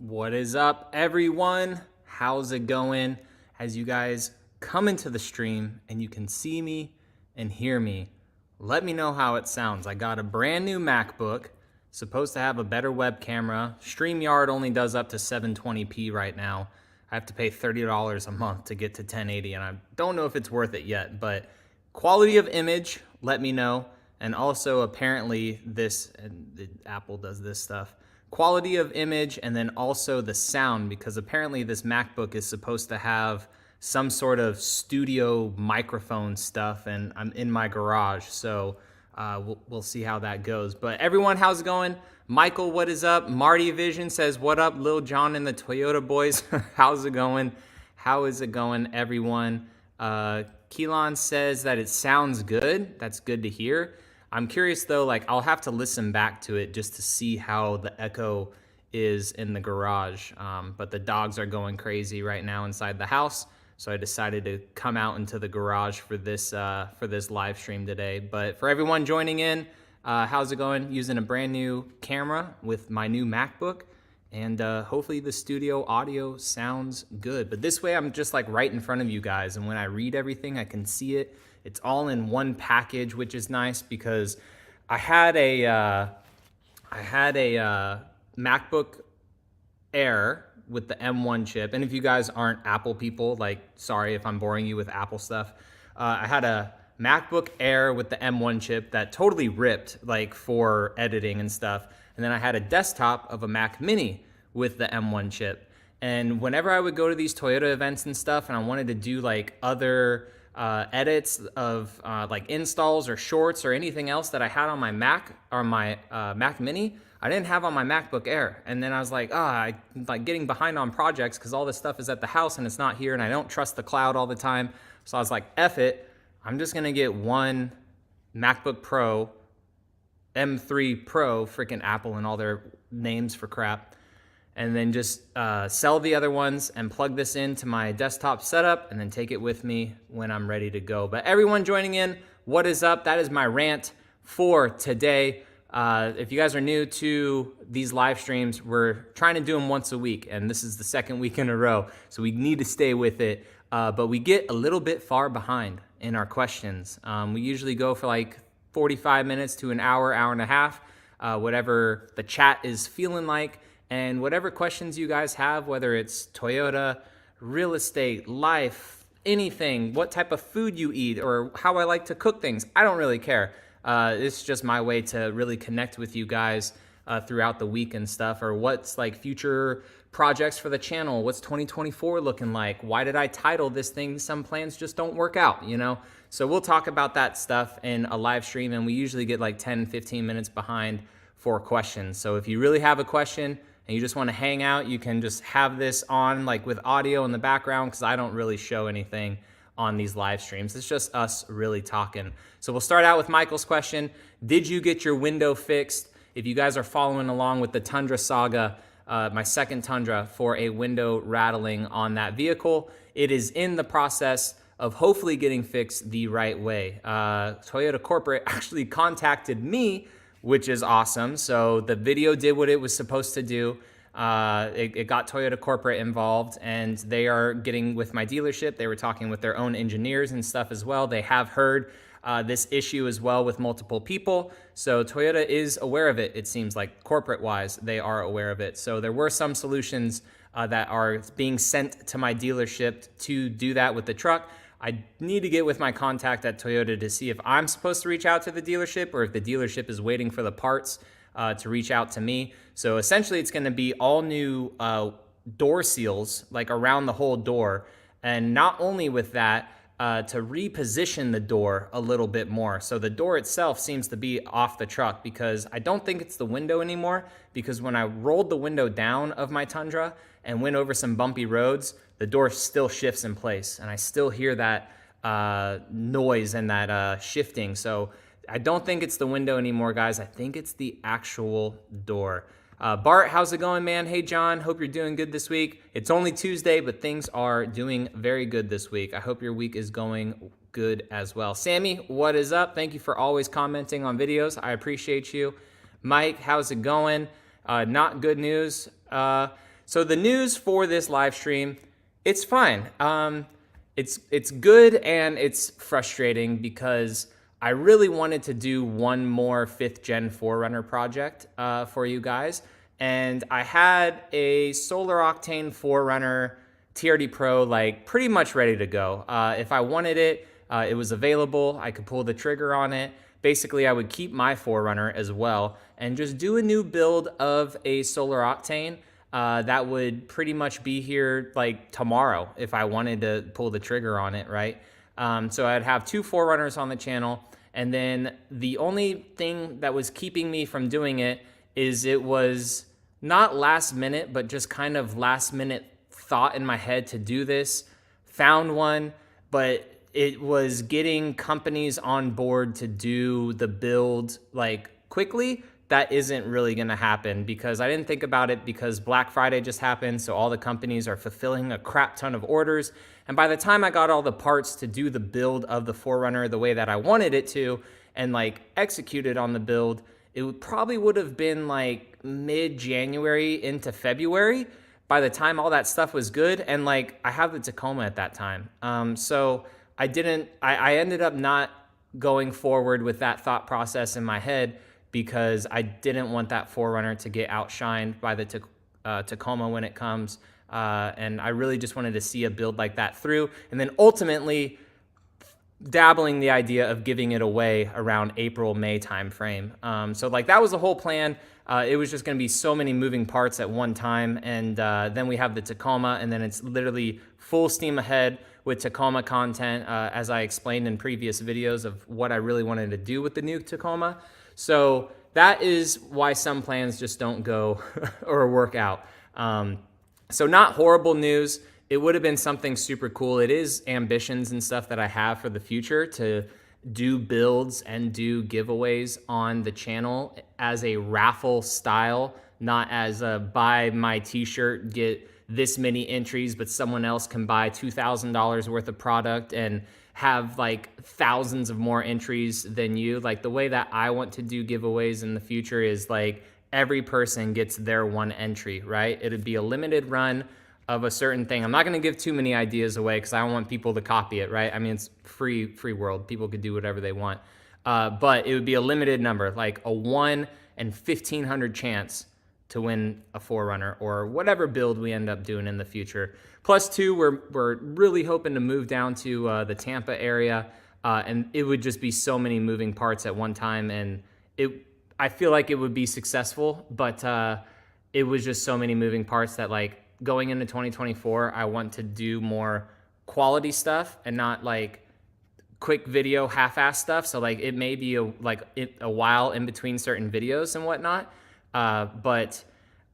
What is up, everyone? How's it going? As you guys come into the stream and you can see me and hear me, let me know how it sounds. I got a brand new MacBook, supposed to have a better web camera. StreamYard only does up to 720p right now. I have to pay $30 a month to get to 1080, and I don't know if it's worth it yet, but quality of image, let me know. And also apparently Apple does this stuff. Quality of image, and then also the sound, because apparently this MacBook is supposed to have some sort of studio microphone stuff, and I'm in my garage, so we'll see how that goes. But everyone, how's it going? Michael, what is up? Marty Vision says, what up, Lil John and the Toyota boys? How's it going? How is it going, everyone? Keelan says that it sounds good. That's good to hear. I'm curious though, like I'll have to listen back to it just to see how the echo is in the garage. But the dogs are going crazy right now inside the house. So I decided to come out into the garage for this live stream today. But for everyone joining in, how's it going? Using a brand new camera with my new MacBook. And hopefully the studio audio sounds good. But this way I'm just like right in front of you guys. And when I read everything, I can see it. It's all in one package, which is nice because I had a MacBook Air with the M1 chip. And if you guys aren't Apple people, like, sorry if I'm boring you with Apple stuff. I had a MacBook Air with the M1 chip that totally ripped, like, for editing and stuff. And then I had a desktop of a Mac Mini with the M1 chip. And whenever I would go to these Toyota events and stuff, and I wanted to do like other edits of like installs or shorts or anything else that I had on my Mac or my Mac Mini, I didn't have on my MacBook Air. And then I was like, I'm like getting behind on projects because all this stuff is at the house and it's not here, and I don't trust the cloud all the time. So I was like, F it, I'm just gonna get one MacBook Pro, M3 Pro, freaking Apple and all their names for crap, and then just sell the other ones and plug this into my desktop setup and then take it with me when I'm ready to go. But everyone joining in, what is up? That is my rant for today. If you guys are new to these live streams, we're trying to do them once a week, and this is the second week in a row, so we need to stay with it. But we get a little bit far behind in our questions. We usually go for like 45 minutes to an hour, hour and a half, whatever the chat is feeling like. And whatever questions you guys have, whether it's Toyota, real estate, life, anything, what type of food you eat, or how I like to cook things, I don't really care. It's just my way to really connect with you guys throughout the week and stuff, or what's like future projects for the channel. What's 2024 looking like? Why did I title this thing Some Plans Just Don't Work Out, you know? So we'll talk about that stuff in a live stream, and we usually get like 10, 15 minutes behind for questions. So if you really have a question and you just want to hang out, you can just have this on like with audio in the background, because I don't really show anything on these live streams. It's just us really talking. So we'll start out with Michael's question. Did you get your window fixed? If you guys are following along with the Tundra saga, my second Tundra, for a window rattling on that vehicle, it is in the process of hopefully getting fixed the right way. Toyota Corporate actually contacted me, which is awesome. So the video did what it was supposed to do. It got Toyota Corporate involved, and they are getting with my dealership. They were talking with their own engineers and stuff as well. They have heard this issue as well with multiple people. So Toyota is aware of it. It seems like corporate-wise, they are aware of it. So there were some solutions that are being sent to my dealership to do that with the truck. I need to get with my contact at Toyota to see if I'm supposed to reach out to the dealership or if the dealership is waiting for the parts to reach out to me. So essentially it's going to be all new door seals, like around the whole door. And not only with that, to reposition the door a little bit more. So the door itself seems to be off the truck, because I don't think it's the window anymore, because when I rolled the window down of my Tundra and went over some bumpy roads, the door still shifts in place, and I still hear that noise and that shifting. So I don't think it's the window anymore, guys. I think it's the actual door. Bart, how's it going, man? Hey, John, hope you're doing good this week. It's only Tuesday, but things are doing very good this week. I hope your week is going good as well. Sammy, what is up? Thank you for always commenting on videos. I appreciate you. Mike, how's it going? Not good news. So the news for this live stream, it's fine. It's good and it's frustrating because I really wanted to do one more 5th gen 4Runner project for you guys. And I had a Solar Octane 4Runner TRD Pro like pretty much ready to go. If I wanted it, it was available. I could pull the trigger on it. Basically, I would keep my 4Runner as well and just do a new build of a Solar Octane that would pretty much be here like tomorrow if I wanted to pull the trigger on it, right? So I'd have 2 4Runners on the channel, and then the only thing that was keeping me from doing it is it was not last minute, but just kind of last minute thought in my head to do this. Found one, but it was getting companies on board to do the build like quickly. That isn't really gonna happen because I didn't think about it because Black Friday just happened, so all the companies are fulfilling a crap ton of orders. And by the time I got all the parts to do the build of the 4Runner the way that I wanted it to and like executed on the build, it probably would have been like mid-January into February by the time all that stuff was good. And like I have the Tacoma at that time. So I ended up not going forward with that thought process in my head because I didn't want that 4Runner to get outshined by the Tacoma when it comes. And I really just wanted to see a build like that through. And then ultimately dabbling the idea of giving it away around April, May timeframe. So like that was the whole plan. It was just gonna be so many moving parts at one time. And then we have the Tacoma, and then it's literally full steam ahead with Tacoma content, as I explained in previous videos of what I really wanted to do with the new Tacoma. So that is why some plans just don't go or work out. So not horrible news. It would have been something super cool. It is ambitions and stuff that I have for the future to do builds and do giveaways on the channel as a raffle style, not as a buy my t-shirt, get this many entries, but someone else can buy $2,000 worth of product and have like thousands of more entries than you. Like the way that I want to do giveaways in the future is like every person gets their one entry, right? It'd be a limited run of a certain thing. I'm not gonna give too many ideas away because I don't want people to copy it, right? I mean, it's free world. People could do whatever they want. But it would be a limited number, like a 1 in 1,500 chance to win a 4Runner or whatever build we end up doing in the future. Plus 2, we're really hoping to move down to the Tampa area, and it would just be so many moving parts at one time, and I feel like it would be successful, but it was just so many moving parts that like going into 2024, I want to do more quality stuff and not like quick video half-ass stuff. So like it may be a while in between certain videos and whatnot. But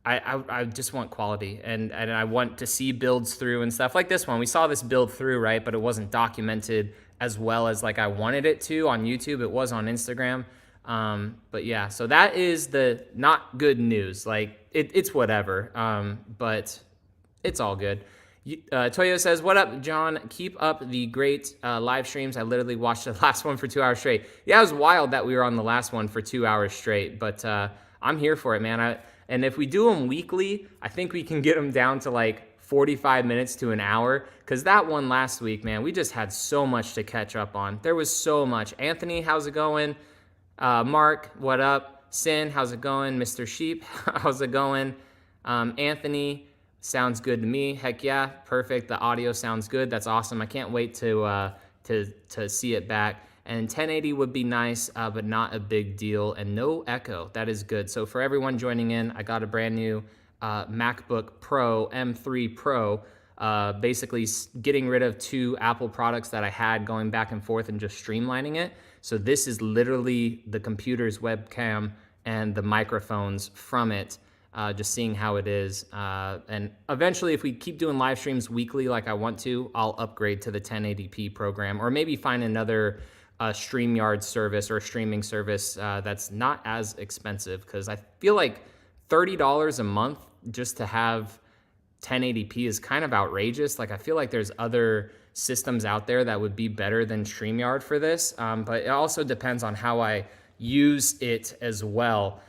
I just want quality and I want to see builds through and stuff like this one. We saw this build through, right? But it wasn't documented as well as like I wanted it to on YouTube. It was on Instagram. But yeah, so that is the not good news. Like it's whatever. But it's all good. Toyo says, what up, John? Keep up the great live streams. I literally watched the last one for 2 hours straight. Yeah, it was wild that we were on the last one for 2 hours straight, but I'm here for it, man. And if we do them weekly, I think we can get them down to like 45 minutes to an hour, because that one last week, man, we just had so much to catch up on. There was so much. Anthony, how's it going? Mark, what up? Sin, how's it going? Mr. Sheep, how's it going? Anthony, sounds good to me. Heck yeah, perfect. The audio sounds good. That's awesome. I can't wait to see it back. And 1080 would be nice, but not a big deal. And no echo. That is good. So for everyone joining in, I got a brand new MacBook Pro, M3 Pro, basically getting rid of 2 Apple products that I had, going back and forth and just streamlining it. So this is literally the computer's webcam and the microphones from it. Just seeing how it is. And eventually, if we keep doing live streams weekly like I want to, I'll upgrade to the 1080p program, or maybe find another StreamYard service or streaming service that's not as expensive, because I feel like $30 a month just to have 1080p is kind of outrageous. Like I feel like there's other systems out there that would be better than StreamYard for this, but it also depends on how I use it as well.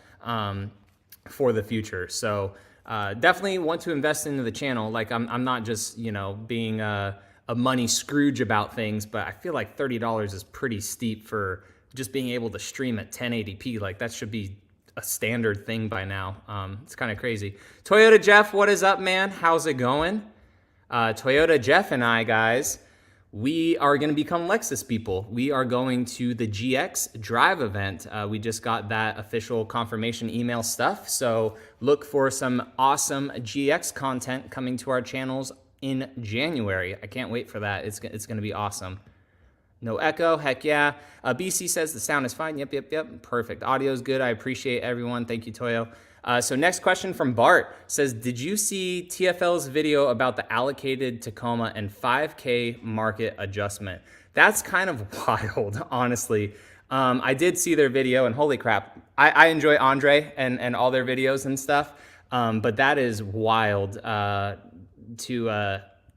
For the future. So definitely want to invest into the channel. Like I'm not just, you know, being a money Scrooge about things, but I feel like $30 is pretty steep for just being able to stream at 1080p. Like that should be a standard thing by now. It's kind of crazy. Toyota Jeff, what is up, man? How's it going? Toyota Jeff and I, guys, we are going to become Lexus people. We are going to the GX Drive event. We just got that official confirmation email stuff. So look for some awesome GX content coming to our channels in January. I can't wait for that. It's going to be awesome. No echo, heck yeah. BC says the sound is fine. Yep. Perfect. Audio is good. I appreciate everyone. Thank you, Toyo. So next question from Bart says, did you see TFL's video about the allocated Tacoma and 5K market adjustment? That's kind of wild, honestly. I did see their video, and holy crap, I enjoy Andre and all their videos and stuff, but that is wild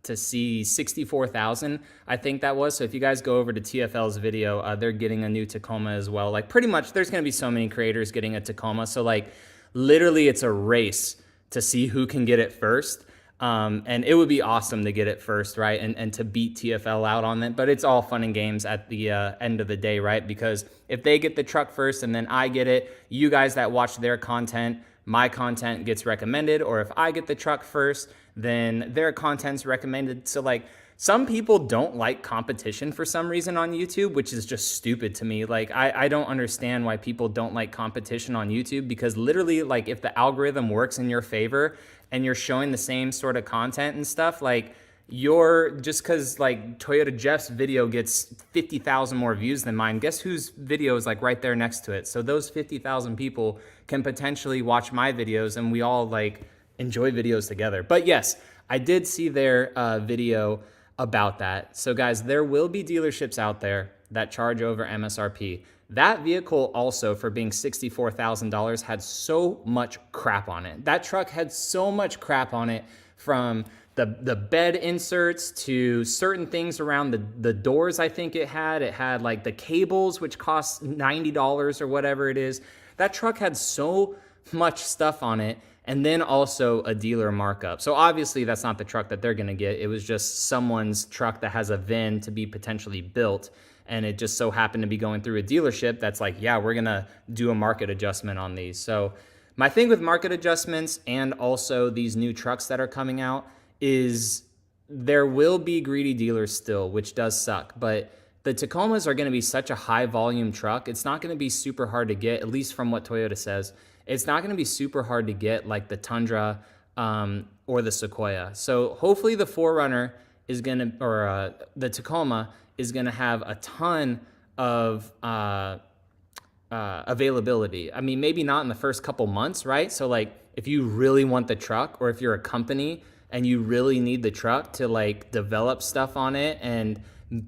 to see 64,000, I think that was. So if you guys go over to TFL's video, they're getting a new Tacoma as well. Like pretty much there's gonna be so many creators getting a Tacoma. So like literally it's a race to see who can get it first. And it would be awesome to get it first, right? And to beat TFL out on it. But it's all fun and games at the end of the day, right? Because if they get the truck first and then I get it, you guys that watch their content, my content gets recommended. Or if I get the truck first, then their content's recommended. So like some people don't like competition for some reason on YouTube, which is just stupid to me. Like I don't understand why people don't like competition on YouTube, because literally like if the algorithm works in your favor and you're showing the same sort of content and stuff, like you're just because like Toyota Jeff's video gets 50,000 more views than mine, guess whose video is like right there next to it? So those 50,000 people can potentially watch my videos and we all like enjoy videos together. But yes, I did see their video about that. So guys, there will be dealerships out there that charge over MSRP. That vehicle also, for being $64,000, had so much crap on it. That truck had so much crap on it, from the bed inserts to certain things around the doors. I think it had like the cables, which cost $90 or whatever it is. That truck had so much stuff on it. And then also a dealer markup. So obviously that's not the truck that they're gonna get. It was just someone's truck that has a VIN to be potentially built. And it just so happened to be going through a dealership that's like, yeah, we're gonna do a market adjustment on these. So my thing with market adjustments and also these new trucks that are coming out is there will be greedy dealers still, which does suck. But the Tacomas are gonna be such a high volume truck. It's not gonna be super hard to get, at least from what Toyota says. It's not going to be super hard to get like the Tundra or the Sequoia. So hopefully the 4Runner is going to, or the Tacoma is going to have a ton of availability. I mean, maybe not in the first couple months, right? So like if you really want the truck, or if you're a company and you really need the truck to like develop stuff on it and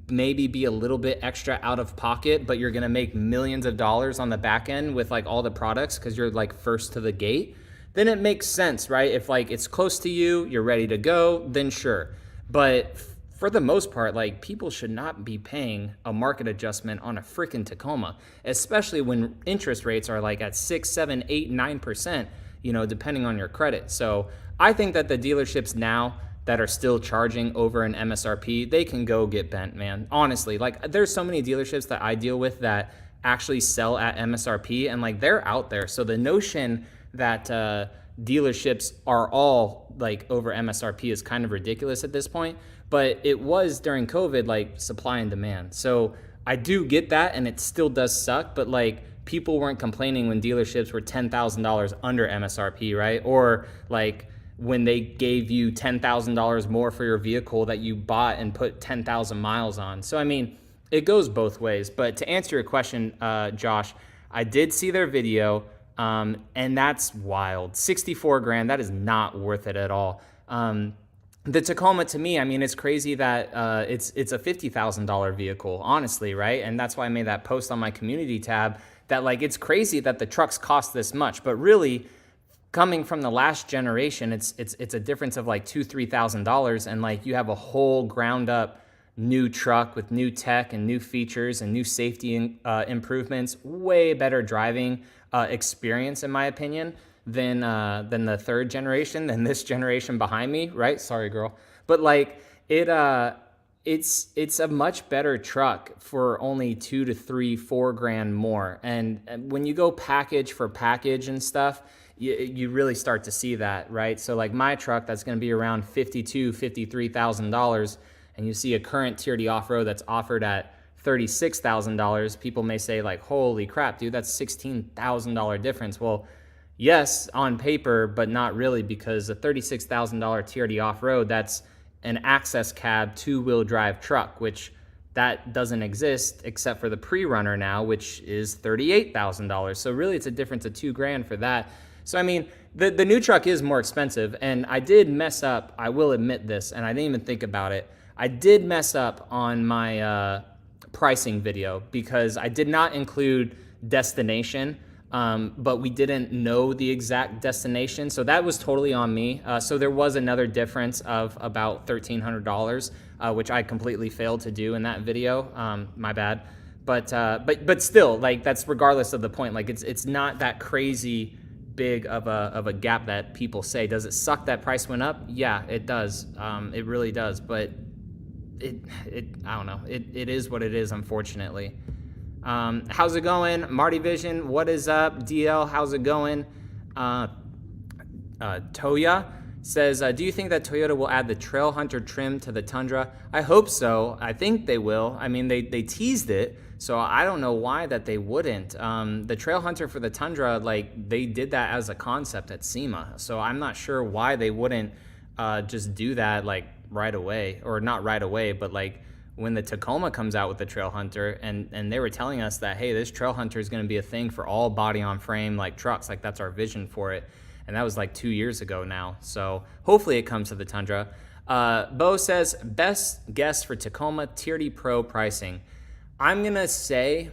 maybe be a little bit extra out of pocket, but you're gonna make millions of dollars on the back end with like all the products because you're like first to the gate, then it makes sense, right? If like it's close to you, you're ready to go, then sure. But for the most part, like people should not be paying a market adjustment on a freaking Tacoma, especially when interest rates are like at 6, 7, 8, 9%, you know, depending on your credit. So I think that the dealerships now that are still charging over an MSRP, they can go get bent, man. Honestly, like there's so many dealerships that I deal with that actually sell at MSRP, and like they're out there. So the notion that dealerships are all like over MSRP is kind of ridiculous at this point, but it was during COVID, like supply and demand. So I do get that, and it still does suck, but like people weren't complaining when dealerships were $10,000 under MSRP, right? Or like when they gave you $10,000 more for your vehicle that you bought and put 10,000 miles on. So, I mean, it goes both ways. But to answer your question, Josh, I did see their video, and that's wild. 64 grand, that is not worth it at all. The Tacoma, to me, I mean, it's crazy that it's a $50,000 vehicle, honestly, right? And that's why I made that post on my community tab that, like, it's crazy that the trucks cost this much, but really, coming from the last generation, it's a difference of like $2,000-$3,000, and like you have a whole ground up new truck with new tech and new features and new safety improvements, way better driving experience in my opinion. than the third generation, than this generation behind me, right? Sorry, girl. But like it's a much better truck for only 2 to 3, 4 grand more. And when you go package for package and stuff, you really start to see that, right? So like my truck, that's going to be around $53,000, and you see a current Tier D off-road that's offered at $36,000. People may say like, holy crap, dude, that's $16,000 difference. Well, yes, on paper, but not really, because a $36,000 Tier D off-road, that's an access cab 2-wheel drive truck, which that doesn't exist except for the pre-runner now, which is $38,000. So really it's a difference of 2 grand for that. So I mean, the new truck is more expensive, and I did mess up, I will admit this, and I didn't even think about it. I did mess up on my pricing video because I did not include destination. But we didn't know the exact destination. So that was totally on me. So there was another difference of about $1,300, which I completely failed to do in that video. My bad. But still, like, that's regardless of the point. Like, it's not that crazy big of a gap that people say. Does it suck that price went up? Yeah, it does. It really does. But I don't know. It is what it is, unfortunately. How's it going? Marty Vision, what is up? DL, how's it going? Toya says, do you think that Toyota will add the Trail Hunter trim to the Tundra? I hope so. I think they will. I mean, they teased it, so I don't know why that they wouldn't. The Trail Hunter for the Tundra, like, they did that as a concept at SEMA, so I'm not sure why they wouldn't just do that, like, right away. Or not right away, but, like, when the Tacoma comes out with the Trail Hunter, and they were telling us that, hey, this Trail Hunter is going to be a thing for all body on frame like trucks, like that's our vision for it. And that was like 2 years ago now. So hopefully it comes to the Tundra. Bo says, best guess for Tacoma Tier D Pro pricing. I'm going to say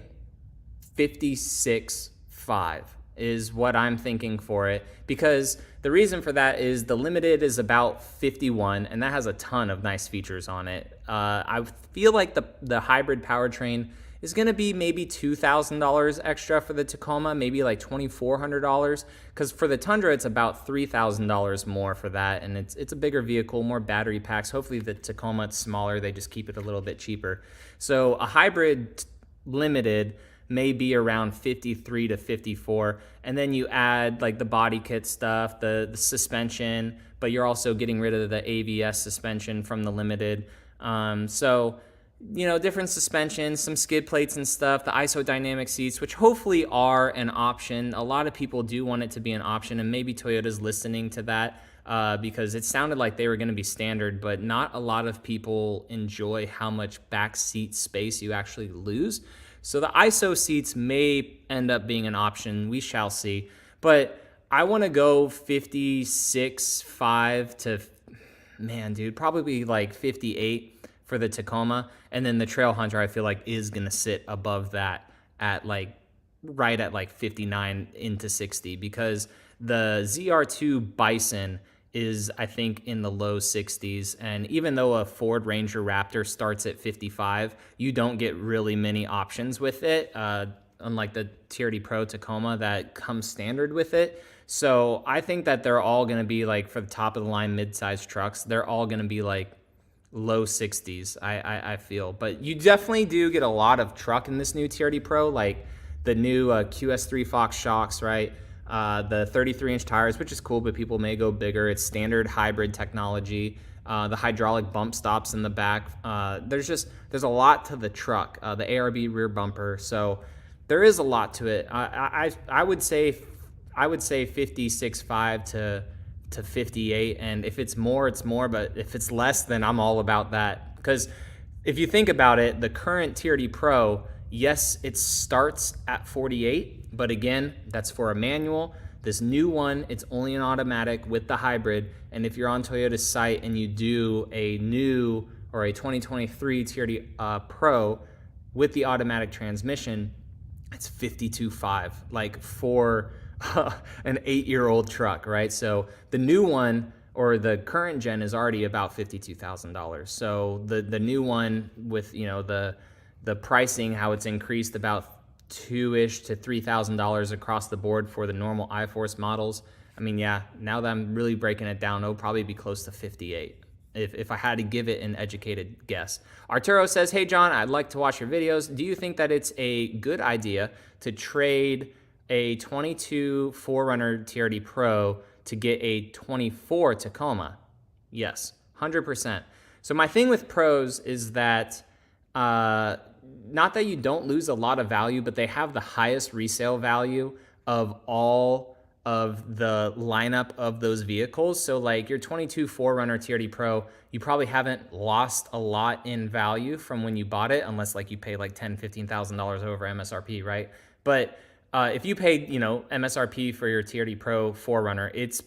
56.5 is what I'm thinking for it, because the reason for that is the Limited is about 51, and that has a ton of nice features on it. I feel like the hybrid powertrain is going to be maybe $2,000 extra for the Tacoma, maybe like $2,400, because for the Tundra it's about $3,000 more for that, and it's a bigger vehicle, more battery packs. Hopefully the Tacoma, it's smaller, they just keep it a little bit cheaper. So a hybrid Limited may be around 53 to 54, and then you add like the body kit stuff, the suspension, but you're also getting rid of the ABS suspension from the Limited. So, you know, different suspensions, some skid plates and stuff, the isodynamic seats, which hopefully are an option. A lot of people do want it to be an option, and maybe Toyota's listening to that, because it sounded like they were going to be standard, but not a lot of people enjoy how much back seat space you actually lose. So the ISO seats may end up being an option. We shall see. But I want to go 56.5 to, man, dude, probably like 58 for the Tacoma. And then the Trail Hunter, I feel like, is going to sit above that at like, right at like 59 into 60, because the ZR2 Bison is, I think, in the low 60s. And even though a Ford Ranger Raptor starts at 55, you don't get really many options with it, unlike the Tier D Pro Tacoma that comes standard with it. So I think that they're all going to be like, for the top of the line mid-sized trucks, they're all going to be like low 60s, I feel. But you definitely do get a lot of truck in this new Tier D Pro, like the new QS3 Fox shocks, right? The 33-inch tires, which is cool, but people may go bigger. It's standard hybrid technology. The hydraulic bump stops in the back. There's a lot to the truck. The ARB rear bumper. So there is a lot to it. I would say 56.5 to 58, and if it's more, it's more. But if it's less, then I'm all about that. Because if you think about it, the current Tier D Pro, yes, it starts at 48. But again, that's for a manual. This new one, it's only an automatic with the hybrid. And if you're on Toyota's site and you do a new or a 2023 Tier D Pro with the automatic transmission, it's 52.5, like for an 8-year-old truck, right? So the new one, or the current gen, is already about $52,000. So the new one with, you know, the pricing, how it's increased about $2,000 to $3,000 across the board for the normal iForce models. I mean, yeah, now that I'm really breaking it down, it'll probably be close to 58 if I had to give it an educated guess. Arturo says, hey, John, I'd like to watch your videos. Do you think that it's a good idea to trade a 22 4Runner TRD Pro to get a 24 Tacoma? Yes, 100%. So my thing with pros is that not that you don't lose a lot of value, but they have the highest resale value of all of the lineup of those vehicles. So like your 22 4Runner TRD Pro, you probably haven't lost a lot in value from when you bought it, unless like you pay like $10,000, $15,000 over MSRP, right? But if you paid, MSRP for your TRD Pro 4Runner, it's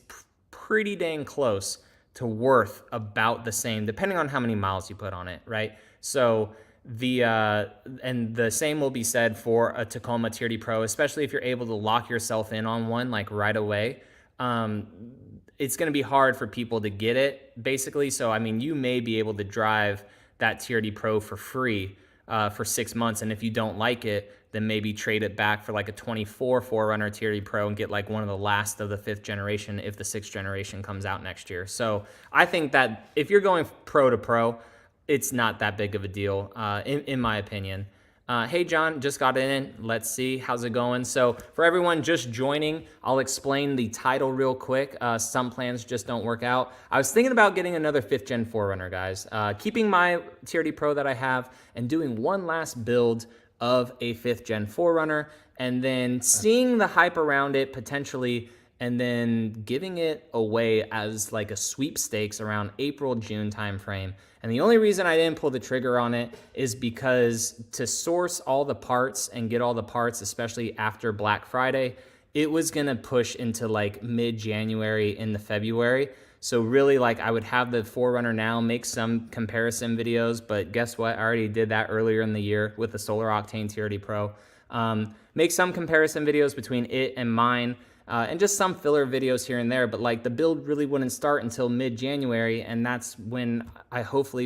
pretty dang close to worth about the same, depending on how many miles you put on it, right? So and the same will be said for a Tacoma TRD Pro, especially if you're able to lock yourself in on one like right away. It's going to be hard for people to get it, basically. So, I mean, you may be able to drive that TRD Pro for free for 6 months. And if you don't like it, then maybe trade it back for like a 24 4Runner TRD Pro and get like one of the last of the 5th generation if the 6th generation comes out next year. So I think that if you're going pro to pro, it's not that big of a deal, in my opinion. Hey, John, just got in. Let's see. How's it going? So for everyone just joining, I'll explain the title real quick. Some plans just don't work out. I was thinking about getting another 5th Gen 4Runner, guys. Keeping my TRD Pro that I have and doing one last build of a 5th Gen 4Runner and then seeing the hype around it potentially and then giving it away as like a sweepstakes around April, June timeframe. And the only reason I didn't pull the trigger on it is because to source all the parts and get all the parts, especially after Black Friday, it was gonna push into like mid-January into February. So really, like, I would have the 4Runner now, make some comparison videos, but guess what? I already did that earlier in the year with the Solar Octane TRD Pro. Make some comparison videos between it and mine, and just some filler videos here and there, but like the build really wouldn't start until mid-January, and that's when I hopefully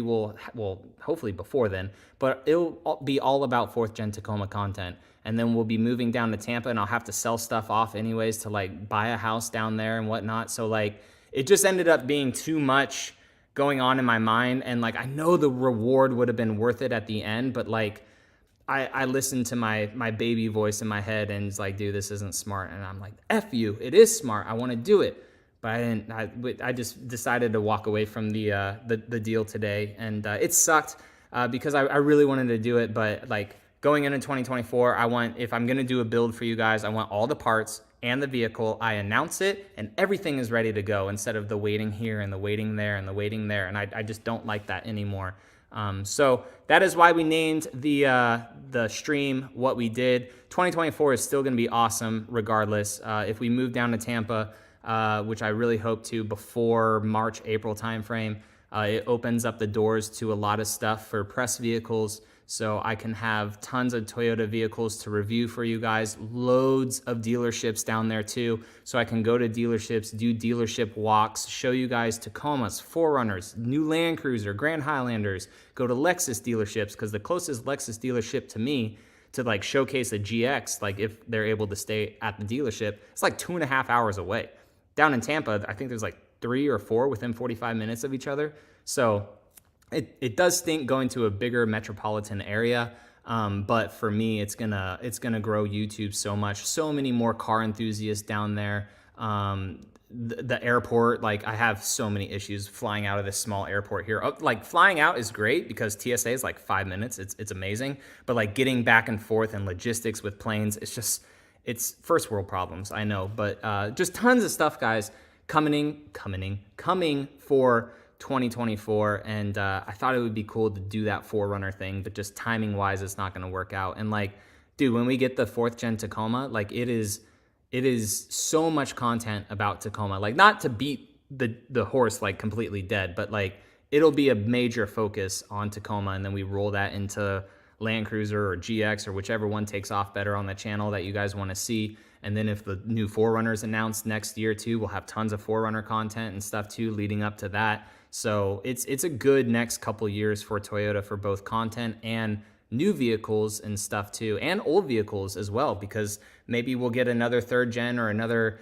hopefully before then, but it'll be all about 4th Gen Tacoma content. And then we'll be moving down to Tampa, and I'll have to sell stuff off anyways to like buy a house down there and whatnot. So like, it just ended up being too much going on in my mind, and like, I know the reward would have been worth it at the end, but like, I listened to my baby voice in my head and it's like, dude, this isn't smart. And I'm like, F you, it is smart. I want to do it. But I just decided to walk away from the deal today. And it sucked because I really wanted to do it. But like going into 2024, if I'm going to do a build for you guys, I want all the parts and the vehicle. I announce it and everything is ready to go instead of the waiting here and the waiting there and the waiting there. And I just don't like that anymore. So that is why we named the stream what we did. 2024 is still going to be awesome regardless. If we move down to Tampa, which I really hope to before March, April timeframe, it opens up the doors to a lot of stuff for press vehicles. So I can have tons of Toyota vehicles to review for you guys, loads of dealerships down there too. So I can go to dealerships, do dealership walks, show you guys Tacomas, 4Runners, new Land Cruiser, Grand Highlanders, go to Lexus dealerships, because the closest Lexus dealership to me to like showcase a GX, like if they're able to stay at the dealership, it's like 2.5 hours away. Down in Tampa, I think there's like 3 or 4 within 45 minutes of each other. So it does stink going to a bigger metropolitan area, but for me, it's gonna grow YouTube so much. So many more car enthusiasts down there. The airport, like I have so many issues flying out of this small airport here. Like flying out is great because TSA is like 5 minutes. It's amazing, but like getting back and forth and logistics with planes, it's first world problems. I know, but just tons of stuff, guys, coming for 2024, and I thought it would be cool to do that 4Runner thing, but just timing wise, it's not going to work out. And like, dude, when we get the 4th Gen Tacoma, like it is so much content about Tacoma, like not to beat the horse like completely dead, but like it'll be a major focus on Tacoma, and then we roll that into Land Cruiser or GX or whichever one takes off better on the channel that you guys want to see. And then if the new 4Runner is announced next year too, we'll have tons of 4Runner content and stuff too leading up to that. So it's a good next couple years for Toyota for both content and new vehicles and stuff too, and old vehicles as well, because maybe we'll get another 3rd Gen or another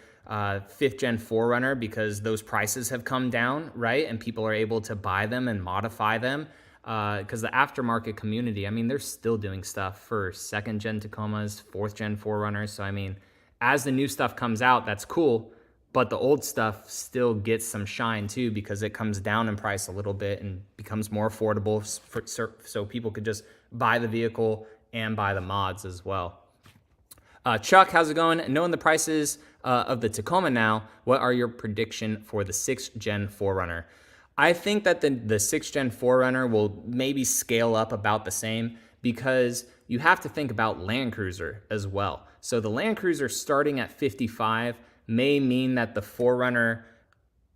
fifth gen 4Runner because those prices have come down, right? And people are able to buy them and modify them. Because the aftermarket community, I mean, they're still doing stuff for second gen Tacomas, fourth gen 4Runners. So, I mean, as the new stuff comes out, that's cool. But the old stuff still gets some shine too because it comes down in price a little bit and becomes more affordable so people could just buy the vehicle and buy the mods as well. Chuck, how's it going? Knowing the prices of the Tacoma now, what are your prediction for the 6th gen 4Runner? I think that the 6th gen 4Runner will maybe scale up about the same because you have to think about Land Cruiser as well. So the Land Cruiser starting at 55 may mean that the 4Runner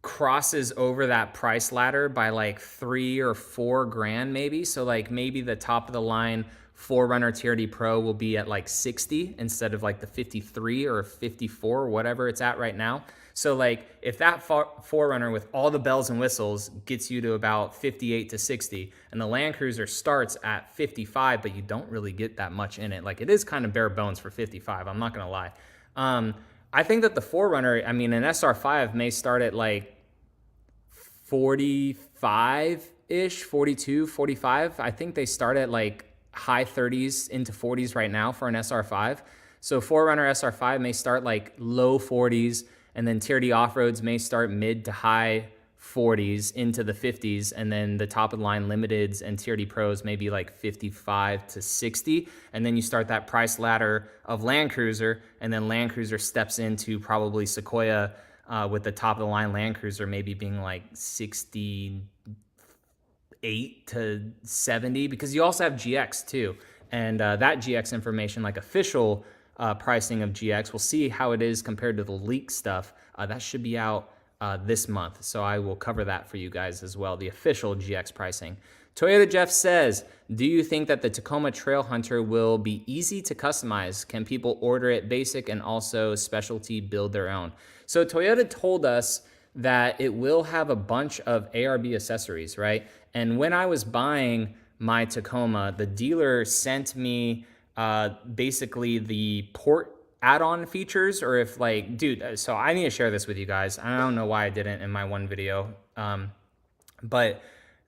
crosses over that price ladder by like 3 or 4 grand maybe. So like maybe the top of the line 4Runner TRD Pro will be at like 60 instead of like the 53 or 54 or whatever it's at right now. So like if that 4Runner with all the bells and whistles gets you to about 58 to 60 and the Land Cruiser starts at 55, but you don't really get that much in it. Like it is kind of bare bones for 55. I'm not going to lie. I think that the 4Runner, I mean, an SR5 may start at like 45-ish, 42, 45. I think they start at like high 30s into 40s right now for an SR5. So 4Runner SR5 may start like low 40s, and then TRD off-roads may start mid to high 40s into the 50s, and then the top of the line limiteds and TRD pros may be like 55 to 60, and then you start that price ladder of Land Cruiser, and then Land Cruiser steps into probably Sequoia with the top of the line Land Cruiser maybe being like 68 to 70, because you also have GX too, and that GX information, like official pricing of GX, we'll see how it is compared to the leak stuff. That should be out this month, so I will cover that for you guys as well, the official GX pricing. Toyota Jeff says, do you think that the Tacoma Trail Hunter will be easy to customize? Can people order it basic and also specialty build their own? So Toyota told us that it will have a bunch of ARB accessories, right? And when I was buying my Tacoma, the dealer sent me basically the port add-on features, or if like, dude, so I need to share this with you guys. I don't know why I didn't in my one video, but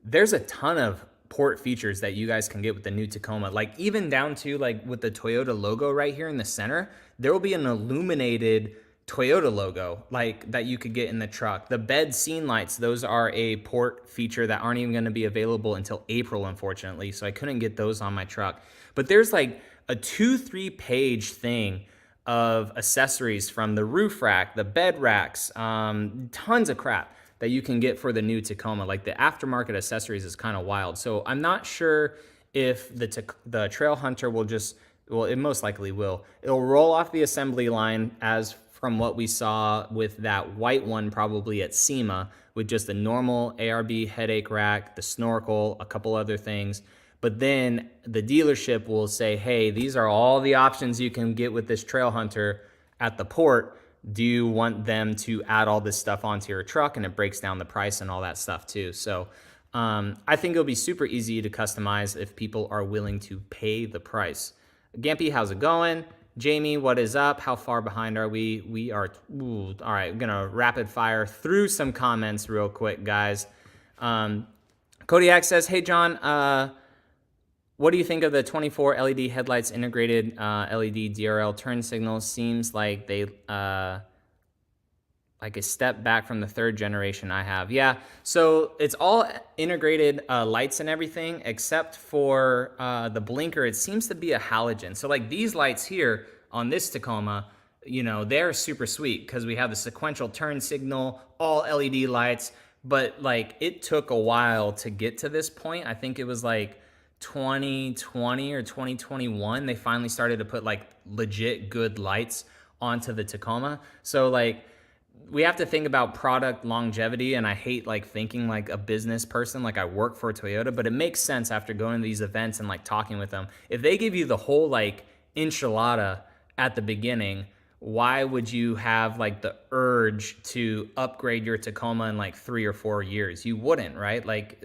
there's a ton of port features that you guys can get with the new Tacoma, like even down to like with the Toyota logo right here in the center, there will be an illuminated Toyota logo like that you could get in the truck. The bed scene lights, those are a port feature that aren't even going to be available until April, unfortunately, so I couldn't get those on my truck. But there's like a 2-3 page thing of accessories from the roof rack, the bed racks, tons of crap that you can get for the new Tacoma. Like the aftermarket accessories is kind of wild. So I'm not sure if the Trail Hunter will just, well, it most likely will. It'll roll off the assembly line as from what we saw with that white one probably at SEMA, with just a normal ARB headache rack, the snorkel, a couple other things. But then the dealership will say, hey, these are all the options you can get with this Trail Hunter at the port. Do you want them to add all this stuff onto your truck? And it breaks down the price and all that stuff too. So I think it'll be super easy to customize if people are willing to pay the price. Gampy, how's it going? Jamie, what is up? How far behind are we? We are, all right, I'm gonna rapid fire through some comments real quick, guys. Kodiak says, hey, John, what do you think of the 24 LED headlights integrated LED DRL turn signals? Seems like they like a step back from the 3rd generation I have. Yeah, so it's all integrated lights and everything except for the blinker. It seems to be a halogen. So like these lights here on this Tacoma, you know, they're super sweet because we have the sequential turn signal, all LED lights, but like it took a while to get to this point. I think it was like 2020 or 2021 they finally started to put like legit good lights onto the Tacoma. So like we have to think about product longevity, and I hate like thinking like a business person, like I work for Toyota, but it makes sense after going to these events and like talking with them. If they give you the whole like enchilada at the beginning, why would you have like the urge to upgrade your Tacoma in like 3 or 4 years? You wouldn't, right? Like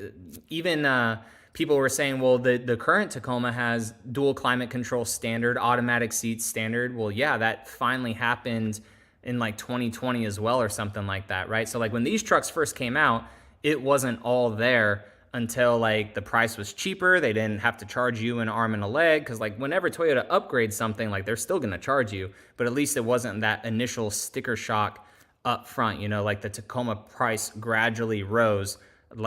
even people were saying, well, the current Tacoma has dual climate control standard, automatic seats standard. Well, yeah, that finally happened in like 2020 as well or something like that, right? So like when these trucks first came out, it wasn't all there until like the price was cheaper. They didn't have to charge you an arm and a leg, because like whenever Toyota upgrades something, like they're still going to charge you, but at least it wasn't that initial sticker shock up front, you know, like the Tacoma price gradually rose,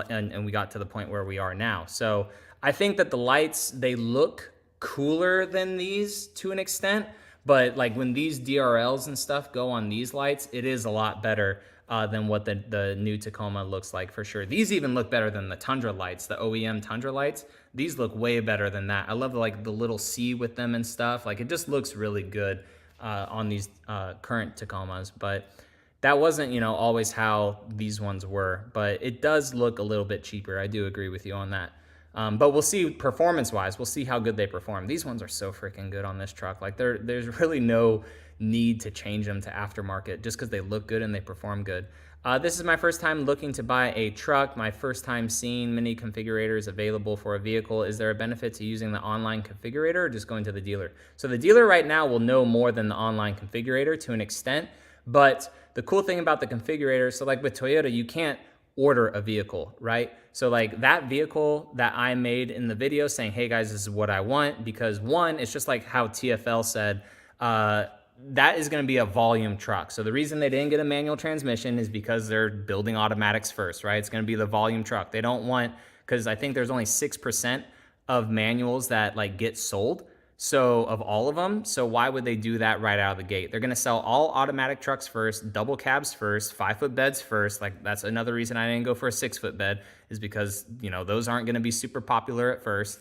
and we got to the point where we are now. So I think that the lights, they look cooler than these to an extent, but like when these DRLs and stuff go on these lights, it is a lot better than what the new Tacoma looks like, for sure. These even look better than the Tundra lights, the OEM Tundra lights. These look way better than that. I love like the little C with them and stuff. Like it just looks really good on these current Tacomas, but that wasn't, you know, always how these ones were, but it does look a little bit cheaper. I do agree with you on that. But we'll see performance-wise. We'll see how good they perform. These ones are so freaking good on this truck. Like there's really no need to change them to aftermarket just because they look good and they perform good. This is my first time looking to buy a truck. My first time seeing many configurators available for a vehicle. Is there a benefit to using the online configurator or just going to the dealer? So the dealer right now will know more than the online configurator to an extent, but the cool thing about the configurator, so like with Toyota, you can't order a vehicle, right? So like that vehicle that I made in the video saying, hey guys, this is what I want, because one, it's just like how TFL said, that is going to be a volume truck. So the reason they didn't get a manual transmission is because they're building automatics first, right? It's going to be the volume truck. They don't want, because I think there's only 6% of manuals that like get sold. So of all of them, so why would they do that right out of the gate? They're going to sell all automatic trucks first, double cabs first, 5-foot beds first. Like that's another reason I didn't go for a 6-foot bed, is because, you know, those aren't going to be super popular at first.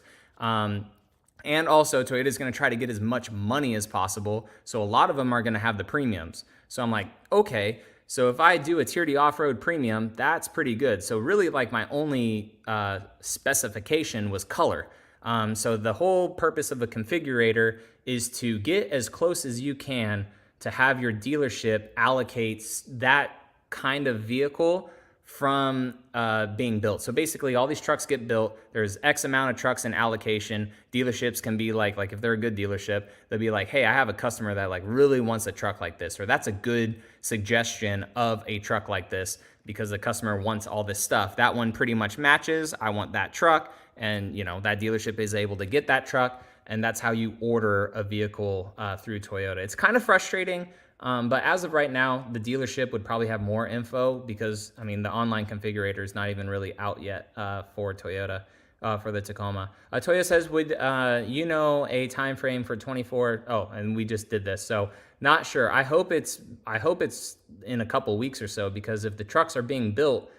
And also Toyota is going to try to get as much money as possible. So a lot of them are going to have the premiums. So I'm like, okay, so if I do a Tier D off-road premium, that's pretty good. So really like my only specification was color. So the whole purpose of a configurator is to get as close as you can to have your dealership allocate that kind of vehicle from being built. So basically all these trucks get built. There's X amount of trucks in allocation. Dealerships can be like if they're a good dealership, they'll be like, hey, I have a customer that like really wants a truck like this, or that's a good suggestion of a truck like this because the customer wants all this stuff. That one pretty much matches. I want that truck. And, you know, that dealership is able to get that truck, and that's how you order a vehicle through Toyota. It's kind of frustrating, but as of right now, the dealership would probably have more info because, I mean, the online configurator is not even really out yet for Toyota, for the Tacoma. Toyota says, would you know a time frame for 24? Oh, and we just did this, so not sure. I hope it's in a couple weeks or so, because if the trucks are being built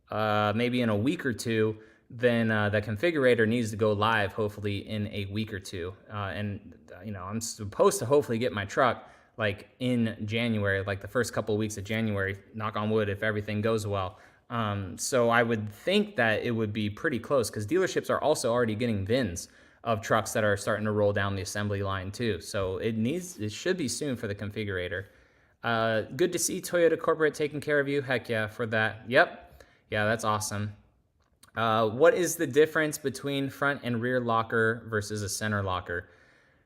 maybe in a week or two, then the configurator needs to go live hopefully in a week or two. And you know, I'm supposed to hopefully get my truck like in January, like the first couple of weeks of January, knock on wood, if everything goes well. So I would think that it would be pretty close, because dealerships are also already getting VINs of trucks that are starting to roll down the assembly line too. So it should be soon for the configurator. Good to see Toyota Corporate taking care of you. Heck yeah, for that. Yep. Yeah, that's awesome. What is the difference between front and rear locker versus a center locker?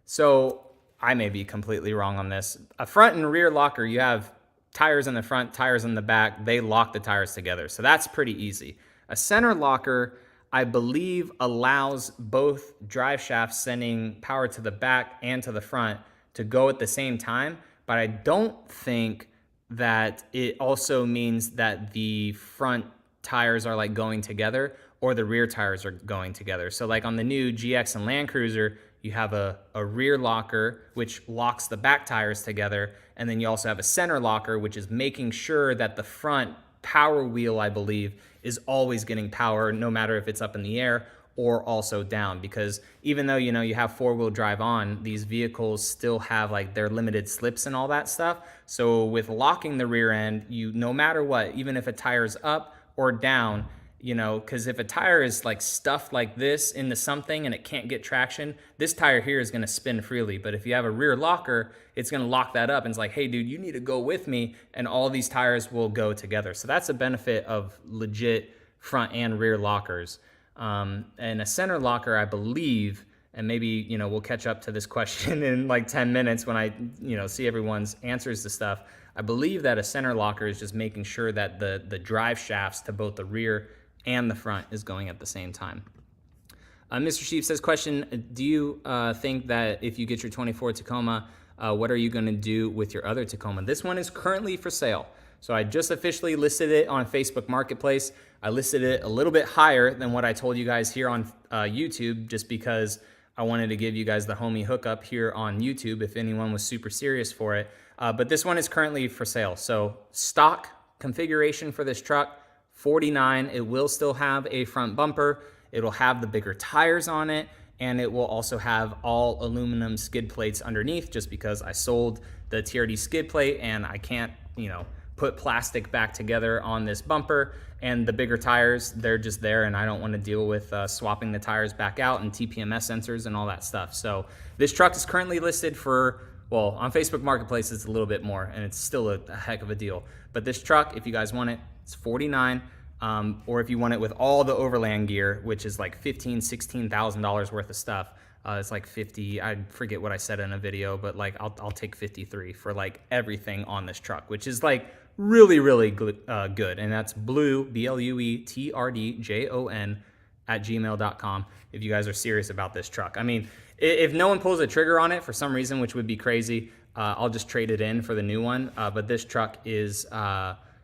So I may be completely wrong on this. A front and rear locker, you have tires in the front, tires in the back. They lock the tires together. So that's pretty easy. A center locker, I believe, allows both drive shafts sending power to the back and to the front to go at the same time. But I don't think that it also means that the front tires are like going together or the rear tires are going together. So like on the new GX and Land Cruiser, you have a rear locker which locks the back tires together, and then you also have a center locker which is making sure that the front power wheel, I believe, is always getting power no matter if it's up in the air or also down, because even though, you know, you have four-wheel drive on, these vehicles still have like their limited slips and all that stuff. So with locking the rear end, you, no matter what, even if a tire's up or down, you know, because if a tire is like stuffed like this into something and it can't get traction, this tire here is going to spin freely. But if you have a rear locker, it's going to lock that up and it's like, hey dude, you need to go with me, and all these tires will go together. So that's a benefit of legit front and rear lockers. And a center locker, I believe, and maybe, you know, we'll catch up to this question in like 10 minutes when I, you know, see everyone's answers to stuff. I believe that a center locker is just making sure that the drive shafts to both the rear and the front is going at the same time. Mr. Sheep says, question, do you think that if you get your 24 Tacoma, what are you going to do with your other Tacoma? This one is currently for sale. So I just officially listed it on Facebook Marketplace. I listed it a little bit higher than what I told you guys here on YouTube, just because I wanted to give you guys the homie hookup here on YouTube if anyone was super serious for it. But this one is currently for sale. So stock configuration for this truck, $49,000. It will still have a front bumper. It'll have the bigger tires on it, and it will also have all aluminum skid plates underneath, just because I sold the TRD skid plate and I can't, put plastic back together on this bumper. And the bigger tires, they're just there, and I don't want to deal with swapping the tires back out and TPMS sensors and all that stuff. So this truck is currently listed for, well, on Facebook Marketplace it's a little bit more, and it's still a heck of a deal. But this truck, if you guys want it, it's $49,000. Or if you want it with all the overland gear, which is like $15,000, $16,000 worth of stuff, it's like 50. I forget what I said in a video, but like I'll take 53 for like everything on this truck, which is like really, really good. And that's Blue, BLUETRDJON @gmail.com if you guys are serious about this truck. I mean, if no one pulls a trigger on it for some reason, which would be crazy, I'll just trade it in for the new one. But this truck is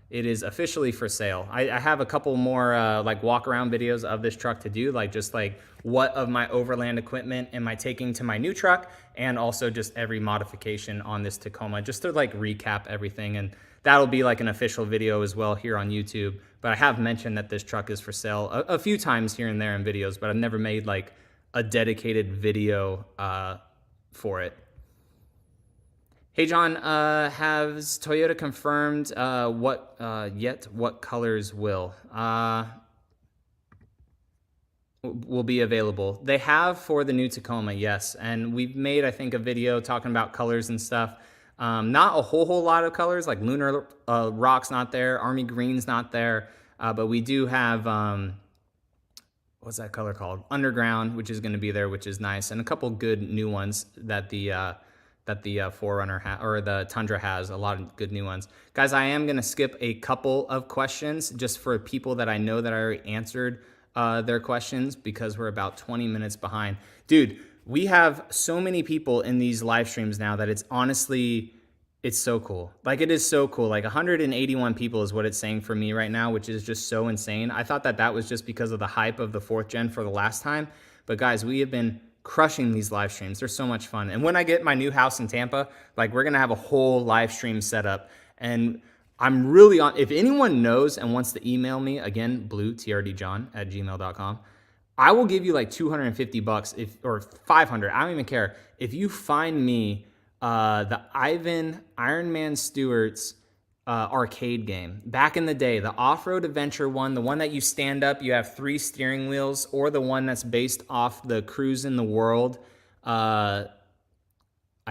it is officially for sale. I have a couple more like walk around videos of this truck to do, like just like what of my overland equipment am I taking to my new truck, and also just every modification on this Tacoma, just to like recap everything. And that'll be like an official video as well here on YouTube. But I have mentioned that this truck is for sale a few times here and there in videos, but I've never made like a dedicated video for it. Hey John, has Toyota confirmed what colors will be available? They have for the new Tacoma, yes. And we've made, I think, a video talking about colors and stuff. Not a whole lot of colors, like Lunar Rock's not there, Army Green's not there, but we do have, what's that color called? Underground, which is going to be there, which is nice, and a couple good new ones that the 4Runner or the Tundra has, a lot of good new ones. Guys, I am going to skip a couple of questions just for people that I know that I already answered their questions, because we're about 20 minutes behind. Dude, we have so many people in these live streams now that it's honestly, it's so cool. Like, it is so cool. Like 181 people is what it's saying for me right now, which is just so insane. I thought that that was just because of the hype of the 4th gen for the last time. But guys, we have been crushing these live streams. They're so much fun. And when I get my new house in Tampa, like, we're going to have a whole live stream set up. And I'm really on, if anyone knows and wants to email me, again, bluetrdjohn@gmail.com, I will give you like $250 or 500. I don't even care. If you find me the Ivan Ironman Stewart's arcade game. Back in the day, the Off-Road Adventure one, the one that you stand up, you have 3 steering wheels, or the one that's based off the Cruise in the World. I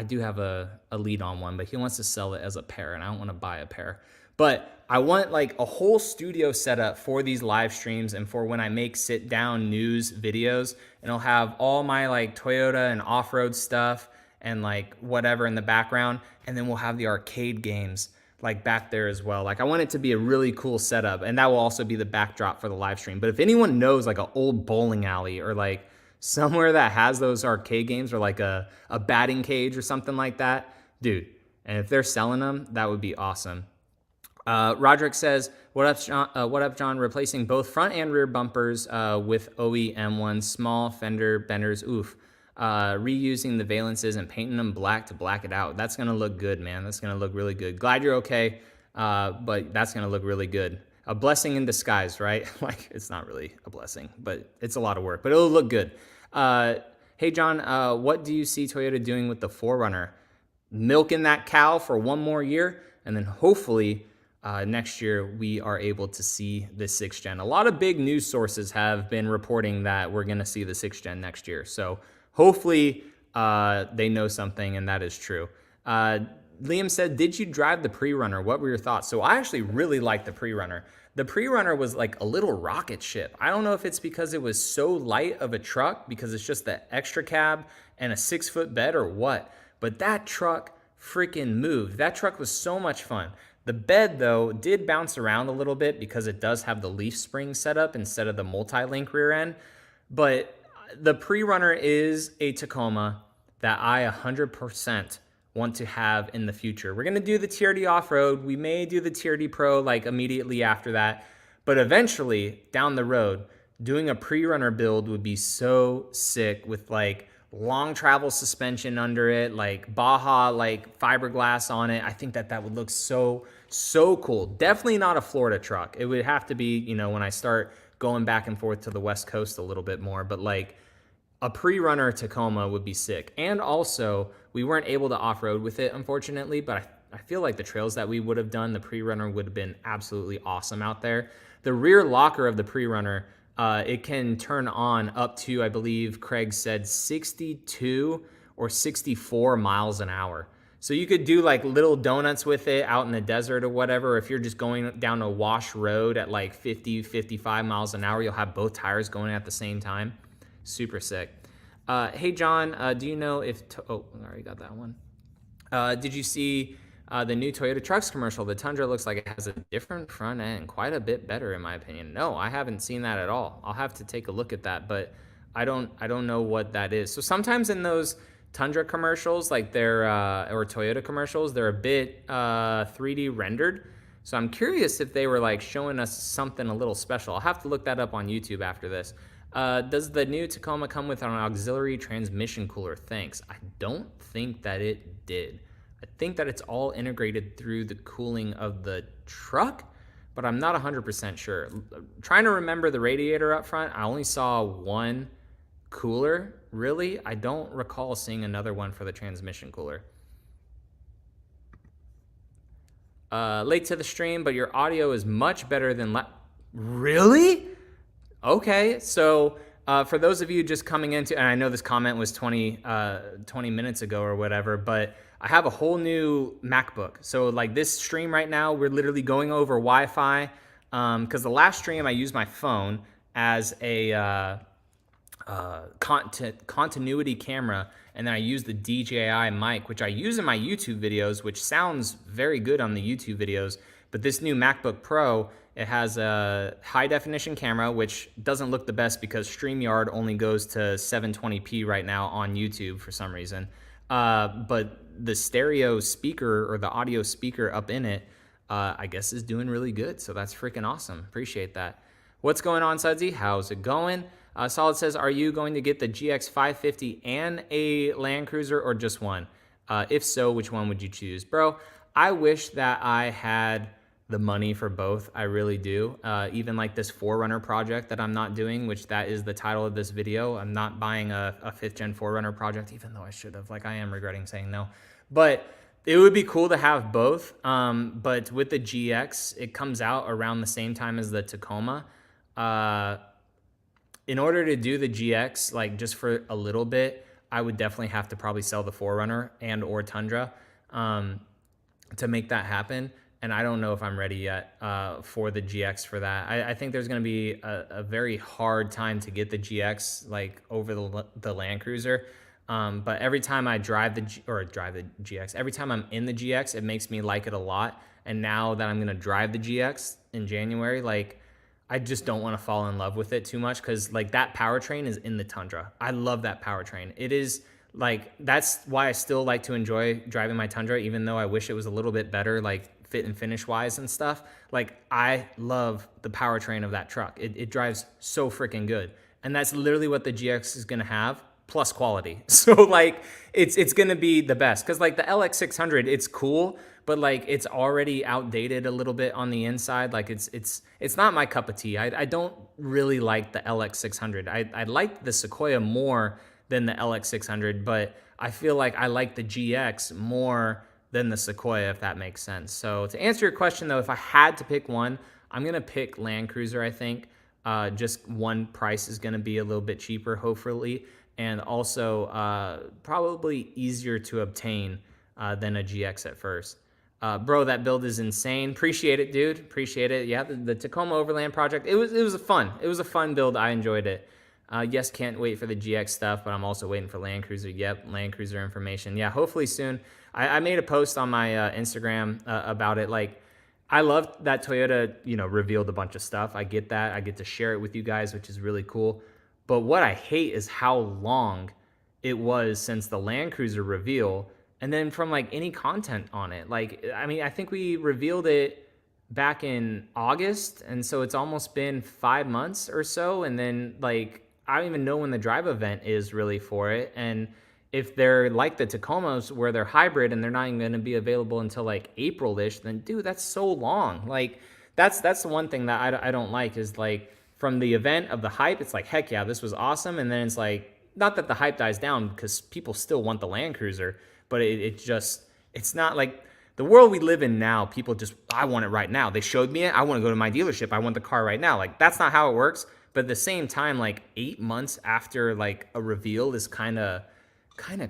do have a lead on one, but he wants to sell it as a pair, and I don't want to buy a pair. But I want like a whole studio setup for these live streams and for when I make sit-down news videos, and I'll have all my like Toyota and off-road stuff and like whatever in the background, and then we'll have the arcade games like back there as well. Like, I want it to be a really cool setup, and that will also be the backdrop for the live stream. But if anyone knows like an old bowling alley or like somewhere that has those arcade games, or like a batting cage or something like that, dude, and if they're selling them, that would be awesome. Roderick says, what up, John? Replacing both front and rear bumpers with OE M1 small fender benders. Oof. Reusing the valences and painting them black to black it out. That's going to look good, man. That's going to look really good. Glad you're okay, but that's going to look really good. A blessing in disguise, right? Like, it's not really a blessing, but it's a lot of work, but it'll look good. Hey, John, what do you see Toyota doing with the 4Runner? Milking that cow for one more year, and then hopefully next year we are able to see the 6th gen. A lot of big news sources have been reporting that we're going to see the 6th gen next year. So hopefully they know something, and that is true. Liam said, did you drive the pre-runner? What were your thoughts? So I actually really liked the pre-runner. The pre-runner was like a little rocket ship. I don't know if it's because it was so light of a truck, because it's just the extra cab and a 6-foot bed, or what. But that truck freaking moved. That truck was so much fun. The bed, though, did bounce around a little bit because it does have the leaf spring set up instead of the multi-link rear end. But the pre-runner is a Tacoma that I 100% want to have in the future. We're going to do the TRD off-road. We may do the TRD Pro like immediately after that. But eventually, down the road, doing a pre-runner build would be so sick with like long travel suspension under it, like Baja, like fiberglass on it. I think that would look so cool. Definitely not a Florida truck. It would have to be, you know, when I start going back and forth to the West Coast a little bit more, but like a pre-runner Tacoma would be sick. And also, we weren't able to off-road with it, unfortunately, but I feel like the trails that we would have done, the pre-runner would have been absolutely awesome out there. The rear locker of the pre-runner, it can turn on up to, I believe Craig said 62 or 64 miles an hour. So you could do like little donuts with it out in the desert or whatever. If you're just going down a wash road at like 50, 55 miles an hour, you'll have both tires going at the same time. Super sick. Hey, John, do you know if... oh, I already got that one. Did you see the new Toyota Trucks commercial? The Tundra looks like it has a different front end, quite a bit better in my opinion. No, I haven't seen that at all. I'll have to take a look at that, but I don't know what that is. So sometimes in those Tundra commercials, like they're or Toyota commercials, they're a bit 3D rendered. So I'm curious if they were like showing us something a little special. I'll have to look that up on YouTube after this. Does the new Tacoma come with an auxiliary transmission cooler? Thanks. I don't think that it did. I think that it's all integrated through the cooling of the truck, but I'm not 100% sure. Trying to remember the radiator up front, I only saw one cooler, really. I don't recall seeing another one for the transmission cooler. Late to the stream, but your audio is much better than really? Okay, so for those of you just coming into, and I know this comment was 20 minutes ago or whatever, but I have a whole new MacBook. So like this stream right now, we're literally going over Wi-Fi because the last stream I used my phone as a continuity camera, and then I use the DJI mic, which I use in my YouTube videos, which sounds very good on the YouTube videos. But this new MacBook Pro, it has a high definition camera, which doesn't look the best because StreamYard only goes to 720p right now on YouTube for some reason. But the stereo speaker or the audio speaker up in it, I guess is doing really good. So that's freaking awesome. Appreciate that. What's going on, Sudsy? How's it going? Solid says, are you going to get the GX 550 and a Land Cruiser or just one? If so, which one would you choose? Bro, I wish that I had the money for both. I really do. Even like this 4Runner project that I'm not doing, which that is the title of this video. I'm not buying a 5th gen 4Runner project, even though I should have. Like I am regretting saying no. But it would be cool to have both. But with the GX, it comes out around the same time as the Tacoma. In order to do the GX, like just for a little bit, I would definitely have to probably sell the 4Runner and or Tundra to make that happen. And I don't know if I'm ready yet for the GX for that. I think there's going to be a very hard time to get the GX like over the Land Cruiser. But every time I drive the GX, every time I'm in the GX, it makes me like it a lot. And now that I'm going to drive the GX in January, like I just don't want to fall in love with it too much because like that powertrain is in the Tundra. I love that powertrain. It is like, that's why I still like to enjoy driving my Tundra, even though I wish it was a little bit better, like fit and finish wise and stuff. Like I love the powertrain of that truck. It drives so freaking good. And that's literally what the GX is going to have, plus quality. So like it's going to be the best. Cause like the LX600, it's cool, but like it's already outdated a little bit on the inside. Like it's not my cup of tea. I don't really like the LX600. I like the Sequoia more than the LX600, but I feel like I like the GX more than the Sequoia, if that makes sense. So to answer your question though, if I had to pick one, I'm gonna pick Land Cruiser, I think. Just one price is gonna be a little bit cheaper, hopefully, and also probably easier to obtain than a GX at first. Bro, that build is insane. Appreciate it, dude. Appreciate it. Yeah, the Tacoma Overland project. It was a fun build. I enjoyed it. Yes, can't wait for the GX stuff, but I'm also waiting for Land Cruiser. Yep, Land Cruiser information. Yeah, hopefully soon. I made a post on my Instagram about it. Like, I love that Toyota, revealed a bunch of stuff. I get that. I get to share it with you guys, which is really cool. But what I hate is how long it was since the Land Cruiser reveal, and then from like any content on it. Like, I mean, I think we revealed it back in August, and so it's almost been 5 months or so, and then like I don't even know when the drive event is really for it. And if they're like the Tacomas where they're hybrid and they're not even going to be available until like April-ish, then dude, that's so long. Like that's the one thing that I don't like is like from the event of the hype, it's like, heck yeah, this was awesome. And then it's like, not that the hype dies down because people still want the Land Cruiser, but it's not like the world we live in now. People just, I want it right now. They showed me it. I want to go to my dealership. I want the car right now. Like that's not how it works. But at the same time, like 8 months after like a reveal is kind of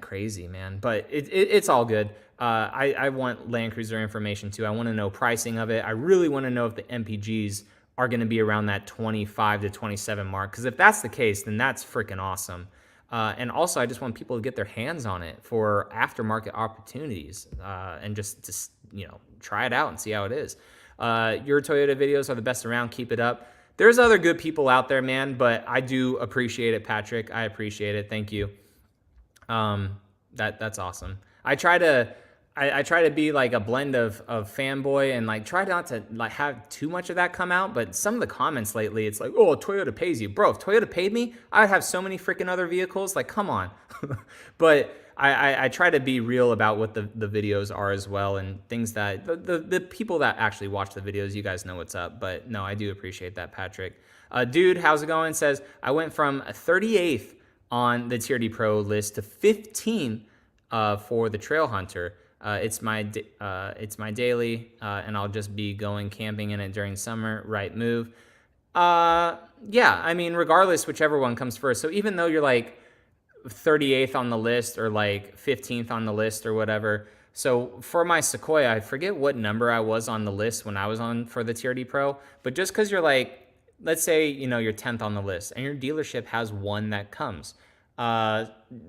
crazy, man. But it's all good. I want Land Cruiser information too. I want to know pricing of it. I really want to know if the MPGs are going to be around that 25 to 27 mark. Because if that's the case, then that's freaking awesome. And also, I just want people to get their hands on it for aftermarket opportunities and just try it out and see how it is. Your Toyota videos are the best around. Keep it up. There's other good people out there, man, but I do appreciate it, Patrick. I appreciate it. Thank you. That's awesome. I try to be like a blend of fanboy and like try not to like have too much of that come out. But some of the comments lately, it's like, oh, Toyota pays you, bro. If Toyota paid me, I'd have so many freaking other vehicles. Like, come on. But I try to be real about what the videos are as well, and things that the people that actually watch the videos, you guys know what's up. But no, I do appreciate that, Patrick. Dude, how's it going? Says, I went from 38th on the TRD Pro list to 15th for the Trail Hunter. It's my daily, and I'll just be going camping in it during summer. Right move. Yeah, I mean, regardless, whichever one comes first. So even though you're like 38th on the list or like 15th on the list or whatever. So for my Sequoia, I forget what number I was on the list when I was on for the TRD Pro, but just because you're like, let's say, you're 10th on the list and your dealership has one that comes.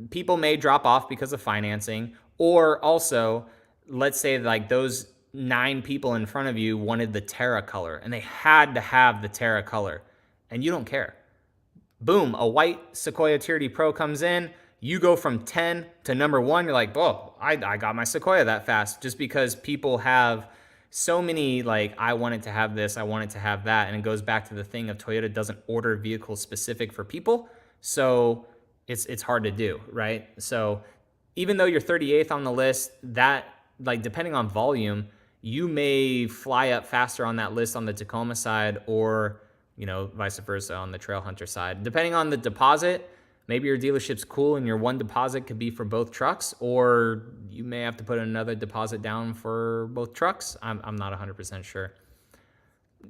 People may drop off because of financing, or also, let's say like those 9 people in front of you wanted the Terra color and they had to have the Terra color and you don't care. Boom, a white Sequoia TRD Pro comes in. You go from 10 to number 1. You're like, whoa, I got my Sequoia that fast, just because people have so many, like, I wanted to have this, I wanted to have that. And it goes back to the thing of Toyota doesn't order vehicles specific for people. So it's hard to do, right? So even though you're 38th on the list, that, like, depending on volume, you may fly up faster on that list on the Tacoma side, or vice versa on the Trail Hunter side. Depending on the deposit, maybe your dealership's cool and your one deposit could be for both trucks, or you may have to put another deposit down for both trucks. I'm not 100% sure.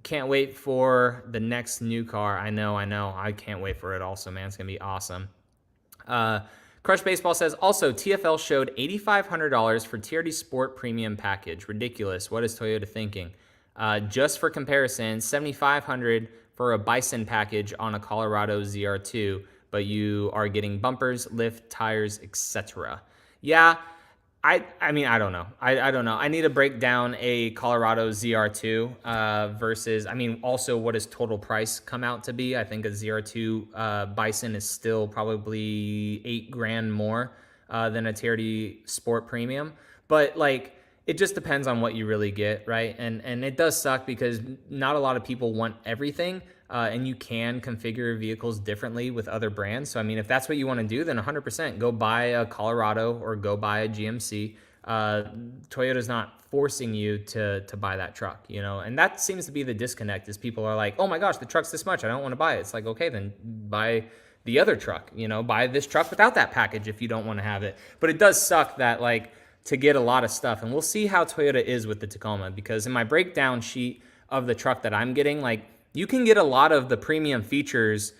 Can't wait for the next new car. I know. I can't wait for it also, man. It's going to be awesome. Crush Baseball says, also, TFL showed $8,500 for TRD Sport Premium Package. Ridiculous. What is Toyota thinking? Just for comparison, $7,500 for a Bison package on a Colorado ZR2, but you are getting bumpers, lift, tires, etc. Yeah, I mean, I don't know. I don't know. I need to break down a Colorado ZR2 versus, I mean, also what does total price come out to be? I think a ZR2 Bison is still probably $8,000 more than a TRD Sport Premium. But like, it just depends on what you really get, right? And it does suck because not a lot of people want everything, and you can configure vehicles differently with other brands. So, I mean, if that's what you want to do, then 100% go buy a Colorado or go buy a GMC. Toyota's not forcing you to buy that truck, And that seems to be the disconnect, is people are like, oh my gosh, the truck's this much, I don't want to buy it. It's like, okay, then buy the other truck, buy this truck without that package if you don't want to have it. But it does suck that, like, to get a lot of stuff. And we'll see how Toyota is with the Tacoma, because in my breakdown sheet of the truck that I'm getting, like, you can get a lot of the premium features.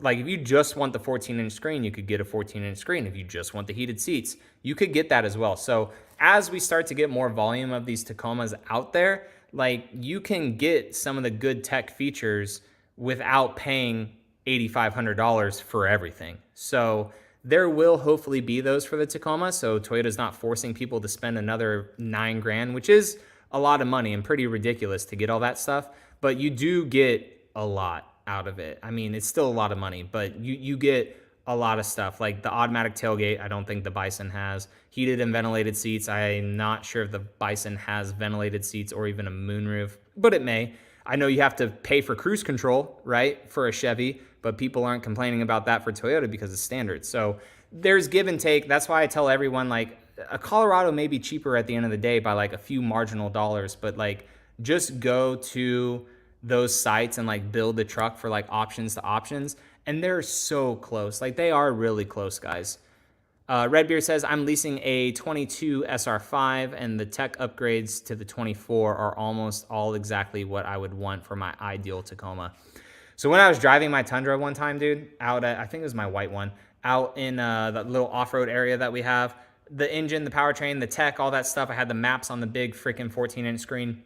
Like, if you just want the 14-inch screen, you could get a 14-inch screen. If you just want the heated seats, you could get that as well. So as we start to get more volume of these Tacomas out there, like, you can get some of the good tech features without paying $8,500 for everything. So there will hopefully be those for the Tacoma. So Toyota's not forcing people to spend another 9 grand, which is a lot of money and pretty ridiculous to get all that stuff. But you do get a lot out of it. I mean, it's still a lot of money, but you get a lot of stuff like the automatic tailgate. I don't think the Bison has heated and ventilated seats. I'm not sure if the Bison has ventilated seats or even a moonroof, but it may. I know you have to pay for cruise control, right, for a Chevy, but people aren't complaining about that for Toyota because it's standard. So there's give and take. That's why I tell everyone, like, a Colorado may be cheaper at the end of the day by like a few marginal dollars, but like just go to those sites and like build the truck for like options to options. And they're so close. Like they are really close, guys. Redbeard says, I'm leasing a 22 SR5 and the tech upgrades to the 24 are almost all exactly what I would want for my ideal Tacoma. So when I was driving my Tundra one time, dude, out at, I think it was my white one, out in that little off-road area that we have, the engine, the powertrain, the tech, all that stuff, I had the maps on the big freaking 14-inch screen.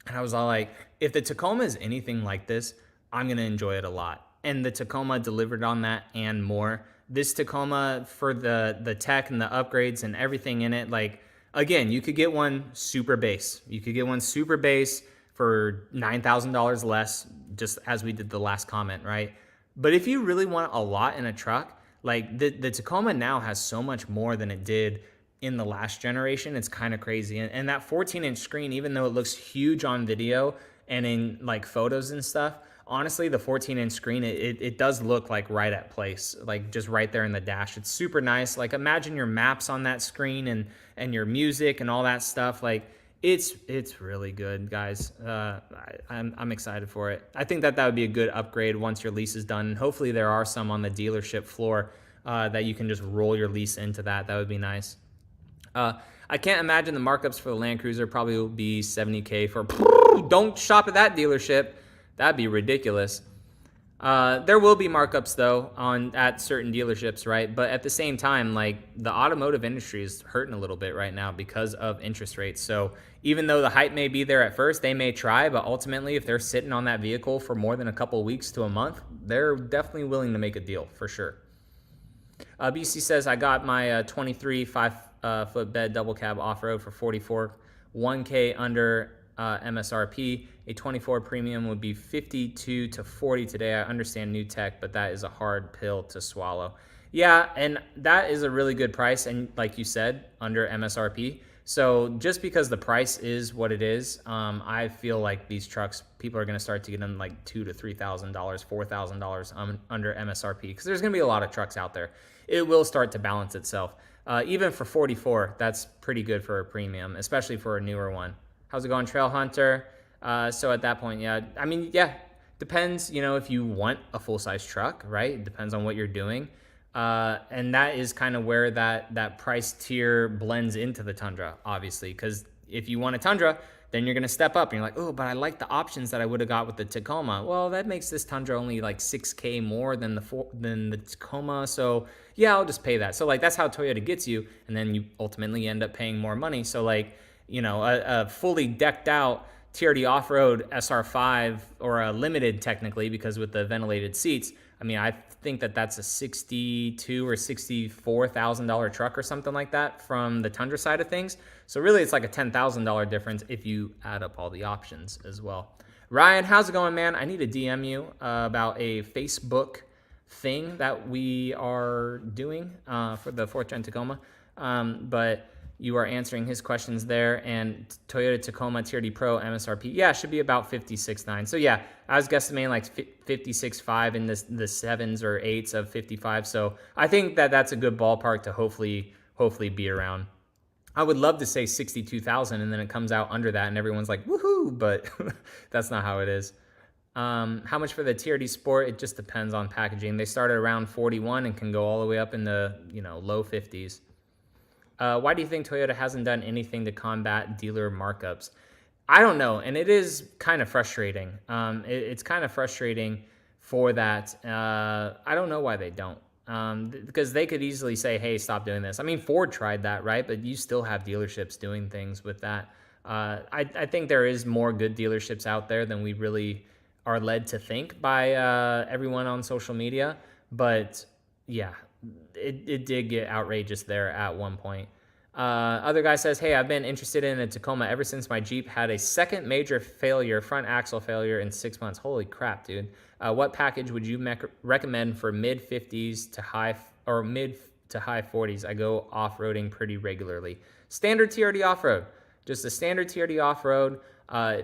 And I was all like, if the Tacoma is anything like this, I'm going to enjoy it a lot. And the Tacoma delivered on that and more. This Tacoma, for the tech and the upgrades and everything in it, like, again, you could get one super base. You could get one super base for $9,000 less, just as we did the last comment, right? But if you really want a lot in a truck, like the Tacoma now has so much more than it did in the last generation. It's kind of crazy. And that 14-inch screen, even though it looks huge on video and in like photos and stuff, honestly, the 14-inch screen, it does look like right at place, like just right there in the dash. It's super nice. Like imagine your maps on that screen and your music and all that stuff. Like it's really good, guys. I'm excited for it. I think that would be a good upgrade once your lease is done. And hopefully there are some on the dealership floor that you can just roll your lease into that. That would be nice. I can't imagine the markups for the Land Cruiser probably will be $70K for, don't shop at that dealership. That'd be ridiculous. There will be markups though at certain dealerships, right? But at the same time, like the automotive industry is hurting a little bit right now because of interest rates. So even though the hype may be there at first, they may try, but ultimately if they're sitting on that vehicle for more than a couple of weeks to a month, they're definitely willing to make a deal for sure. BC says, I got my 23 5-foot bed double cab off-road for 44, 1K under MSRP. A 24 premium would be 52 to 40 today. I understand new tech, but that is a hard pill to swallow. Yeah, and that is a really good price, and like you said, under MSRP. So just because the price is what it is, I feel like these trucks, people are going to start to get them like $2,000 to $3,000, $4,000 under MSRP because there's going to be a lot of trucks out there. It will start to balance itself. Even for 44, that's pretty good for a premium, especially for a newer one. How's it going, Trail Hunter? So at that point, yeah, I mean, yeah, depends, if you want a full-size truck, right? It depends on what you're doing. And that is kind of where that price tier blends into the Tundra, obviously, because if you want a Tundra, then you're going to step up and you're like, oh, but I like the options that I would have got with the Tacoma. Well, that makes this Tundra only like $6K more than the Tacoma. So yeah, I'll just pay that. So like, that's how Toyota gets you. And then you ultimately end up paying more money. So like, a fully decked out TRD off-road SR5 or a limited technically, because with the ventilated seats, I mean, I think that's a $62,000 or $64,000 truck or something like that from the Tundra side of things. So really it's like a $10,000 difference if you add up all the options as well. Ryan, how's it going, man? I need to DM you about a Facebook thing that we are doing for the 4th Gen Tacoma. But you are answering his questions there. And Toyota Tacoma TRD Pro MSRP, yeah, should be about 56.9. So yeah, I was guesstimating like 56.5 in the 7s or 8s of 55. So I think that's a good ballpark to hopefully be around. I would love to say 62,000 and then it comes out under that and everyone's like, woohoo, but that's not how it is. How much for the TRD Sport? It just depends on packaging. They start at around 41 and can go all the way up in the low 50s. Why do you think Toyota hasn't done anything to combat dealer markups? I don't know, and it is kind of frustrating. It's kind of frustrating for that. I don't know why they don't. Because they could easily say, hey, stop doing this. I mean, Ford tried that, right? But you still have dealerships doing things with that. I think there is more good dealerships out there than we really are led to think by everyone on social media. But yeah, it did get outrageous there at one point. Other guy says, hey, I've been interested in a Tacoma ever since my Jeep had a second major failure, front axle failure in 6 months. Holy crap, dude. What package would you recommend for mid 50s to high or mid to high 40s? I go off-roading pretty regularly. Standard TRD off-road. Just a standard TRD off-road.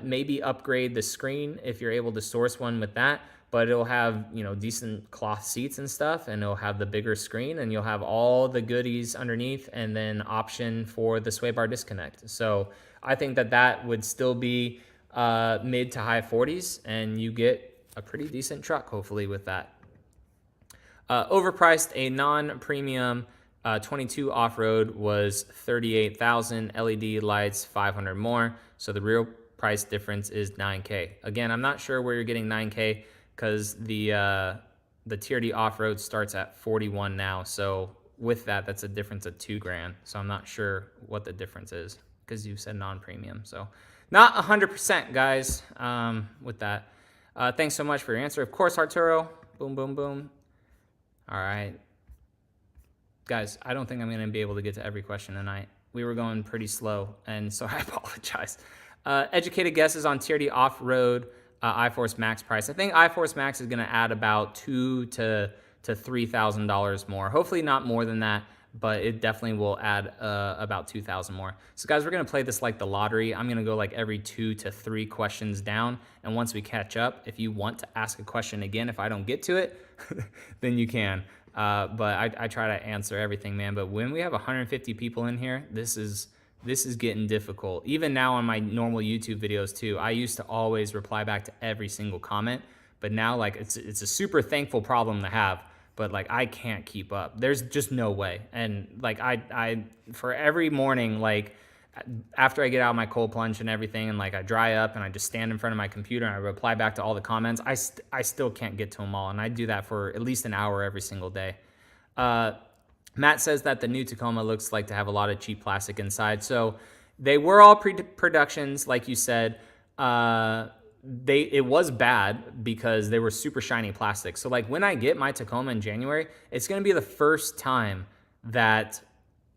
Maybe upgrade the screen if you're able to source one with that, but it'll have, you know, decent cloth seats and stuff, and it'll have the bigger screen, and you'll have all the goodies underneath, and then option for the sway bar disconnect. So I think that that would still be mid to high 40s, and you get a pretty decent truck hopefully with that. Overpriced, a non-premium 22 off-road was $38,000, LED lights 500 more, so the real price difference is $9K. Again, I'm not sure where you're getting $9K because the TRD off-road starts at 41 now, so with that, that's a difference of $2,000. So I'm not sure what the difference is because you said non-premium, so not 100%, guys. With that, thanks so much for your answer. Of course, Arturo. Boom, boom, boom. All right. Guys, I don't think I'm going to be able to get to every question tonight. We were going pretty slow, and so I apologize. Educated guesses on TRD off-road iForce Max price. I think iForce Max is going to add about $2,000 to $3,000 more. Hopefully not more than that, but it definitely will add about $2,000 more. So guys, we're going to play this like the lottery. I'm going to go like every 2 to 3 questions down, and once we catch up, if you want to ask a question again, if I don't get to it, then you can. But I try to answer everything, man. But when we have 150 people in here, this is getting difficult. Even now on my normal YouTube videos too, I used to always reply back to every single comment, but now like it's a super thankful problem to have, but like I can't keep up. There's just no way. And like I for every morning, like after I get out of my cold plunge and everything, and like I dry up and I just stand in front of my computer and I reply back to all the comments, I still can't get to them all, and I do that for at least an hour every single day. Matt says that the new Tacoma looks like to have a lot of cheap plastic inside. So they were all pre-productions, like you said. It was bad because they were super shiny plastic. So like when I get my Tacoma in January, it's going to be the first time that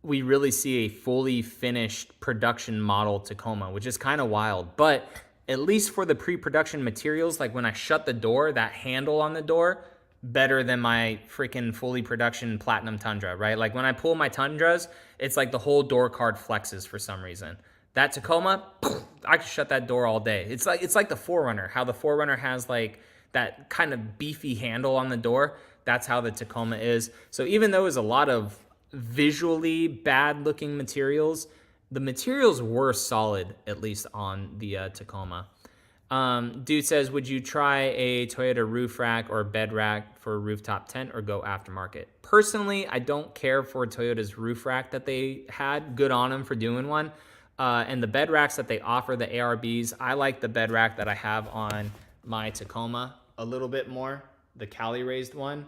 we really see a fully finished production model Tacoma, which is kind of wild. But at least for the pre-production materials, like when I shut the door, that handle on the door, better than my freaking fully production Platinum Tundra, right? Like when I pull my Tundras, it's like the whole door card flexes for some reason. That Tacoma, I can shut that door all day. It's like the 4Runner, how the 4Runner has like that kind of beefy handle on the door. That's how the Tacoma is. So even though it was a lot of visually bad looking materials, the materials were solid, at least on the Tacoma. Dude says, would you try a Toyota roof rack or bed rack for a rooftop tent or go aftermarket? Personally, I don't care for Toyota's roof rack that they had. Good on them for doing one. And the bed racks that they offer, the ARBs, I like the bed rack that I have on my Tacoma a little bit more, the Cali raised one.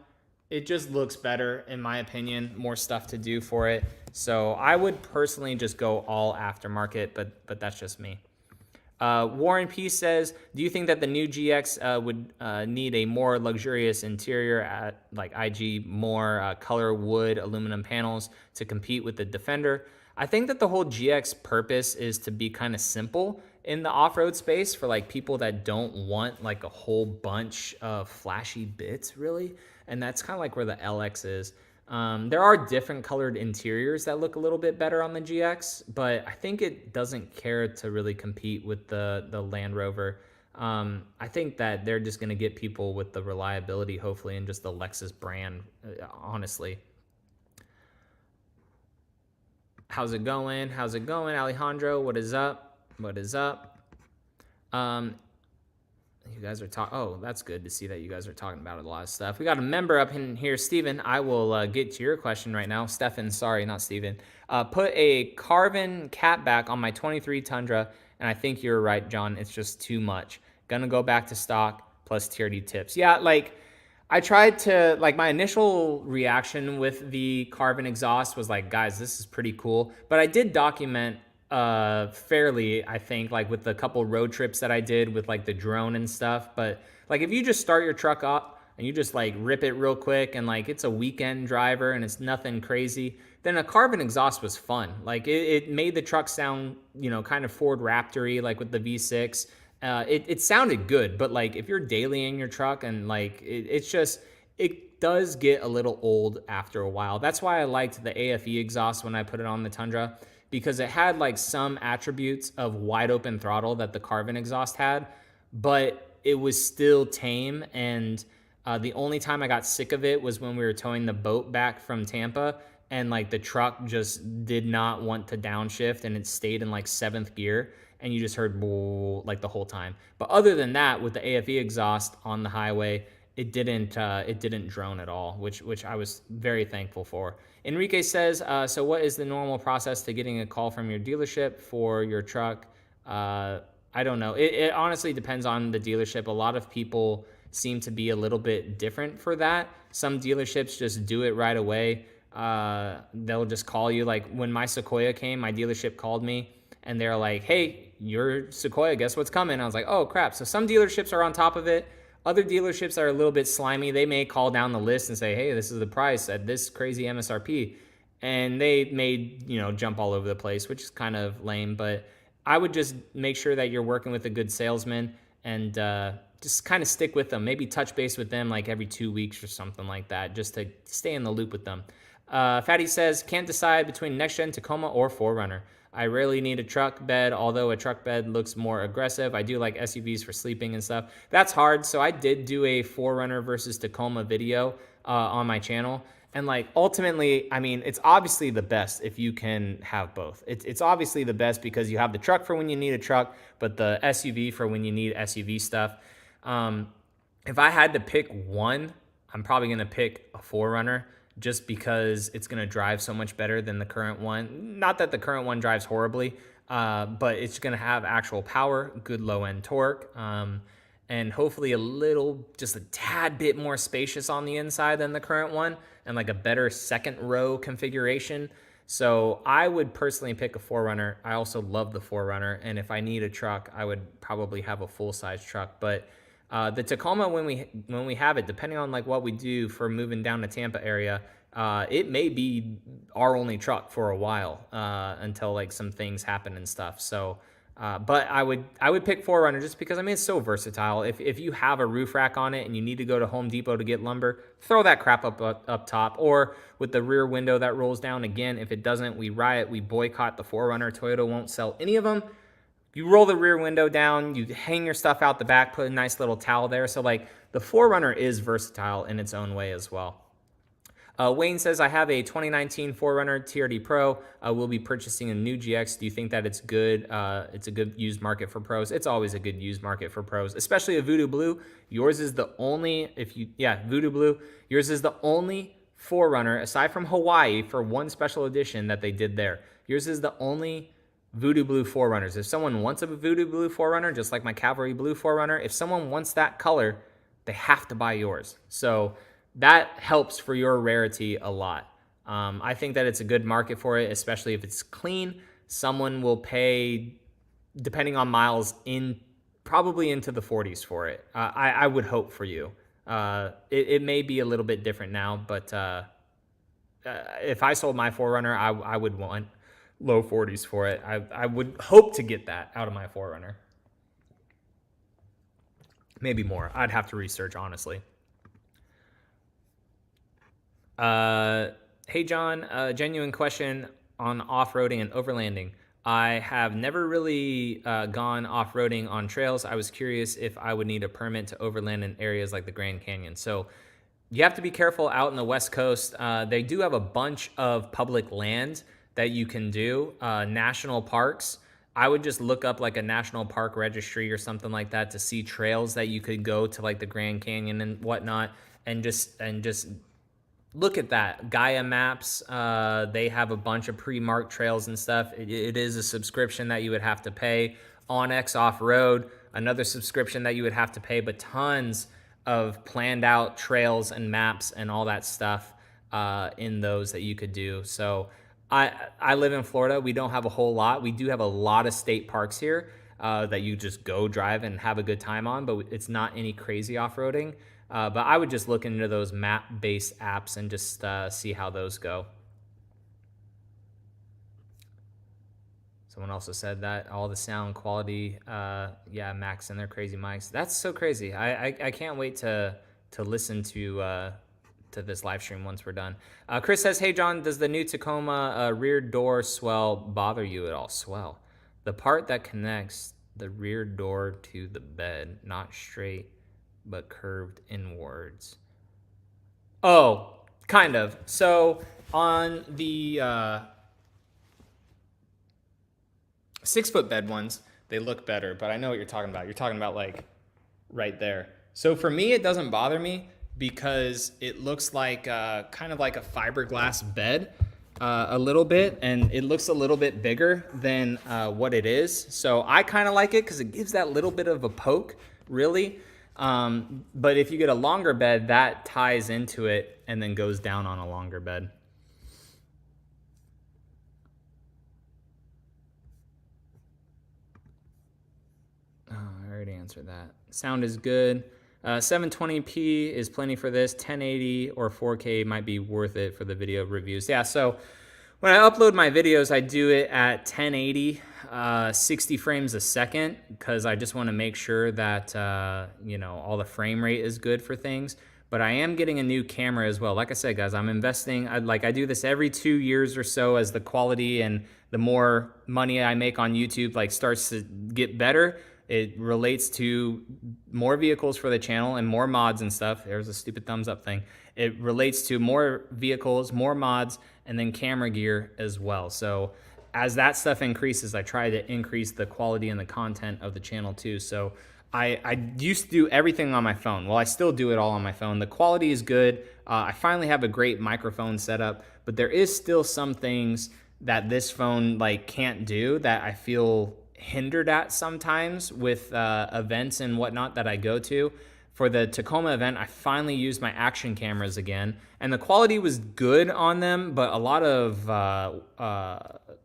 It just looks better, in my opinion, more stuff to do for it. So I would personally just go all aftermarket, but that's just me. Warren P says, do you think that the new GX would need a more luxurious interior at like IG, more color wood aluminum panels to compete with the Defender? I think that the whole GX purpose is to be kind of simple in the off-road space for like people that don't want like a whole bunch of flashy bits really. And that's kind of like where the LX is. There are different colored interiors that look a little bit better on the GX, but I think it doesn't care to really compete with the Land Rover. I think that they're just going to get people with the reliability, hopefully, and just the Lexus brand, honestly. How's it going? How's it going, Alejandro? What is up? What is up? You guys are talking. Oh, that's good to see that you guys are talking about a lot of stuff. We got a member up in here, Steven. I will get to your question right now. Stefan, sorry, not Steven. Put a carbon cap back on my 23 Tundra, and I think you're right, John. It's just too much. Gonna go back to stock plus TRD tips. Yeah, like I tried to, like my initial reaction with the carbon exhaust was like, guys, this is pretty cool. But I did document fairly, I think, like with the couple road trips that I did with like the drone and stuff. But Like if you just start your truck up and you just like rip it real quick and like it's a weekend driver and it's nothing crazy, then a carbon exhaust was fun. Like it made the truck sound, you know, kind of Ford Raptor-y, like with the V6. It sounded good, but like if you're dailying your truck and like it's just, it does get a little old after a while. That's why I liked the AFE exhaust when I put it on the Tundra, because it had like some attributes of wide open throttle that the carbon exhaust had, but it was still tame. And the only time I got sick of it was when we were towing the boat back from Tampa, and like the truck just did not want to downshift and it stayed in like 7th gear, and you just heard like the whole time. But other than that, with the AFE exhaust on the highway, it didn't drone at all, which I was very thankful for. Enrique says, so what is the normal process to getting a call from your dealership for your truck? I don't know. It honestly depends on the dealership. A lot of people seem to be a little bit different for that. Some dealerships just do it right away. They'll just call you. Like when my Sequoia came, my dealership called me and they're like, hey, your Sequoia, guess what's coming? I was like, oh crap. So some dealerships are on top of it. Other dealerships are a little bit slimy. They may call down the list and say, hey, this is the price at this crazy MSRP. And they may, you know, jump all over the place, which is kind of lame. But I would just make sure that you're working with a good salesman and just kind of stick with them. Maybe touch base with them like every 2 weeks or something like that, just to stay in the loop with them. Fatty says, can't decide between next-gen Tacoma or 4Runner. I rarely need a truck bed, although a truck bed looks more aggressive. I do like SUVs for sleeping and stuff. That's hard. So I did do a 4Runner versus Tacoma video on my channel. And like ultimately, I mean, it's obviously the best if you can have both. It's obviously the best because you have the truck for when you need a truck, but the SUV for when you need SUV stuff. If I had to pick one, I'm probably going to pick a 4Runner, just because it's going to drive so much better than the current one. Not that the current one drives horribly, but it's going to have actual power, good low-end torque, and hopefully just a tad bit more spacious on the inside than the current one, and like a better second row configuration. So I would personally pick a 4Runner. I also love the 4Runner, and if I need a truck, I would probably have a full-size truck. But the Tacoma, when we have it, depending on like what we do for moving down to Tampa area, it may be our only truck for a while until like some things happen and stuff. So, but I would pick 4Runner just because, I mean, it's so versatile. If you have a roof rack on it and you need to go to Home Depot to get lumber, throw that crap up top. Or with the rear window that rolls down, again, if it doesn't, we riot, we boycott the 4Runner. Toyota won't sell any of them. You roll the rear window down, you hang your stuff out the back, put a nice little towel there. So like the 4Runner is versatile in its own way as well. Wayne says, I have a 2019 4Runner TRD Pro. We'll be purchasing a new GX. Do you think that it's good? It's a good used market for pros. It's always a good used market for pros, especially a Voodoo Blue. Yours is the only, Voodoo Blue. Yours is the only 4Runner, aside from Hawaii, for one special edition that they did there. Yours is the only Voodoo Blue 4Runners. If someone wants a Voodoo Blue 4Runner, just like my Cavalry Blue 4Runner, if someone wants that color, they have to buy yours. So that helps for your rarity a lot. I think that it's a good market for it, especially if it's clean. Someone will pay, depending on miles, probably into the 40s for it. I would hope for you. It may be a little bit different now, but if I sold my 4Runner, I would want low 40s for it. I would hope to get that out of my 4Runner. Maybe more. I'd have to research, honestly. Hey, John, genuine question on off-roading and overlanding. I have never really gone off-roading on trails. I was curious if I would need a permit to overland in areas like the Grand Canyon. So you have to be careful out in the West Coast. They do have a bunch of public land that you can do, national parks. I would just look up like a national park registry or something like that to see trails that you could go to, like the Grand Canyon and whatnot, and just look at that. Gaia Maps, they have a bunch of pre-marked trails and stuff. It is a subscription that you would have to pay. Onyx Off-Road, another subscription that you would have to pay, but tons of planned out trails and maps and all that stuff in those that you could do. So I live in Florida. We don't have a whole lot. We do have a lot of state parks here. that you just go drive and have a good time on, but it's not any crazy off-roading. But I would just look into those map-based apps and just see how those go. Someone also said that all the sound quality, yeah, Max and their crazy mics. That's so crazy. I can't wait to listen to this live stream once we're done. Chris says, hey, John, does the new Tacoma rear door swell bother you at all? Swell. The part that connects the rear door to the bed, not straight, but curved inwards. Oh, kind of. So on the 6-foot bed ones, they look better, but I know what you're talking about. You're talking about like right there. So for me, it doesn't bother me because it looks like kind of like a fiberglass bed a little bit, and it looks a little bit bigger than what it is. So I kind of like it because it gives that little bit of a poke, really. But if you get a longer bed, that ties into it and then goes down on a longer bed. I already answered that. Sound is good. 720p is plenty for this. 1080 or 4K might be worth it for the video reviews. Yeah, so when I upload my videos, I do it at 1080, 60 frames a second, because I just want to make sure that, you know, all the frame rate is good for things. But I am getting a new camera as well. Like I said, guys, I'm investing. I do this every 2 years or so as the quality and the more money I make on YouTube like starts to get better. It relates to more vehicles for the channel and more mods and stuff. There's a stupid thumbs up thing. It relates to more vehicles, more mods, and then camera gear as well. So as that stuff increases, I try to increase the quality and the content of the channel too. So I used to do everything on my phone. Well, I still do it all on my phone. The quality is good. I finally have a great microphone setup, but there is still some things that this phone like can't do that I feel hindered at sometimes with events and whatnot that I go to. For the Tacoma event, I finally used my action cameras again, and the quality was good on them, but a lot of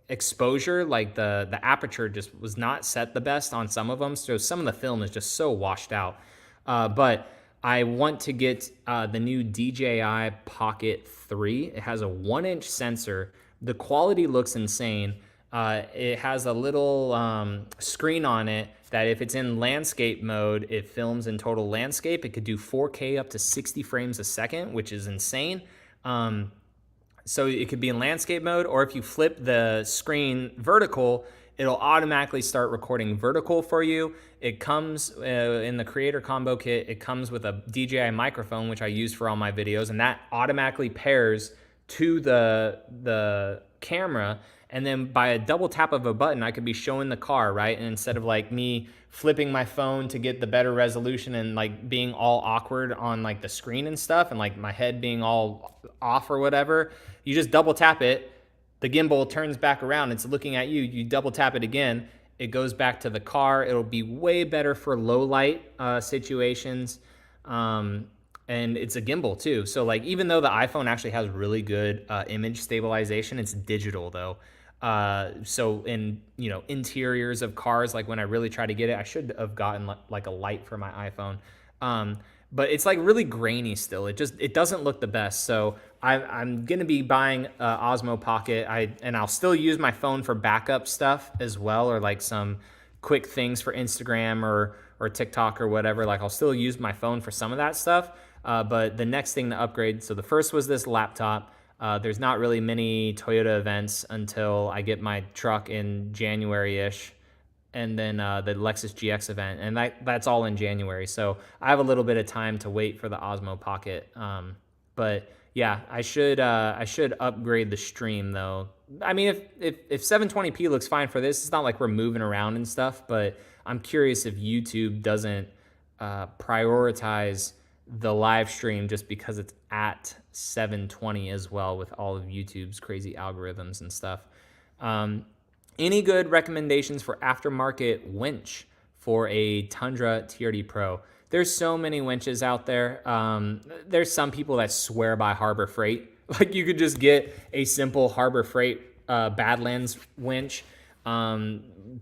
exposure, like the aperture just was not set the best on some of them, so some of the film is just so washed out. But I want to get the new DJI Pocket 3. It has a 1-inch sensor. The quality looks insane. It has a little screen on it that if it's in landscape mode, it films in total landscape. It could do 4K up to 60 frames a second, which is insane. So it could be in landscape mode, or if you flip the screen vertical, it'll automatically start recording vertical for you. It comes in the creator combo kit, it comes with a DJI microphone, which I use for all my videos, and that automatically pairs to the camera. And then by a double tap of a button, I could be showing the car, right? And instead of like me flipping my phone to get the better resolution and like being all awkward on like the screen and stuff and like my head being all off or whatever, you just double tap it. The gimbal turns back around. It's looking at you. You double tap it again. It goes back to the car. It'll be way better for low light situations. And it's a gimbal too. So like, even though the iPhone actually has really good image stabilization, it's digital though. So in, you know, interiors of cars, like when I really try to get it, I should have gotten like a light for my iPhone. But it's like really grainy still. It doesn't look the best. So I'm going to be buying Osmo Pocket. And I'll still use my phone for backup stuff as well, or like some quick things for Instagram or TikTok or whatever. Like I'll still use my phone for some of that stuff. But the next thing to upgrade, so the first was this laptop. There's not really many Toyota events until I get my truck in January-ish, and then the Lexus GX event, and that's all in January. So I have a little bit of time to wait for the Osmo Pocket. But yeah, I should upgrade the stream though. I mean, if 720p looks fine for this, it's not like we're moving around and stuff, but I'm curious if YouTube doesn't prioritize the live stream just because it's at 720 as well with all of YouTube's crazy algorithms and stuff. Any good recommendations for aftermarket winch for a Tundra TRD Pro? There's so many winches out there. There's some people that swear by Harbor Freight. Like you could just get a simple Harbor Freight Badlands winch.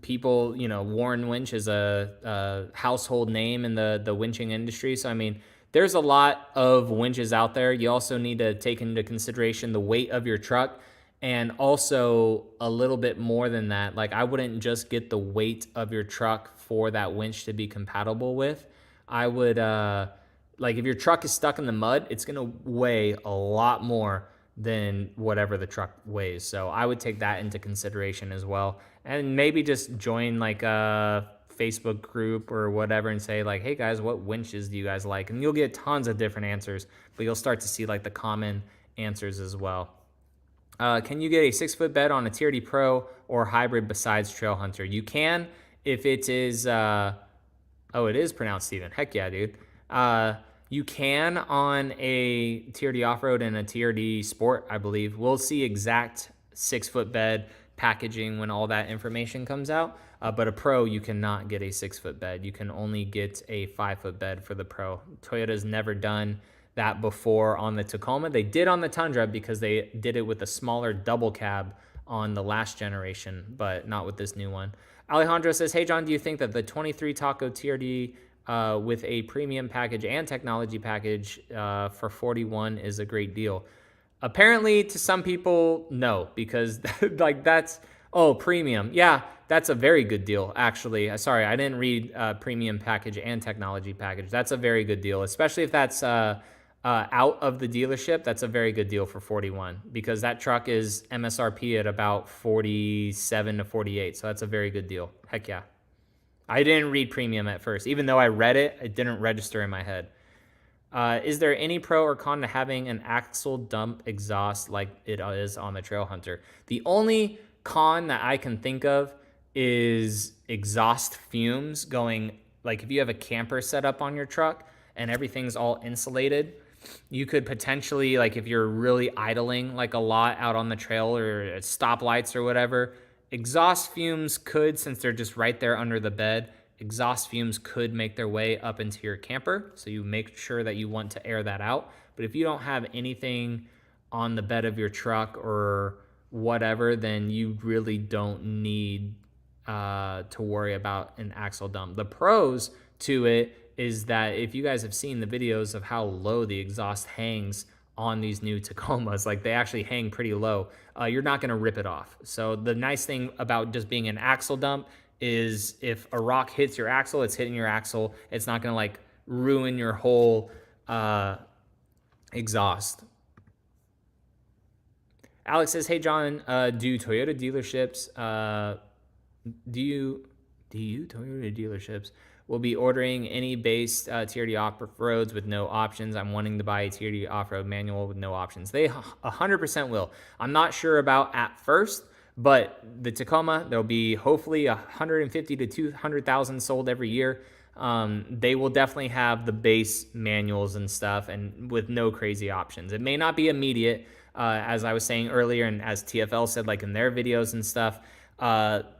people, you know, Warren Winch is a household name in the winching industry. So, I mean, there's a lot of winches out there. You also need to take into consideration the weight of your truck, and also a little bit more than that. Like, I wouldn't just get the weight of your truck for that winch to be compatible with. I would, like, if your truck is stuck in the mud, it's going to weigh a lot more than whatever the truck weighs. So I would take that into consideration as well. And maybe just join like a Facebook group or whatever and say like, hey guys, what winches do you guys like? And you'll get tons of different answers, but you'll start to see like the common answers as well. Can you get a 6-foot bed on a TRD Pro or hybrid besides Trail Hunter? You can if it is, oh, it is pronounced Steven. Heck yeah, dude. You can on a TRD Off-Road and a TRD Sport, I believe. We'll see exact 6-foot bed packaging when all that information comes out. But a Pro, you cannot get a 6-foot bed. You can only get a 5-foot bed for the Pro. Toyota's never done that before on the Tacoma. They did on the Tundra because they did it with a smaller double cab on the last generation, but not with this new one. Alejandro says, hey John, do you think that the 23 Taco TRD with a premium package and technology package for 41 is a great deal? Apparently to some people, no, because like that's, oh, premium. Yeah, that's a very good deal, actually. Sorry, I didn't read premium package and technology package. That's a very good deal, especially if that's out of the dealership. That's a very good deal for 41 because that truck is MSRP at about 47 to 48. So that's a very good deal. Heck yeah. I didn't read premium at first. Even though I read it, it didn't register in my head. Is there any pro or con to having an axle dump exhaust like it is on the Trail Hunter? The only con that I can think of is exhaust fumes going, like if you have a camper set up on your truck and everything's all insulated, you could potentially, like if you're really idling like a lot out on the trail or at stoplights or whatever, exhaust fumes could, since they're just right there under the bed, exhaust fumes could make their way up into your camper. So you make sure that you want to air that out. But if you don't have anything on the bed of your truck or whatever, then you really don't need to worry about an axle dump. The pros to it is that if you guys have seen the videos of how low the exhaust hangs on these new Tacomas, like they actually hang pretty low, you're not going to rip it off. So the nice thing about just being an axle dump is if a rock hits your axle, it's hitting your axle. It's not going to like ruin your whole exhaust. Alex says, hey John, do Toyota dealerships, Toyota dealerships will be ordering any base TRD off-roads with no options? I'm wanting to buy a TRD off-road manual with no options. They 100% will. I'm not sure about at first, but the Tacoma, there'll be hopefully 150 to 200,000 sold every year. They will definitely have the base manuals and stuff and with no crazy options. It may not be immediate, as I was saying earlier, and as TFL said, like in their videos and stuff,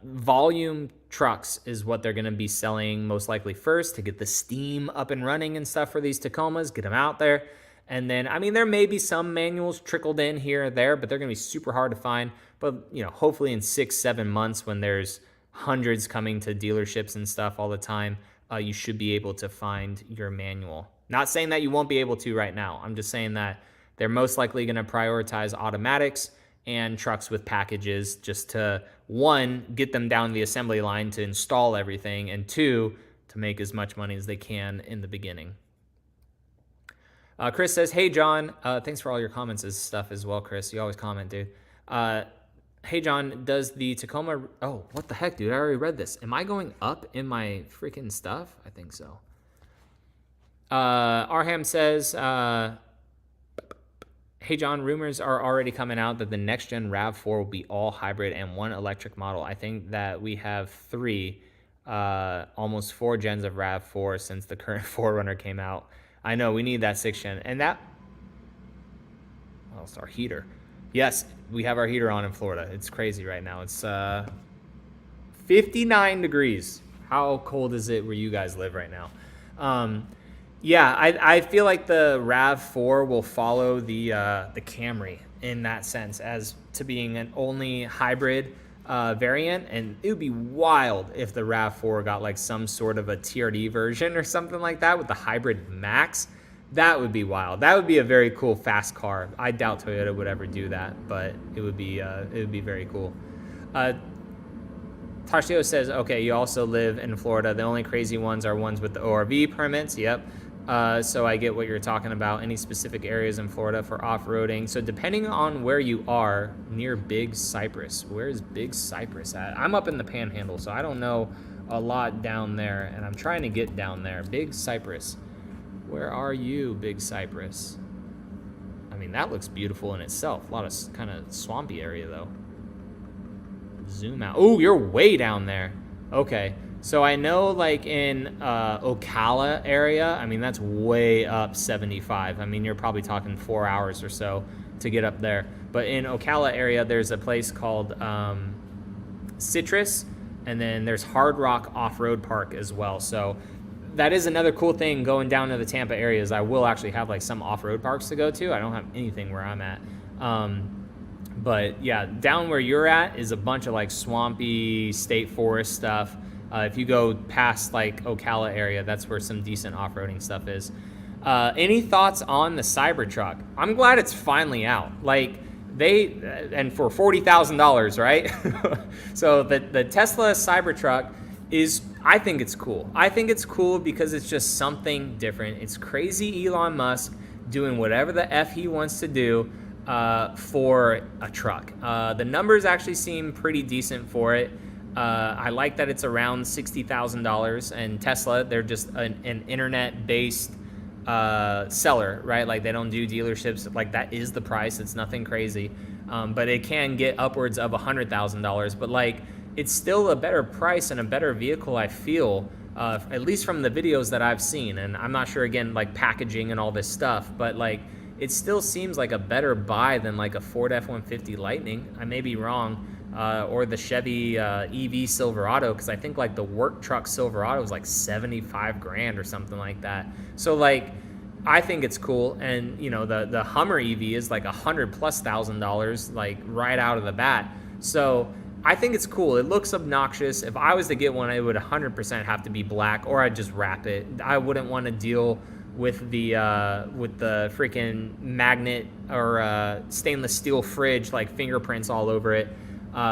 volume trucks is what they're going to be selling most likely first to get the steam up and running and stuff for these Tacomas, get them out there. And then, I mean, there may be some manuals trickled in here or there, but they're going to be super hard to find. But, you know, hopefully in 6-7 months when there's hundreds coming to dealerships and stuff all the time, you should be able to find your manual. Not saying that you won't be able to right now. I'm just saying that they're most likely going to prioritize automatics and trucks with packages just to, one, get them down the assembly line to install everything, and two, to make as much money as they can in the beginning. Chris says, hey, John, thanks for all your comments and stuff as well, Chris. You always comment, dude. Hey, John, does the Tacoma... Oh, what the heck, dude? I already read this. Am I going up in my freaking stuff? I think so. Arham says... Hey John, rumors are already coming out that the next gen RAV4 will be all hybrid and one electric model. I think that we have three, almost 4 gens of RAV4 since the current 4Runner came out. I know, we need that 6th gen. And that, oh, it's our heater. Yes, we have our heater on in Florida. It's crazy right now. It's 59 degrees. How cold is it where you guys live right now? Yeah, I feel like the RAV4 will follow the Camry in that sense as to being an only hybrid variant, and it would be wild if the RAV4 got like some sort of a TRD version or something like that with the hybrid max. That would be wild. That would be a very cool fast car. I doubt Toyota would ever do that, but it would be very cool. Tashio says, okay, you also live in Florida. The only crazy ones are ones with the ORV permits. Yep. So I get what you're talking about. Any specific areas in Florida for off-roading? So depending on where you are near Big Cypress, where's Big Cypress at? I'm up in the Panhandle, so I don't know a lot down there, and I'm trying to get down there. Big Cypress. Where are you, Big Cypress? I mean, that looks beautiful in itself. A lot of kind of swampy area, though. Zoom out. Oh, you're way down there. Okay. So I know like in Ocala area, I mean, that's way up 75. I mean, you're probably talking 4 hours or so to get up there. But in Ocala area, there's a place called Citrus, and then there's Hard Rock Off-Road Park as well. So that is another cool thing going down to the Tampa areas. I will actually have like some off-road parks to go to. I don't have anything where I'm at. But yeah, down where you're at is a bunch of like swampy state forest stuff. If you go past like Ocala area, that's where some decent off-roading stuff is. Any thoughts on the Cybertruck? I'm glad it's finally out. Like and for $40,000, right? So the Tesla Cybertruck is, I think it's cool. I think it's cool because it's just something different. It's crazy Elon Musk doing whatever the F he wants to do for a truck. The numbers actually seem pretty decent for it. I like that it's around $60,000, and Tesla, they're just an internet-based seller, right? Like they don't do dealerships. Like that is the price. It's nothing crazy, but it can get upwards of $100,000. But like it's still a better price and a better vehicle, I feel, at least from the videos that I've seen. And I'm not sure again, like packaging and all this stuff, but like it still seems like a better buy than like a Ford F-150 Lightning. I may be wrong. Or the Chevy EV Silverado, because I think like the work truck Silverado was like 75 grand or something like that. So like I think it's cool, and you know the Hummer EV is like $100,000+ like right out of the bat. So I think it's cool. It looks obnoxious. If I was to get one, it would 100% have to be black, or I'd just wrap it. I wouldn't want to deal with the freaking magnet or stainless steel fridge like fingerprints all over it.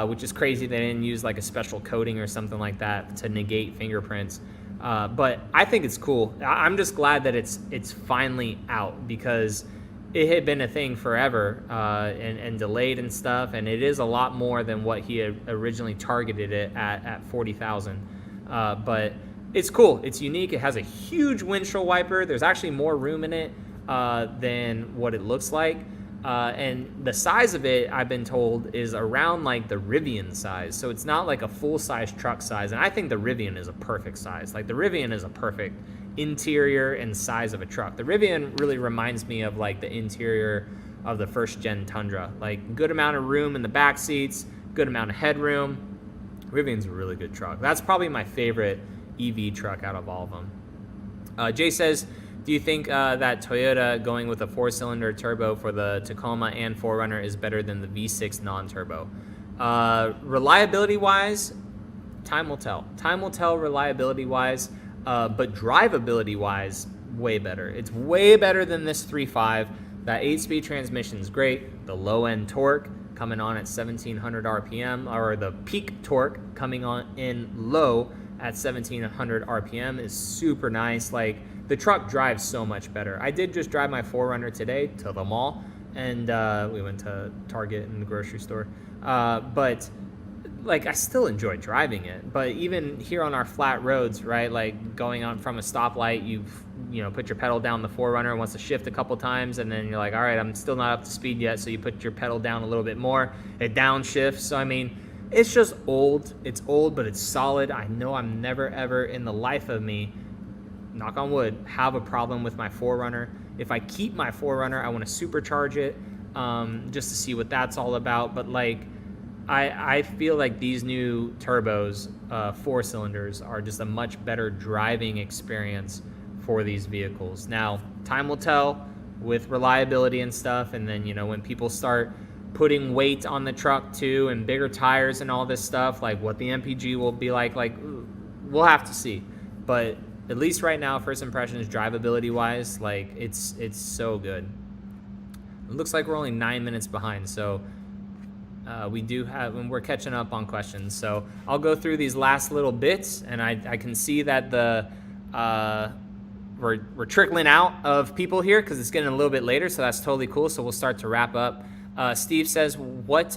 Which is crazy they didn't use like a special coating or something like that to negate fingerprints. But I think it's cool. I'm just glad that it's finally out, because it had been a thing forever and delayed and stuff, and it is a lot more than what he had originally targeted it at 40,000. But it's cool. It's unique. It has a huge windshield wiper. There's actually more room in it than what it looks like. And the size of it, I've been told, is around like the Rivian size. So it's not like a full-size truck size. And I think the Rivian is a perfect size. Like the Rivian is a perfect interior and size of a truck. The Rivian really reminds me of like the interior of the first-gen Tundra. Like good amount of room in the back seats, good amount of headroom. Rivian's a really good truck. That's probably my favorite EV truck out of all of them. Jay says, do you think that Toyota going with a 4-cylinder turbo for the Tacoma and 4Runner is better than the V6 non-turbo? Reliability-wise, time will tell. Time will tell reliability-wise, but drivability-wise, way better. It's way better than this 3.5. That 8-speed transmission is great. The low-end torque coming on at 1,700 RPM, or the peak torque coming on in low at 1,700 RPM is super nice. Like, the truck drives so much better. I did just drive my 4Runner today to the mall, and we went to Target and the grocery store. But like, I still enjoy driving it. But even here on our flat roads, right, like going on from a stoplight, you put your pedal down, the 4Runner wants to shift a couple times, and then you're like, all right, I'm still not up to speed yet, so you put your pedal down a little bit more, it downshifts. So I mean, it's just old. It's old, but it's solid. I know I'm never ever in the life of me, knock on wood, have a problem with my 4Runner. If I keep my 4Runner, I want to supercharge it just to see what that's all about. But like, I feel like these new turbos, 4-cylinders, are just a much better driving experience for these vehicles. Now, time will tell with reliability and stuff, and then when people start putting weight on the truck too, and bigger tires and all this stuff, like what the MPG will be like we'll have to see. But at least right now, first impressions, drivability wise, like it's so good. It looks like we're only 9 minutes behind, so we do have, and we're catching up on questions. So I'll go through these last little bits, and I can see that we're trickling out of people here because it's getting a little bit later, so that's totally cool. So we'll start to wrap up. Steve says, what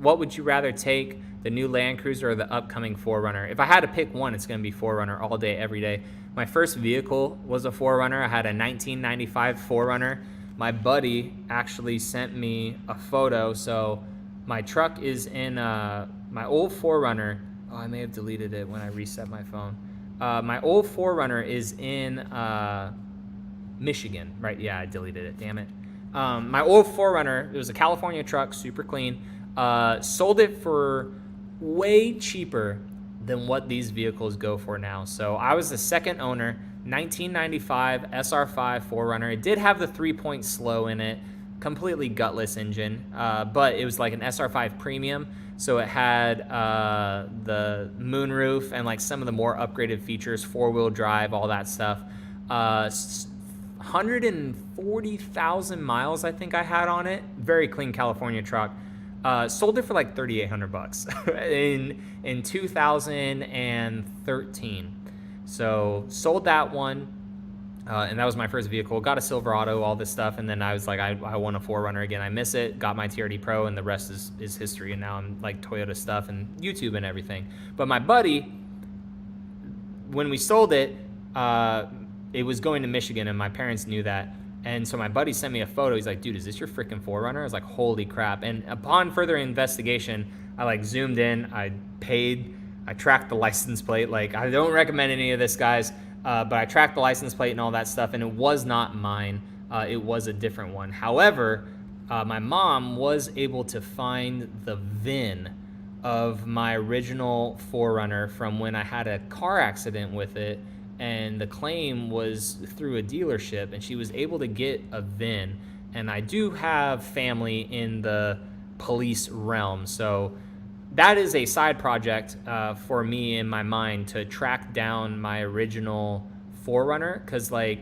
would you rather take, the new Land Cruiser or the upcoming 4Runner? If I had to pick one, it's going to be 4Runner all day, every day. My first vehicle was a 4Runner. I had a 1995 4Runner. My buddy actually sent me a photo. So my truck is in my old 4Runner. Oh, I may have deleted it when I reset my phone. My old 4Runner is in Michigan, right? Yeah, I deleted it, damn it. My old 4Runner, it was a California truck, super clean. Sold it for way cheaper than what these vehicles go for now. So I was the second owner, 1995 SR5 4Runner. It did have the 3-point slow in it, completely gutless engine, but it was like an SR5 premium. So it had the moonroof and like some of the more upgraded features, 4-wheel drive, all that stuff. 140,000 miles I think I had on it. Very clean California truck. Sold it for like $3,800 in 2013. So sold that one, and that was my first vehicle. Got a Silverado, all this stuff, and then I was like, I want a 4Runner again. I miss it. Got my TRD Pro, and the rest is history. And now I'm like Toyota stuff and YouTube and everything. But my buddy, when we sold it, it was going to Michigan, and my parents knew that. And so my buddy sent me a photo. He's like, dude, is this your freaking 4Runner? I was like, holy crap. And upon further investigation, I like zoomed in, I paid, I tracked the license plate. Like, I don't recommend any of this, guys, but I tracked the license plate and all that stuff, and it was not mine. It was a different one. However, my mom was able to find the VIN of my original 4Runner from when I had a car accident with it, and the claim was through a dealership, and she was able to get a VIN. And I do have family in the police realm, so that is a side project for me in my mind, to track down my original 4Runner, because like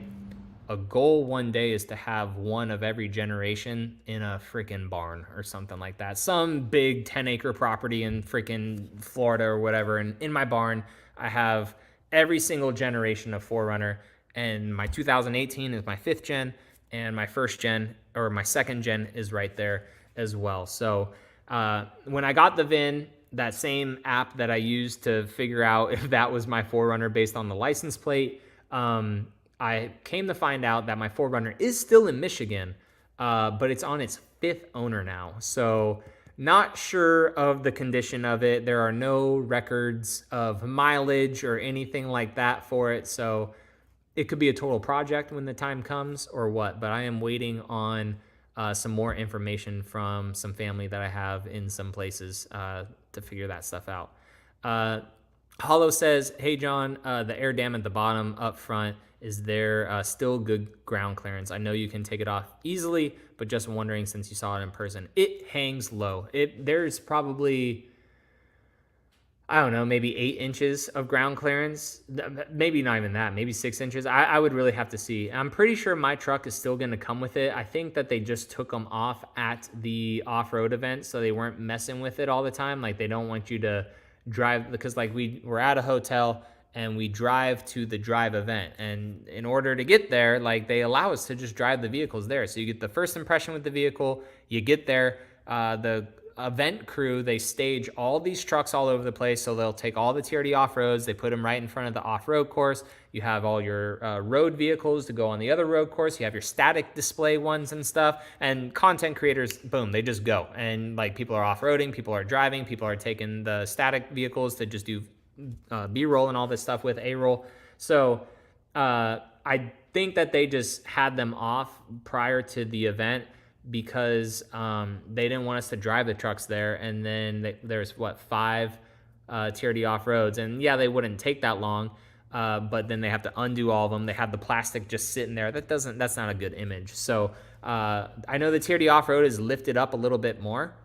a goal one day is to have one of every generation in a freaking barn or something like that. Some big 10-acre property in freaking Florida or whatever, and in my barn I have every single generation of 4Runner, and my 2018 is my 5th gen, and my 1st gen, or my 2nd gen, is right there as well. So when I got the VIN, that same app that I used to figure out if that was my 4Runner based on the license plate, I came to find out that my 4Runner is still in Michigan, but it's on its 5th owner now. So not sure of the condition of it. There are no records of mileage or anything like that for it. So it could be a total project when the time comes or what, but I am waiting on some more information from some family that I have in some places to figure that stuff out. Hollow says, hey John, the air dam at the bottom up front, is there still good ground clearance? I know you can take it off easily, but just wondering since you saw it in person. It hangs low. There's probably, I don't know, maybe 8 inches of ground clearance. Maybe not even that, maybe 6 inches. I would really have to see. I'm pretty sure my truck is still going to come with it. I think that they just took them off at the off-road event, so they weren't messing with it all the time. Like, they don't want you to drive, because like we were at a hotel and we drive to the drive event, and in order to get there, like, they allow us to just drive the vehicles there. So you get the first impression with the vehicle, you get there, the event crew, they stage all these trucks all over the place. So they'll take all the TRD off-roads, they put them right in front of the off-road course. You have all your road vehicles to go on the other road course. You have your static display ones and stuff, and content creators, boom, they just go. And like, people are off-roading, people are driving, people are taking the static vehicles to just do B-roll and all this stuff with A-roll. So I think that they just had them off prior to the event because they didn't want us to drive the trucks there. And then there's 5 TRD off-roads, and yeah, they wouldn't take that long, but then they have to undo all of them. They have the plastic just sitting there. That's not a good image. So I know the TRD off-road is lifted up a little bit more.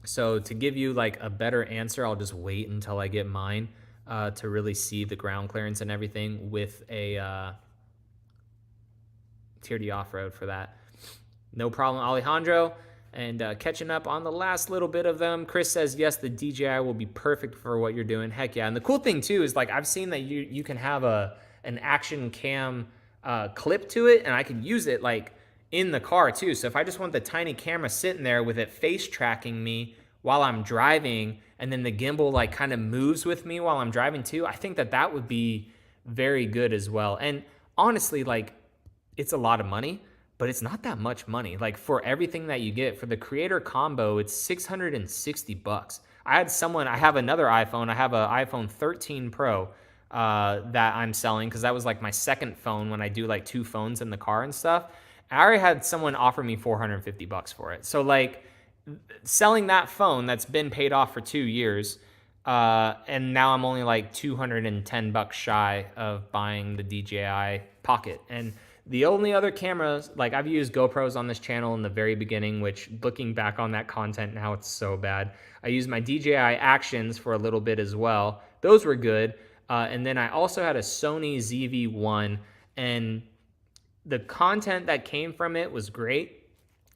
So to give you like a better answer, I'll just wait until I get mine to really see the ground clearance and everything with a TRD off-road for that. No problem, Alejandro. And catching up on the last little bit of them, Chris says, yes, the DJI will be perfect for what you're doing. Heck yeah. And the cool thing too is like I've seen that you can have an action cam clip to it, and I can use it like in the car too. So if I just want the tiny camera sitting there with it face tracking me while I'm driving, and then the gimbal like kind of moves with me while I'm driving too, I think that would be very good as well. And honestly, like it's a lot of money, but it's not that much money. Like for everything that you get for the creator combo, it's $660. I have another iPhone. I have an iPhone 13 Pro that I'm selling because that was like my second phone when I do like 2 phones in the car and stuff. I already had someone offer me $450 for it. So like selling that phone that's been paid off for 2 years, and now I'm only like $210 shy of buying the DJI Pocket. And the only other cameras, like I've used GoPros on this channel in the very beginning, which looking back on that content now, it's so bad. I used my DJI Actions for a little bit as well. Those were good. And then I also had a Sony ZV-1, and the content that came from it was great,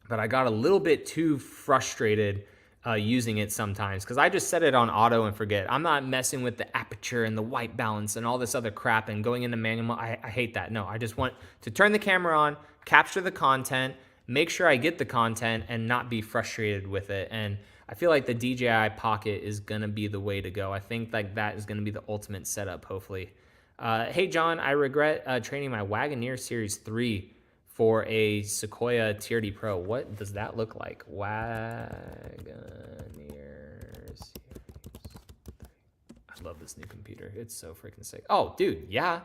but I got a little bit too frustrated using it sometimes because I just set it on auto and forget. I'm not messing with the aperture and the white balance and all this other crap and going into manual. I hate that. No, I just want to turn the camera on, capture the content, make sure I get the content, and not be frustrated with it. And I feel like the DJI Pocket is going to be the way to go. I think like that is going to be the ultimate setup, hopefully. Hey, John, I regret trading my Wagoneer Series 3 for a Sequoia TRD Pro. What does that look like? Wagoneer Series 3. I love this new computer. It's so freaking sick. Oh, dude, yeah.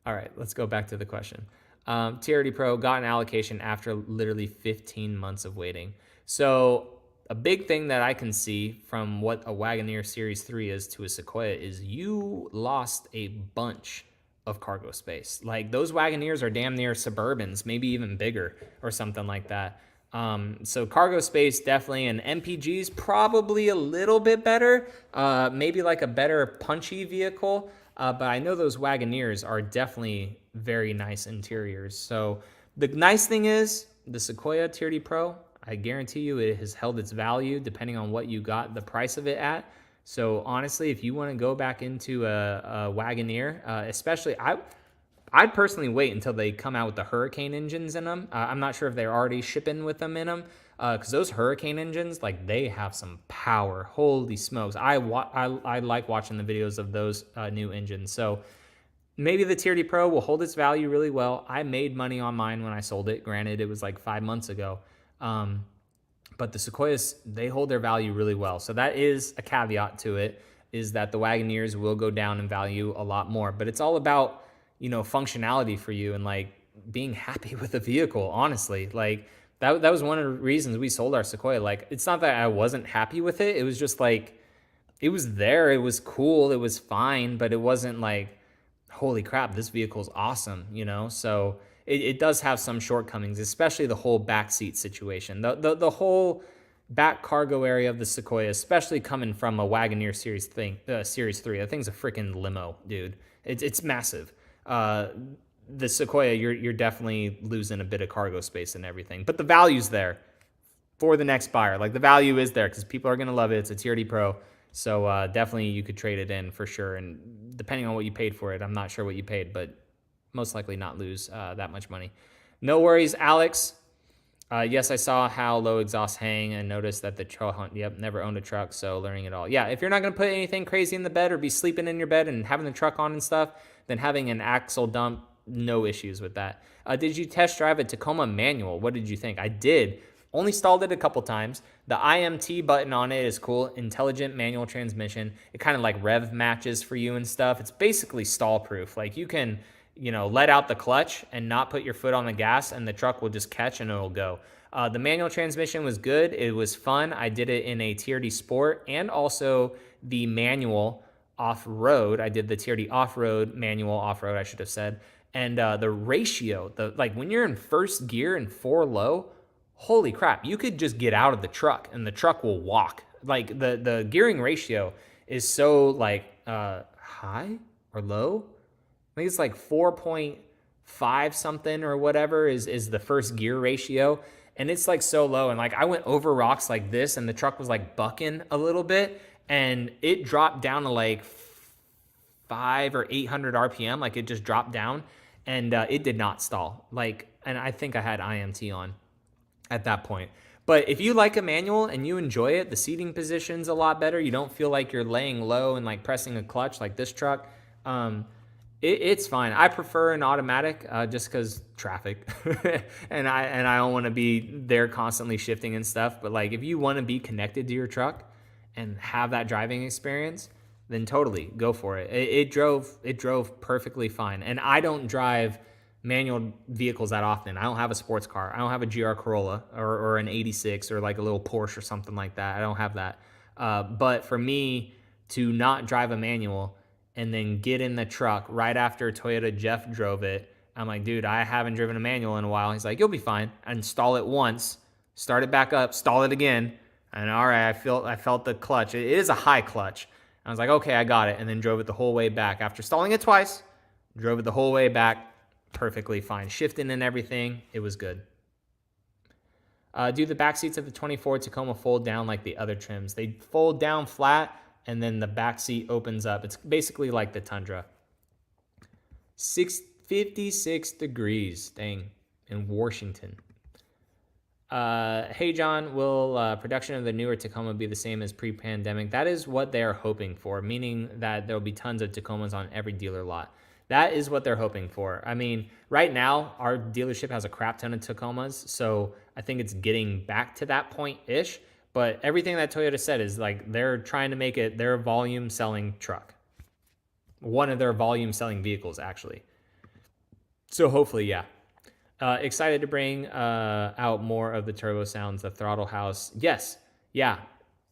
All right, let's go back to the question. TRD Pro got an allocation after literally 15 months of waiting. So a big thing that I can see from what a Wagoneer Series 3 is to a Sequoia is you lost a bunch of cargo space. Like those Wagoneers are damn near Suburbans, maybe even bigger or something like that. So cargo space definitely, and MPG's probably a little bit better, maybe like a better punchy vehicle. But I know those Wagoneers are definitely very nice interiors. So the nice thing is the Sequoia TRD Pro, I guarantee you it has held its value depending on what you got the price of it at. So honestly, if you want to go back into a Wagoneer, especially I'd personally wait until they come out with the Hurricane engines in them. I'm not sure if they're already shipping with them in them, because those Hurricane engines, like they have some power. Holy smokes! I like watching the videos of those new engines. So maybe the TRD Pro will hold its value really well. I made money on mine when I sold it. Granted, it was like 5 months ago. But the Sequoias, they hold their value really well. So that is a caveat to it, is that the Wagoneers will go down in value a lot more. But it's all about, functionality for you and like being happy with the vehicle, honestly. Like that was one of the reasons we sold our Sequoia. Like it's not that I wasn't happy with it. It was just like, it was there. It was cool. It was fine, but it wasn't like, holy crap, this vehicle's awesome, So it does have some shortcomings, especially the whole backseat situation. The whole back cargo area of the Sequoia, especially coming from a Wagoneer Series 3. That thing's a freaking limo, dude. It's massive. The Sequoia, you're definitely losing a bit of cargo space and everything. But the value's there for the next buyer. Like the value is there because people are going to love it. It's a TRD Pro. So definitely you could trade it in for sure. And depending on what you paid for it, I'm not sure what you paid, but most likely not lose that much money. No worries, Alex. Yes, I saw how low exhaust hang and noticed that the trail hunt, never owned a truck, so learning it all. Yeah, if you're not going to put anything crazy in the bed or be sleeping in your bed and having the truck on and stuff, then having an axle dump, no issues with that. Did you test drive a Tacoma manual? What did you think? I did. Only stalled it a couple times. The IMT button on it is cool. Intelligent manual transmission. It kind of like rev matches for you and stuff. It's basically stall proof. Like you can, let out the clutch and not put your foot on the gas and the truck will just catch and it'll go. The manual transmission was good. It was fun. I did it in a TRD Sport and also the manual off-road. I did the TRD off-road, manual off-road, I should have said. And the ratio, like when you're in first gear and 4 low, holy crap, you could just get out of the truck and the truck will walk. Like the gearing ratio is so like high or low. I think it's like 4.5 something or whatever is the first gear ratio. And it's like so low. And like I went over rocks like this and the truck was like bucking a little bit and it dropped down to like 500 or 800 RPM. Like it just dropped down and it did not stall. Like, and I think I had IMT on at that point. But if you like a manual and you enjoy it, the seating position's a lot better. You don't feel like you're laying low and like pressing a clutch like this truck. It's fine. I prefer an automatic just because traffic and I don't want to be there constantly shifting and stuff. But like if you want to be connected to your truck and have that driving experience, then totally go for it. It drove perfectly fine. And I don't drive manual vehicles that often. I don't have a sports car. I don't have a GR Corolla or an 86 or like a little Porsche or something like that. I don't have that. But for me to not drive a manual and then get in the truck right after Toyota Jeff drove it, I'm like, dude, I haven't driven a manual in a while. He's like, you'll be fine. Install it once, start it back up, stall it again. And all right, I felt the clutch. It is a high clutch. I was like, okay, I got it. And then drove it the whole way back. After stalling it twice, drove it the whole way back perfectly fine. Shifting and everything, it was good. Do the back seats of the 24 Tacoma fold down like the other trims? They fold down flat, and then the back seat opens up. It's basically like the Tundra. 56 degrees, dang, in Washington. Hey, John, will production of the newer Tacoma be the same as pre-pandemic? That is what they're hoping for, meaning that there'll be tons of Tacomas on every dealer lot. That is what they're hoping for. I mean, right now, our dealership has a crap ton of Tacomas, so I think it's getting back to that point-ish. But everything that Toyota said is like they're trying to make it their volume-selling truck. One of their volume-selling vehicles, actually. So hopefully, yeah. Excited to bring out more of the turbo sounds, the throttle house. Yes, yeah.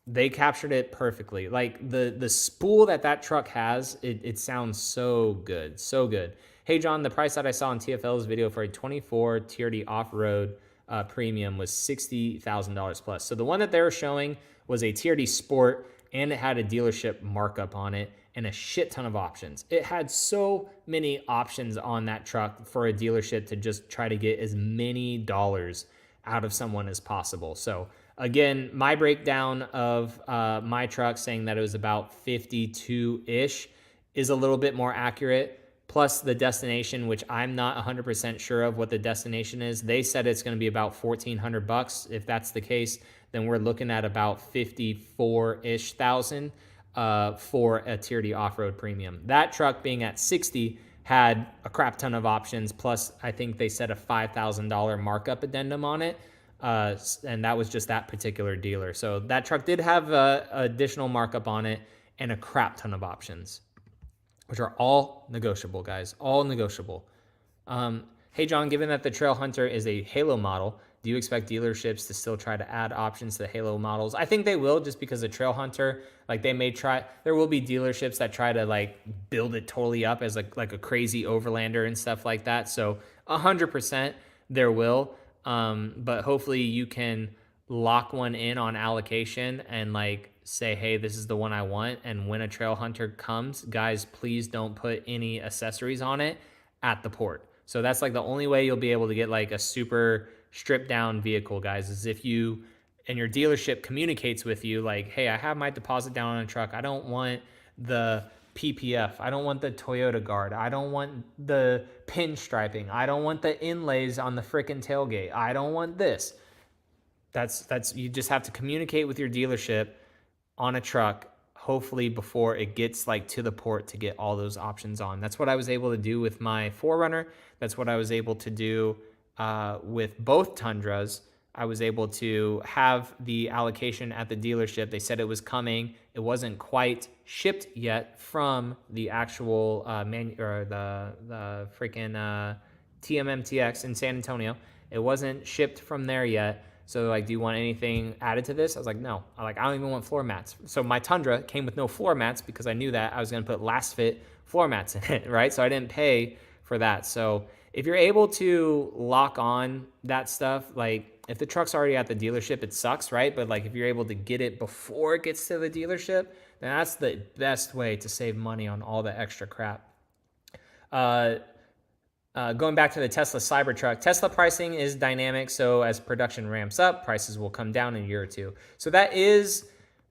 They captured it perfectly. Like the spool that truck has, it sounds so good, so good. Hey, John, the price that I saw in TFL's video for a 24 TRD off-road premium was $60,000 plus. So the one that they were showing was a TRD Sport, and it had a dealership markup on it and a shit ton of options. It had so many options on that truck for a dealership to just try to get as many dollars out of someone as possible. So again, my breakdown of my truck saying that it was about 52-ish is a little bit more accurate. Plus the destination, which I'm not 100% sure of what the destination is. They said it's going to be about $1,400. If that's the case, then we're looking at about 54-ish thousand for a Tier D off-road premium. That truck being at 60 had a crap ton of options. Plus, I think they said a $5,000 markup addendum on it. And that was just that particular dealer. So that truck did have additional markup on it and a crap ton of options, which are all negotiable, guys, all negotiable. Hey, John, given that the Trail Hunter is a Halo model, do you expect dealerships to still try to add options to the Halo models? I think they will, just because the Trail Hunter, like they may try, there will be dealerships that try to like build it totally up as like a crazy Overlander and stuff like that. So 100% there will. But hopefully you can lock one in on allocation and like say, hey, this is the one I want. And when a Trail Hunter comes, guys, please don't put any accessories on it at the port. So that's like the only way you'll be able to get like a super stripped down vehicle, guys, is if you and your dealership communicates with you like, hey, I have my deposit down on a truck. I don't want the PPF. I don't want the Toyota guard. I don't want the pinstriping. I don't want the inlays on the frickin' tailgate. I don't want this. That's you just have to communicate with your dealership on a truck, hopefully before it gets like to the port, to get all those options on. That's what I was able to do with my 4Runner. That's what I was able to do with both Tundras. I was able to have the allocation at the dealership. They said it was coming. It wasn't quite shipped yet from the actual the freaking TMMTX in San Antonio. It wasn't shipped from there yet. So like, do you want anything added to this? I was like, no. I don't even want floor mats. So my Tundra came with no floor mats because I knew that I was going to put last fit floor mats in it, right? So I didn't pay for that. So if you're able to lock on that stuff, like if the truck's already at the dealership, it sucks, right? But like if you're able to get it before it gets to the dealership, then that's the best way to save money on all the extra crap. Going back to the Tesla Cybertruck, Tesla pricing is dynamic. So as production ramps up, prices will come down in a year or two. So that is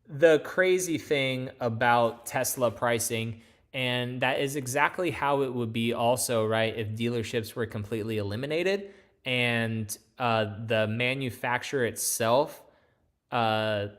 the crazy thing about Tesla pricing. And that is exactly how it would be also, right, if dealerships were completely eliminated and the manufacturer itself does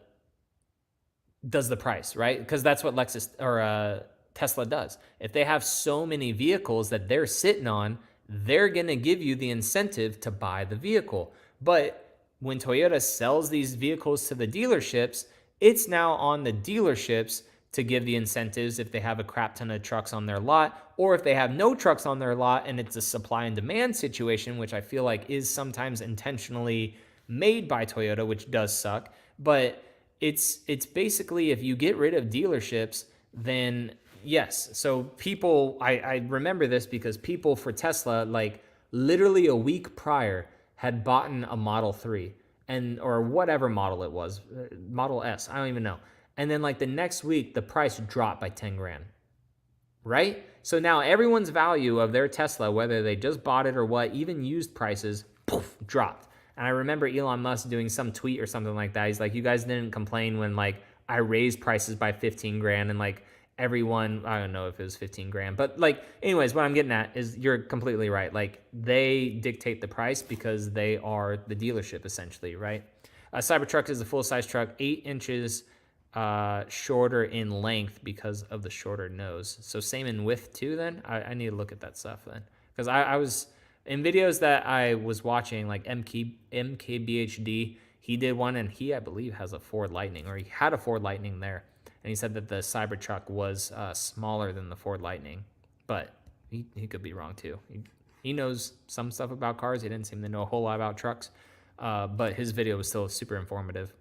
the price, right? Because that's what Lexus or Tesla does. If they have so many vehicles that they're sitting on, they're going to give you the incentive to buy the vehicle. But when Toyota sells these vehicles to the dealerships, it's now on the dealerships to give the incentives if they have a crap ton of trucks on their lot, or if they have no trucks on their lot and it's a supply and demand situation, which I feel like is sometimes intentionally made by Toyota, which does suck. But it's basically, if you get rid of dealerships, then yes. So people, I remember this because people for Tesla, like literally a week prior, had bought a Model 3 or whatever model it was, Model S, I don't even know. And then like the next week, the price dropped by 10 grand, right? So now everyone's value of their Tesla, whether they just bought it or what, even used prices, poof, dropped. And I remember Elon Musk doing some tweet or something like that. He's like, you guys didn't complain when like I raised prices by 15 grand and like everyone, I don't know if it was 15 grand, but like, anyways, what I'm getting at is you're completely right. Like they dictate the price because they are the dealership essentially, right? Cybertruck is a full-size truck, 8 inches shorter in length because of the shorter nose. So same in width too then? I need to look at that stuff then. Because I was, in videos that I was watching, like MKBHD, he did one and he, I believe, has a Ford Lightning, or he had a Ford Lightning there. And he said that the Cybertruck was smaller than the Ford Lightning. But he could be wrong too. He knows some stuff about cars. He didn't seem to know a whole lot about trucks. But his video was still super informative.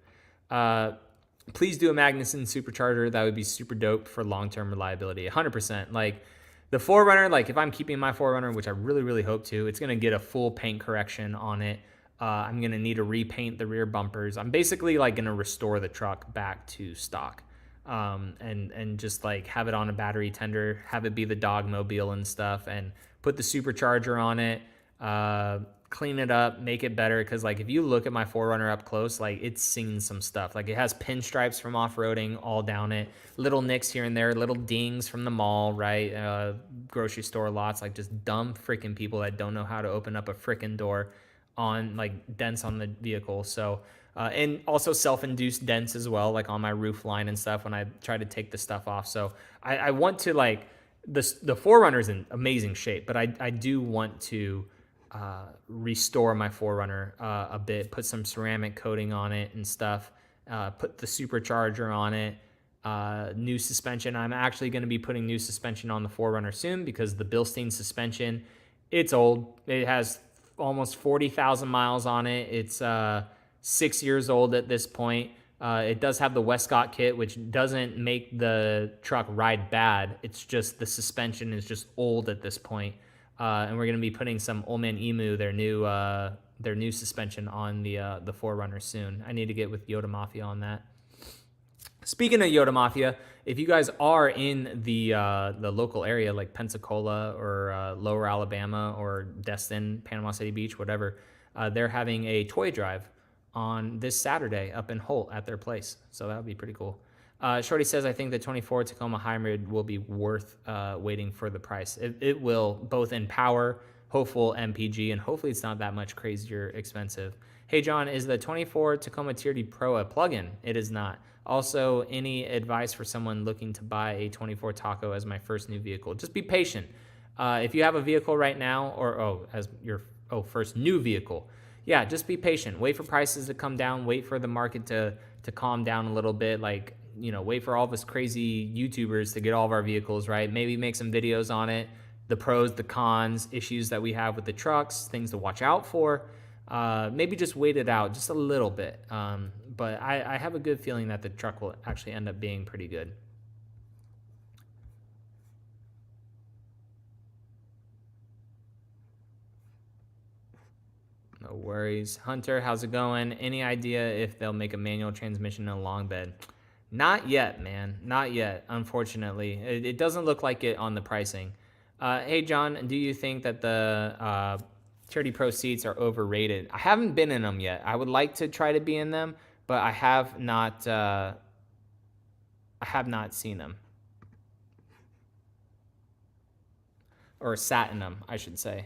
Please do a Magnuson supercharger. That would be super dope for long-term reliability. 100%. Like the 4Runner, like if I'm keeping my 4Runner, which I really, really hope to, it's going to get a full paint correction on it. I'm going to need to repaint the rear bumpers. I'm basically like going to restore the truck back to stock. And just like have it on a battery tender, have it be the dog mobile and stuff, and put the supercharger on it, clean it up, make it better. Cause like if you look at my 4Runner up close, like it's seen some stuff. Like it has pinstripes from off-roading all down it, little nicks here and there, little dings from the mall, right? Grocery store lots, like just dumb freaking people that don't know how to open up a freaking door on like dents on the vehicle. So and also self-induced dents as well, like on my roof line and stuff when I try to take the stuff off. So I want to like the 4Runner's in amazing shape, but I do want to restore my 4Runner a bit, put some ceramic coating on it and stuff, put the supercharger on it, new suspension. I'm actually going to be putting new suspension on the 4Runner soon because the Bilstein suspension, it's old. It has almost 40,000 miles on it. It's 6 years old at this point. It does have the Westcott kit, which doesn't make the truck ride bad. It's just the suspension is just old at this point. And we're going to be putting some Old Man Emu, their new suspension on the 4Runner soon. I need to get with Yoda Mafia on that. Speaking of Yoda Mafia, if you guys are in the local area like Pensacola or Lower Alabama or Destin, Panama City Beach, whatever, they're having a toy drive on this Saturday up in Holt at their place. So that would be pretty cool. Shorty says, I think the 24 Tacoma Hybrid will be worth waiting for the price. It will, both in power, hopeful MPG, and hopefully it's not that much crazier expensive. Hey, John, is the 24 Tacoma TRD Pro a plug-in? It is not. Also, any advice for someone looking to buy a 24 Taco as my first new vehicle? Just be patient. If you have a vehicle right now, or as your first new vehicle, yeah, just be patient. Wait for prices to come down. Wait for the market to calm down a little bit. Like, wait for all of us crazy YouTubers to get all of our vehicles, right? Maybe make some videos on it, the pros, the cons, issues that we have with the trucks, things to watch out for. Maybe just wait it out just a little bit. But I have a good feeling that the truck will actually end up being pretty good. No worries. Hunter, how's it going? Any idea if they'll make a manual transmission in a long bed? Not yet, man. Not yet, unfortunately. It doesn't look like it on the pricing. Hey, John, do you think that the Charity Pro seats are overrated? I haven't been in them yet. I would like to try to be in them, but I have not seen them. Or sat in them, I should say.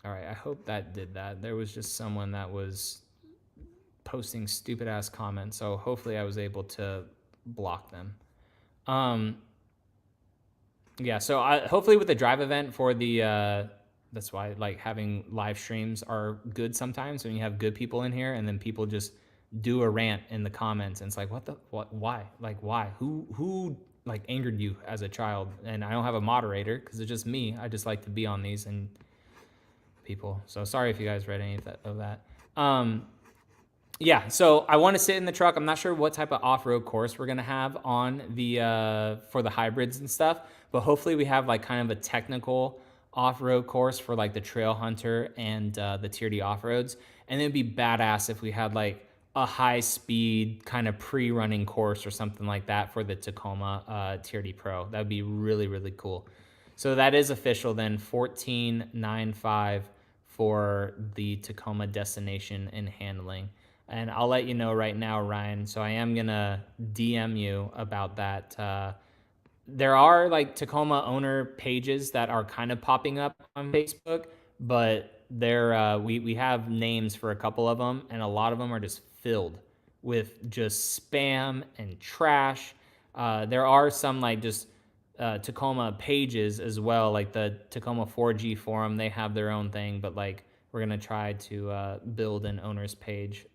All right, I hope that did that. There was just someone that was posting stupid ass comments, so hopefully I was able to block them. Yeah, so hopefully with the drive event for the that's why like having live streams are good sometimes when you have good people in here, and then people just do a rant in the comments, and it's like, why, like, why, who like angered you as a child? And I don't have a moderator because it's just me. I just like to be on these and people. So sorry if you guys read any of that. Yeah, so I want to sit in the truck. I'm not sure what type of off-road course we're gonna have on the for the hybrids and stuff, but hopefully we have like kind of a technical off-road course for like the Trail Hunter and the Tier D off-roads. And it'd be badass if we had like a high-speed kind of pre-running course or something like that for the Tacoma Tier D Pro. That would be really, really cool. So that is official then, 14.95 for the Tacoma destination and handling. And I'll let you know right now, Ryan. So I am going to DM you about that. There are like Tacoma owner pages that are kind of popping up on Facebook, but we have names for a couple of them, and a lot of them are just filled with just spam and trash. There are some like just Tacoma pages as well, like the Tacoma 4G forum. They have their own thing, but like we're going to try to build an owner's page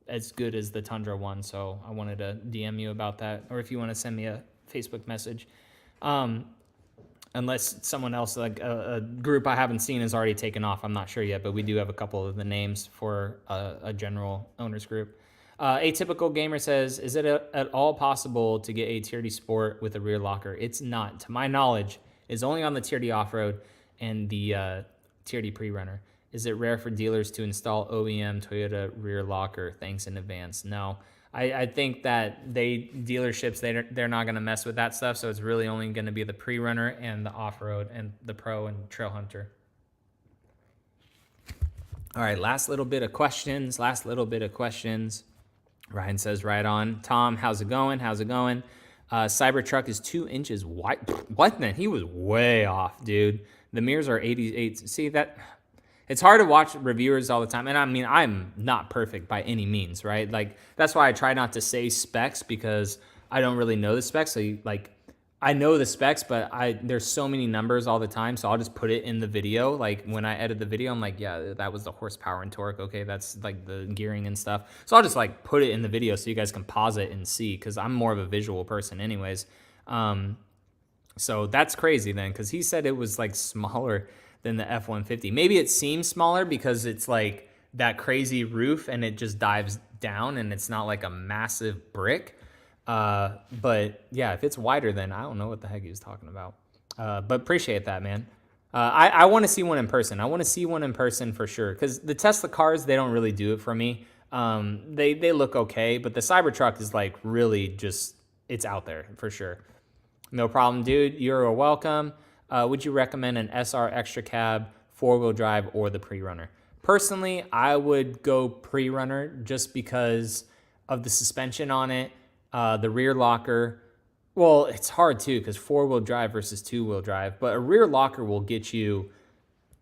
as good as the Tundra one. So I wanted to DM you about that, or if you want to send me a Facebook message. Unless someone else, like a group I haven't seen, has already taken off. I'm not sure yet, but we do have a couple of the names for a general owners group. Atypical Gamer says, is it at all possible to get a Tier D Sport with a rear locker? It's not. To my knowledge, it's only on the Tier D Off-Road and the Tier D Pre-Runner. Is it rare for dealers to install OEM Toyota rear locker? Thanks in advance. No. I think that dealerships, they're not going to mess with that stuff, so it's really only going to be the Pre-Runner and the Off-Road and the Pro and Trail Hunter. All right, last little bit of questions. Ryan says, right on. Tom, how's it going? Cybertruck is 2 inches wide. What then? He was way off, dude. The mirrors are 88. See that? It's hard to watch reviewers all the time. And I mean, I'm not perfect by any means, right? Like, that's why I try not to say specs, because I don't really know the specs. So, like, I know the specs, but there's so many numbers all the time, so I'll just put it in the video. Like, when I edit the video, I'm like, yeah, that was the horsepower and torque. Okay, that's, like, the gearing and stuff. So I'll just, like, put it in the video so you guys can pause it and see, because I'm more of a visual person anyways. So that's crazy then, because he said it was, like, smaller than the F-150. Maybe it seems smaller because it's, like, that crazy roof and it just dives down and it's not, like, a massive brick. But yeah, if it's wider, then I don't know what the heck he was talking about. But appreciate that, man. I want to see one in person. I want to see one in person for sure. Because the Tesla cars, they don't really do it for me. They look okay, but the Cybertruck is like really just, it's out there for sure. No problem, dude. You're welcome. Would you recommend an SR Extra Cab, 4-wheel drive, or the Pre-Runner? Personally, I would go Pre-Runner just because of the suspension on it. The rear locker, well, it's hard too because 4-wheel drive versus 2-wheel drive, but a rear locker will get you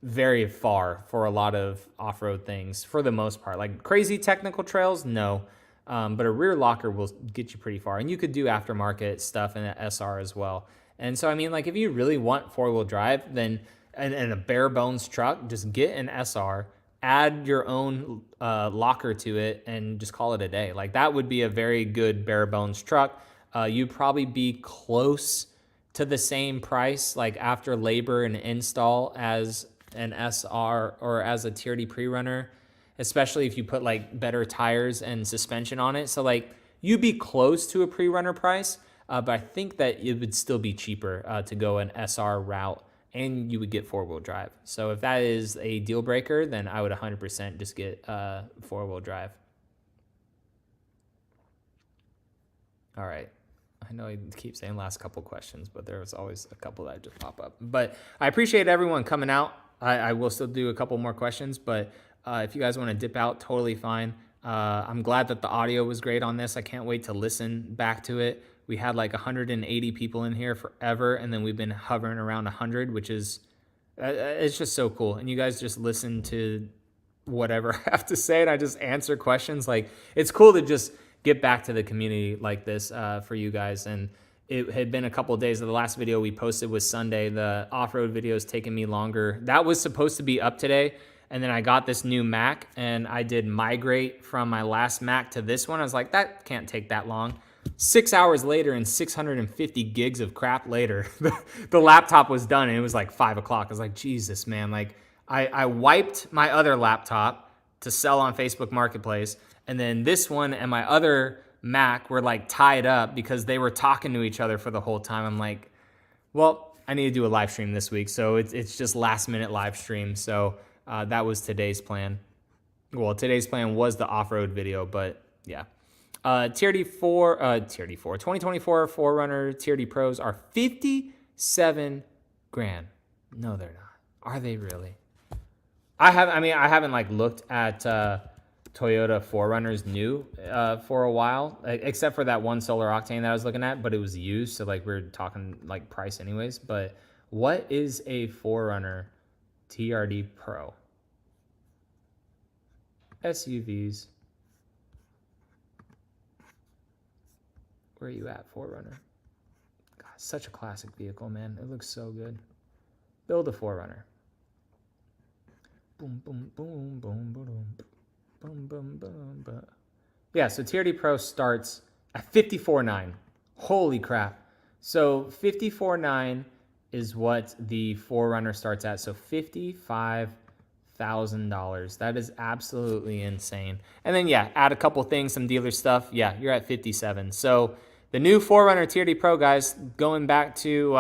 very far for a lot of off-road things for the most part. Like crazy technical trails, no, but a rear locker will get you pretty far. And you could do aftermarket stuff in an SR as well. And so, I mean, like if you really want 4-wheel drive, then and a bare bones truck, just get an SR, add your own locker to it, and just call it a day. Like that would be a very good bare bones truck. You'd probably be close to the same price, like after labor and install, as an SR or as a TRD pre-runner, especially if you put like better tires and suspension on it. So like you'd be close to a pre-runner price, but I think that it would still be cheaper to go an SR route, and you would get 4-wheel drive. So if that is a deal breaker, then I would 100% just get 4-wheel drive. All right. I know I keep saying last couple questions, but there's always a couple that just pop up. But I appreciate everyone coming out. I will still do a couple more questions, but if you guys want to dip out, totally fine. I'm glad that the audio was great on this. I can't wait to listen back to it. We had like 180 people in here forever, and then we've been hovering around 100, which is, it's just so cool. And you guys just listen to whatever I have to say, and I just answer questions. Like, it's cool to just get back to the community like this for you guys. And it had been a couple of days. The last video we posted was Sunday. The off-road video is taking me longer. That was supposed to be up today, and then I got this new Mac, and I did migrate from my last Mac to this one. I was like, that can't take that long. 6 hours later and 650 gigs of crap later, the laptop was done, and it was like 5 o'clock. I was like, Jesus, man. Like, I wiped my other laptop to sell on Facebook Marketplace, and then this one and my other Mac were like tied up because they were talking to each other for the whole time. I'm like, well, I need to do a live stream this week. So it's just last minute live stream. So that was today's plan. Well, today's plan was the off-road video, but yeah. TRD4, 2024 4Runner TRD Pros are 57 grand. No, they're not. Are they really? I haven't like looked at Toyota 4Runners new for a while, except for that one solar octane that I was looking at, but it was used, so like we're talking like price anyways. But what is a 4Runner TRD Pro? SUVs. Where are you at, 4Runner? God, such a classic vehicle, man. It looks so good. Build a 4Runner. Boom, boom, boom, boom, boom, boom, boom, boom, boom. Yeah, so TRD Pro starts at $54,900. Holy crap. So $54,900 is what the 4Runner starts at. So $55,000. That is absolutely insane. And then, yeah, add a couple things, some dealer stuff. Yeah, you're at 57. So the new 4Runner TRD Pro, guys, going back to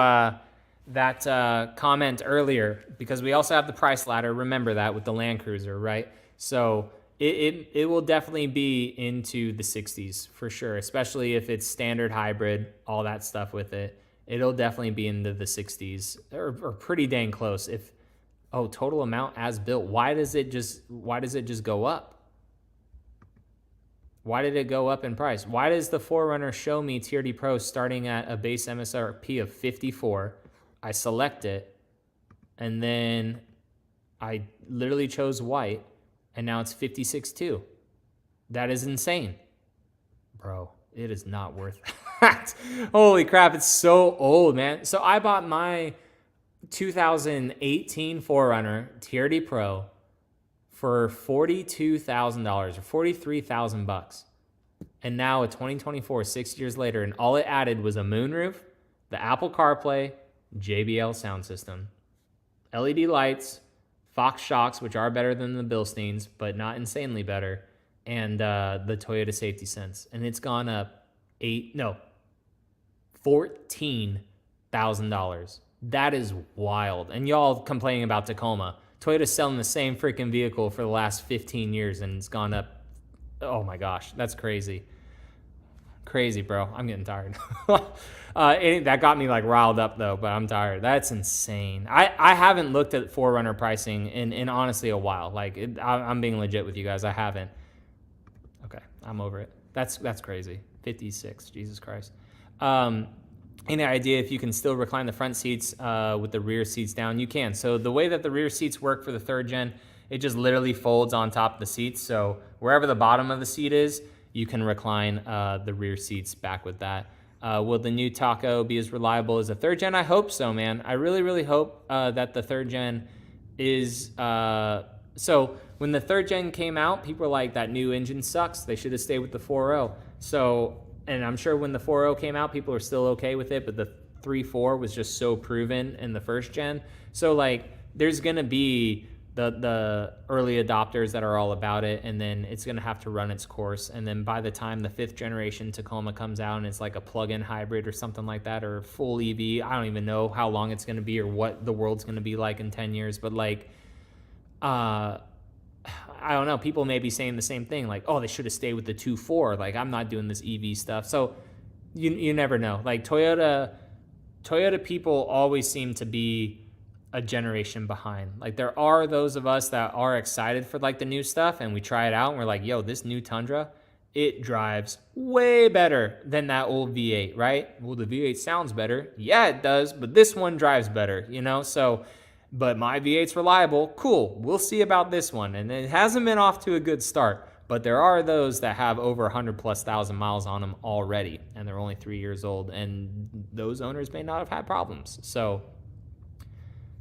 that comment earlier, because we also have the price ladder. Remember that with the Land Cruiser, right? So it will definitely be into the 60s for sure, especially if it's standard hybrid, all that stuff with it. It'll definitely be into the 60s or pretty dang close. If total amount as built, why does it just go up? Why did it go up in price? Why does the 4Runner show me TRD Pro starting at a base MSRP of 54? I select it, and then I literally chose white, and now it's 56.2. That is insane. Bro, it is not worth that. Holy crap, it's so old, man. So I bought my 2018 4Runner TRD Pro for $42,000 or $43,000. And now a 2024, 6 years later, and all it added was a moonroof, the Apple CarPlay, JBL sound system, LED lights, Fox shocks, which are better than the Bilsteins, but not insanely better, and the Toyota Safety Sense. And it's gone up $14,000. That is wild. And y'all complaining about Tacoma. Toyota's selling the same freaking vehicle for the last 15 years, and it's gone up. Oh my gosh, that's crazy. Crazy, bro. I'm getting tired. That got me like riled up though, but I'm tired. That's insane. I haven't looked at 4Runner pricing in honestly a while. Like I'm being legit with you guys. I haven't. Okay, I'm over it. That's crazy. 56, Jesus Christ. Any idea if you can still recline the front seats with the rear seats down? You can. So the way that the rear seats work for the 3rd gen, it just literally folds on top of the seats. So wherever the bottom of the seat is, you can recline the rear seats back with that. Will the new Taco be as reliable as the 3rd gen? I hope so, man. I really, really hope that the 3rd gen is... So when the 3rd gen came out, people were like, that new engine sucks. They should have stayed with the 4.0. So, and I'm sure when the 4.0 came out, people are still okay with it, but the 3.4 was just so proven in the 1st gen. So like, there's going to be the early adopters that are all about it, and then it's going to have to run its course. And then by the time the 5th generation Tacoma comes out and it's like a plug-in hybrid or something like that, or full EV, I don't even know how long it's going to be or what the world's going to be like in 10 years. But like, I don't know. People may be saying the same thing, like, oh, they should have stayed with the 2.4. Like, I'm not doing this EV stuff. So you never know. Like Toyota people always seem to be a generation behind. Like, there are those of us that are excited for like the new stuff, and we try it out and we're like, yo, this new Tundra, it drives way better than that old V8, right? Well, the V8 sounds better. Yeah, it does, but this one drives better, you know? So, but my V8's reliable. Cool. We'll see about this one. And it hasn't been off to a good start, but there are those that have over 100,000+ miles on them already, and they're only 3 years old, and those owners may not have had problems. So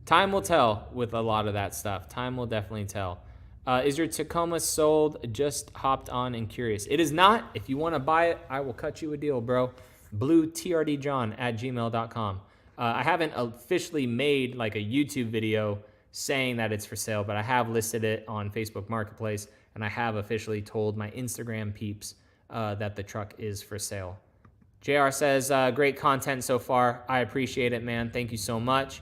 time will tell with a lot of that stuff. Time will definitely tell. Is your Tacoma sold? Just hopped on and curious. It is not. If you want to buy it, I will cut you a deal, bro. bluetrdjohn@gmail.com. I haven't officially made like a YouTube video saying that it's for sale, but I have listed it on Facebook Marketplace, and I have officially told my Instagram peeps that the truck is for sale. JR says, great content so far. I appreciate it, man. Thank you so much.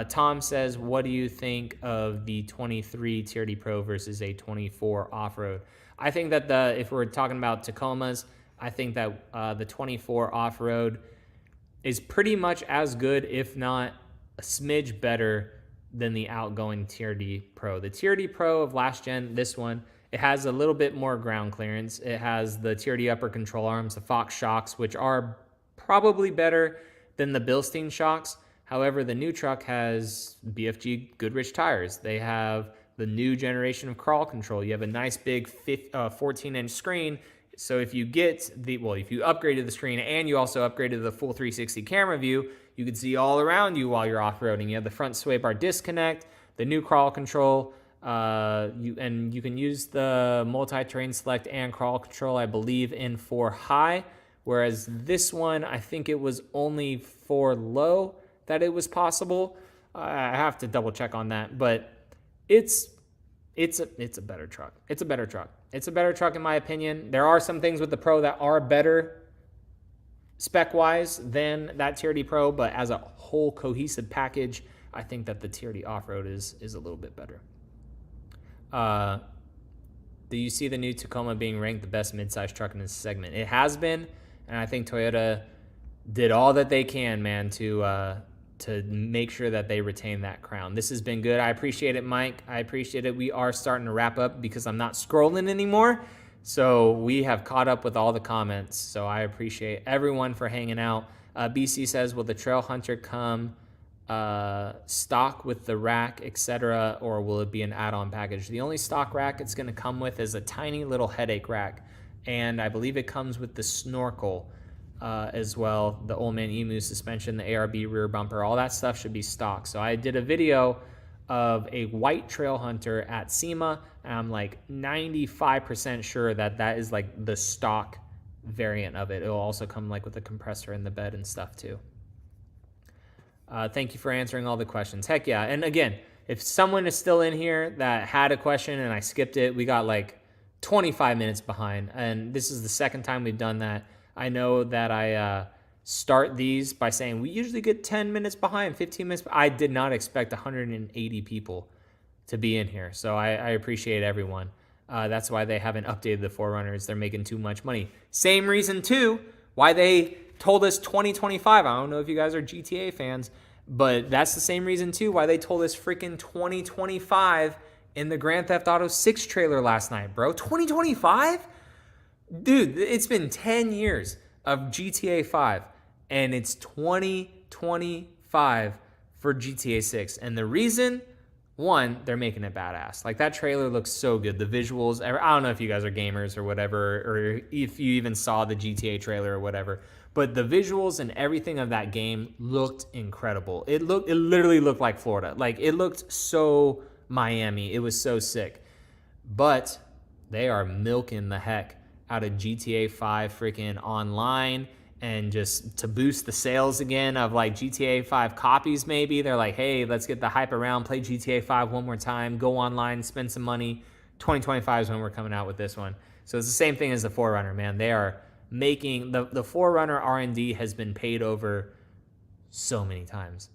Tom says, what do you think of the 23 TRD Pro versus a 24 off-road? I think that if we're talking about Tacomas, I think that the 24 off-road is pretty much as good, if not a smidge better than the outgoing TRD Pro. The TRD Pro of last gen, this one, it has a little bit more ground clearance. It has the TRD upper control arms, the Fox shocks, which are probably better than the Bilstein shocks. However, the new truck has BFG Goodrich tires. They have the new generation of crawl control. You have a nice big 14-inch screen. So if you if you upgraded the screen and you also upgraded the full 360 camera view, you could see all around you while you're off-roading. You have the front sway bar disconnect, the new crawl control, you can use the multi-terrain select and crawl control, I believe, in for high, whereas this one, I think it was only for low that it was possible. I have to double check on that, but it's a better truck. It's a better truck. It's a better truck in my opinion. There are some things with the Pro that are better spec-wise than that TRD Pro, but as a whole cohesive package, I think that the TRD off-road is a little bit better. Do you see the new Tacoma being ranked the best midsize truck in this segment? It has been, and I think Toyota did all that they can, man, to make sure that they retain that crown. This has been good. I appreciate it, Mike. I appreciate it. We are starting to wrap up because I'm not scrolling anymore. So we have caught up with all the comments. So I appreciate everyone for hanging out. BC says, will the Trail Hunter come stock with the rack, etc., or will it be an add-on package? The only stock rack it's going to come with is a tiny little headache rack, and I believe it comes with the snorkel as well, the Old Man Emu suspension, the ARB rear bumper, all that stuff should be stock. So I did a video of a white Trail Hunter at SEMA, and I'm like 95% sure that that is like the stock variant of it. It'll also come like with a compressor in the bed and stuff too. Thank you for answering all the questions. Heck yeah. And again, if someone is still in here that had a question and I skipped it, we got like 25 minutes behind, and this is the second time we've done that. I know that I start these by saying we usually get 10 minutes behind, 15 minutes. I did not expect 180 people to be in here, so I appreciate everyone. That's why they haven't updated the Forerunners. They're making too much money. Same reason, too, why they told us 2025. I don't know if you guys are GTA fans, but that's the same reason, too, why they told us freaking 2025 in the Grand Theft Auto 6 trailer last night, bro. 2025? Dude, it's been 10 years of GTA 5, and it's 2025 for GTA 6. And the reason, one, they're making it badass. Like, that trailer looks so good. The visuals, I don't know if you guys are gamers or whatever, or if you even saw the GTA trailer or whatever, but the visuals and everything of that game looked incredible. It literally looked like Florida. Like, it looked so Miami. It was so sick. But they are milking the heck out of GTA 5 freaking online and just to boost the sales again of like GTA 5 copies maybe. They're like, hey, let's get the hype around, play GTA 5 one more time, go online, spend some money. 2025 is when we're coming out with this one. So it's the same thing as the 4Runner, man. They are making, the 4Runner R&D has been paid over so many times.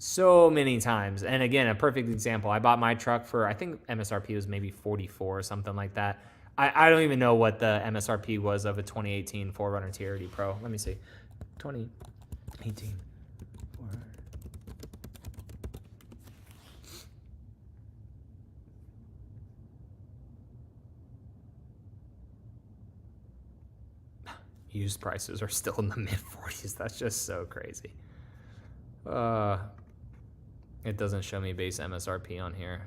And again, a perfect example. I bought my truck for, I think MSRP was maybe 44 or something like that. I don't even know what the MSRP was of a 2018 4Runner TRD Pro. Let me see. 2018 4Runner. Used prices are still in the mid 40s. That's just so crazy. It doesn't show me base MSRP on here.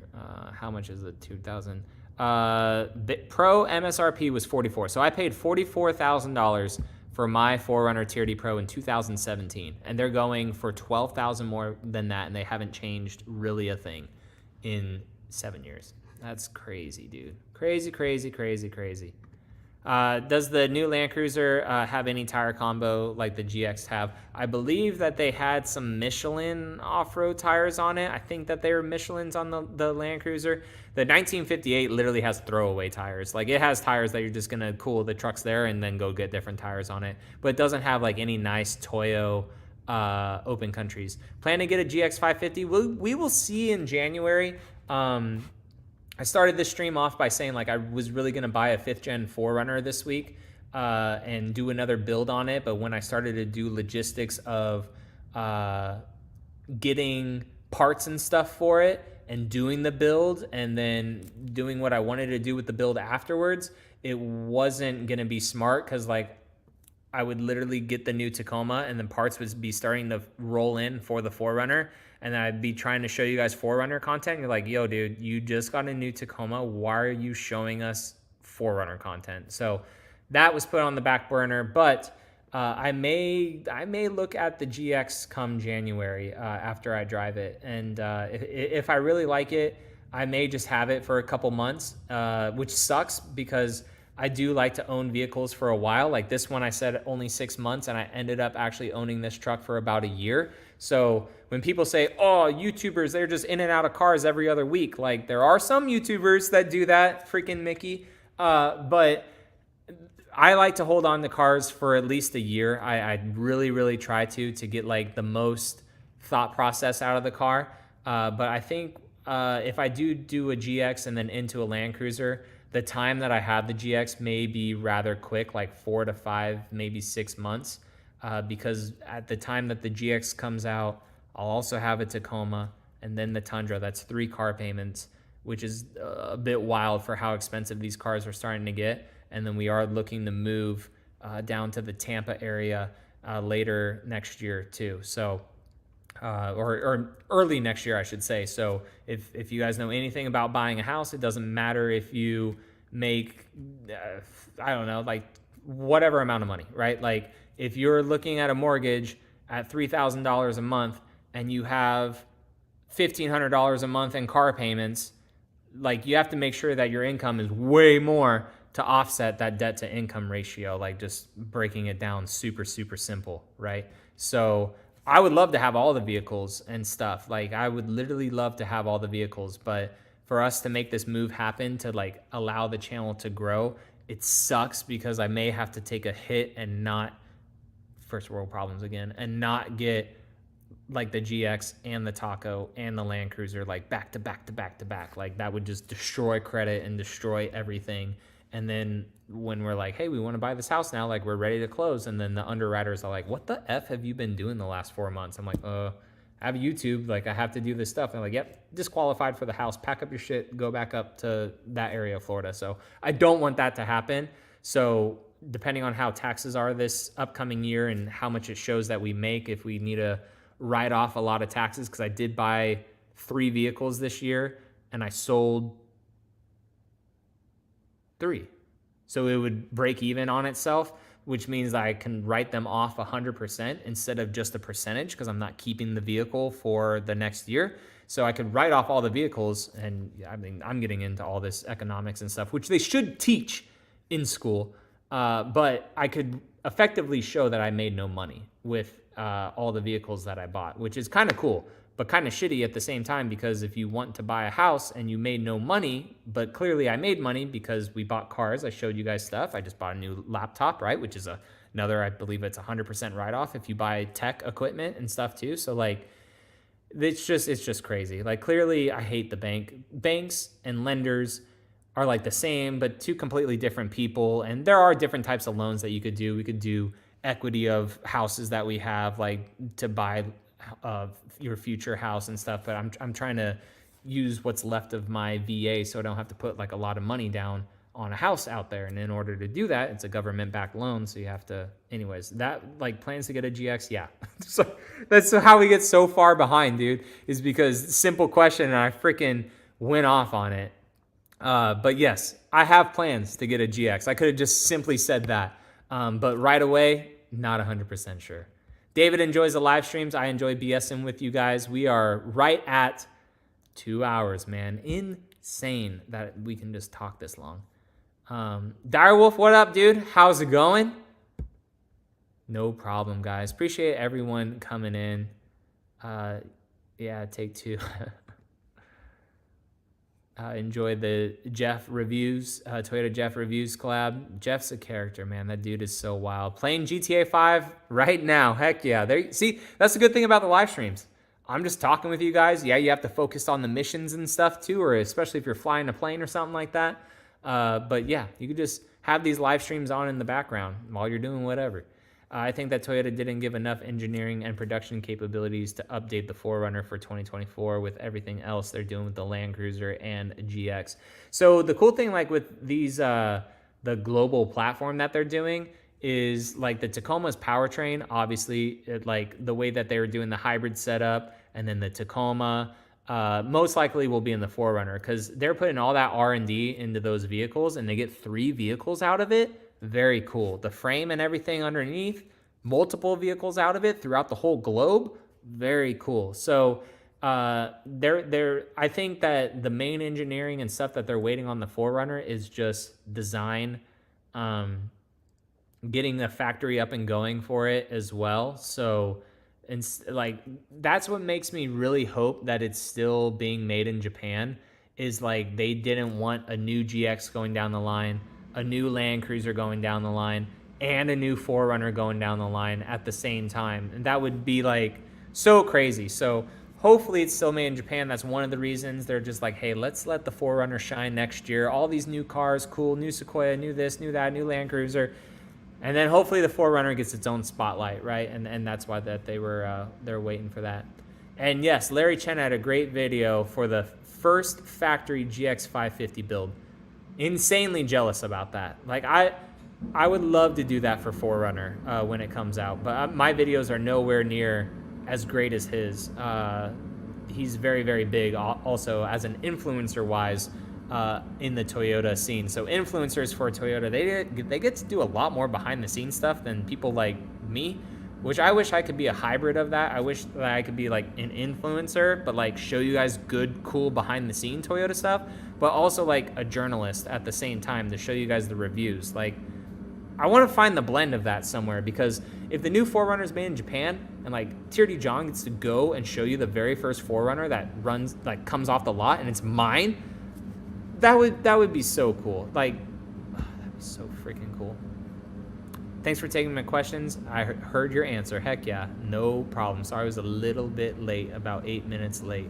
How much is it? 2000. Pro MSRP was 44. So I paid $44,000 for my 4Runner TRD Pro in 2017, and they're going for $12,000 more than that, and they haven't changed really a thing in 7 years. That's crazy, dude. Crazy. Does the new Land Cruiser have any tire combo like the GX have? I believe that they had some Michelin off-road tires on it. I think that they were Michelin's on the Land Cruiser. The 1958 literally has throwaway tires. Like, it has tires that you're just going to cool the trucks there and then go get different tires on it. But it doesn't have like any nice Toyo open countries. Plan to get a GX 550? We will see in January. I started this stream off by saying like I was really going to buy a 5th gen 4Runner this week and do another build on it. But when I started to do logistics of getting parts and stuff for it and doing the build and then doing what I wanted to do with the build afterwards, it wasn't going to be smart because like I would literally get the new Tacoma and then parts would be starting to roll in for the 4Runner. And then I'd be trying to show you guys 4Runner content. You're like, yo, dude, you just got a new Tacoma. Why are you showing us 4Runner content? So that was put on the back burner. But I may look at the GX come January after I drive it. And if I really like it, I may just have it for a couple months, which sucks because I do like to own vehicles for a while. Like this one, I said only 6 months, and I ended up actually owning this truck for about a year. So when people say, oh, YouTubers, they're just in and out of cars every other week. Like there are some YouTubers that do that, freaking Mickey. But I like to hold on to cars for at least a year. I really try to get like the most thought process out of the car. But I think if I do a GX and then into a Land Cruiser, the time that I have the GX may be rather quick, like 4 to 5, maybe 6 months. Because at the time that the GX comes out, I'll also have a Tacoma and then the Tundra. That's 3 car payments, which is a bit wild for how expensive these cars are starting to get. And then we are looking to move down to the Tampa area later next year too. So, or early next year, I should say. So if you guys know anything about buying a house, it doesn't matter if you make, I don't know, like whatever amount of money, right? Like if you're looking at a mortgage at $3,000 a month and you have $1,500 a month in car payments, like you have to make sure that your income is way more to offset that debt to income ratio, like just breaking it down super simple, right? So I would love to have all the vehicles and stuff. Like I would literally love to have all the vehicles, but for us to make this move happen to like allow the channel to grow, it sucks because I may have to take a hit and not, first world problems again, and not get like the GX and the Taco and the Land Cruiser like back to back. Like that would just destroy credit and destroy everything. And then when we're like, hey, we want to buy this house now, like we're ready to close. And then the underwriters are like, what the F have you been doing the last 4 months? I'm like, I have YouTube, like I have to do this stuff. And they're like, yep, disqualified for the house, pack up your shit, go back up to that area of Florida. So I don't want that to happen. So depending on how taxes are this upcoming year and how much it shows that we make, if we need to write off a lot of taxes, because I did buy 3 vehicles this year and I sold 3. So it would break even on itself, which means I can write them off 100% instead of just a percentage because I'm not keeping the vehicle for the next year. So I could write off all the vehicles, and I mean, I'm getting into all this economics and stuff, which they should teach in school. But I could effectively show that I made no money with all the vehicles that I bought, which is kind of cool, but kind of shitty at the same time, because if you want to buy a house and you made no money, but clearly I made money because we bought cars, I showed you guys stuff. I just bought a new laptop, right? Which is another, I believe it's 100% write-off if you buy tech equipment and stuff too. So like, it's just crazy. Like clearly I hate the banks and lenders are like the same, but two completely different people. And there are different types of loans that you could do. We could do equity of houses that we have, like to buy your future house and stuff. But I'm trying to use what's left of my VA so I don't have to put like a lot of money down on a house out there. And in order to do that, it's a government-backed loan. So you have to, anyways, that like plans to get a GX. Yeah. So that's how we get so far behind, dude, is because simple question and I freaking went off on it. But yes, I have plans to get a GX. I could have just simply said that. But right away, not 100% sure. David enjoys the live streams. I enjoy BSing with you guys. We are right at 2 hours, man. Insane that we can just talk this long. Direwolf, what up, dude? How's it going? No problem, guys. Appreciate everyone coming in. Yeah, take two. Enjoy the Jeff reviews, Toyota Jeff reviews collab. Jeff's a character, man. That dude is so wild. Playing GTA 5 right now. Heck yeah. There, see, that's the good thing about the live streams. I'm just talking with you guys. Yeah, you have to focus on the missions and stuff too, or especially if you're flying a plane or something like that. But yeah, you could just have these live streams on in the background while you're doing whatever. I think that Toyota didn't give enough engineering and production capabilities to update the 4Runner for 2024 with everything else they're doing with the Land Cruiser and GX. So the cool thing, like with these, the global platform that they're doing is like the Tacoma's powertrain, obviously, like the way that they were doing the hybrid setup, and then the Tacoma most likely will be in the 4Runner because they're putting all that R&D into those vehicles and they get 3 vehicles out of it. Very cool. The frame and everything underneath, multiple vehicles out of it throughout the whole globe. Very cool. So I think that the main engineering and stuff that they're waiting on the 4Runner is just design, getting the factory up and going for it as well. So and like that's what makes me really hope that it's still being made in Japan, is like they didn't want a new GX going down the line, a new Land Cruiser going down the line, and a new 4Runner going down the line at the same time. And that would be like so crazy. So hopefully it's still made in Japan. That's one of the reasons they're just like, hey, let's let the 4Runner shine next year. All these new cars, cool, new Sequoia, new this, new that, new Land Cruiser. And then hopefully the 4Runner gets its own spotlight, right? And that's why that they're waiting for that. And yes, Larry Chen had a great video for the first factory GX 550 build. Insanely jealous about that. Like I would love to do that for 4Runner when it comes out, but my videos are nowhere near as great as his. He's very, very big also as an influencer wise in the Toyota scene. So influencers for Toyota, they get to do a lot more behind the scenes stuff than people like me, which I wish I could be a hybrid of that. I wish that I could be like an influencer, but like show you guys good, cool behind the scene Toyota stuff, but also like a journalist at the same time to show you guys the reviews. Like I want to find the blend of that somewhere, because if the new 4Runner is made in Japan and like TRD John gets to go and show you the very first 4Runner that runs, like comes off the lot and it's mine, that would be so cool. Like that'd be so freaking cool. Thanks for taking my questions. I heard your answer. Heck yeah, no problem. Sorry I was a little bit late, about 8 minutes late,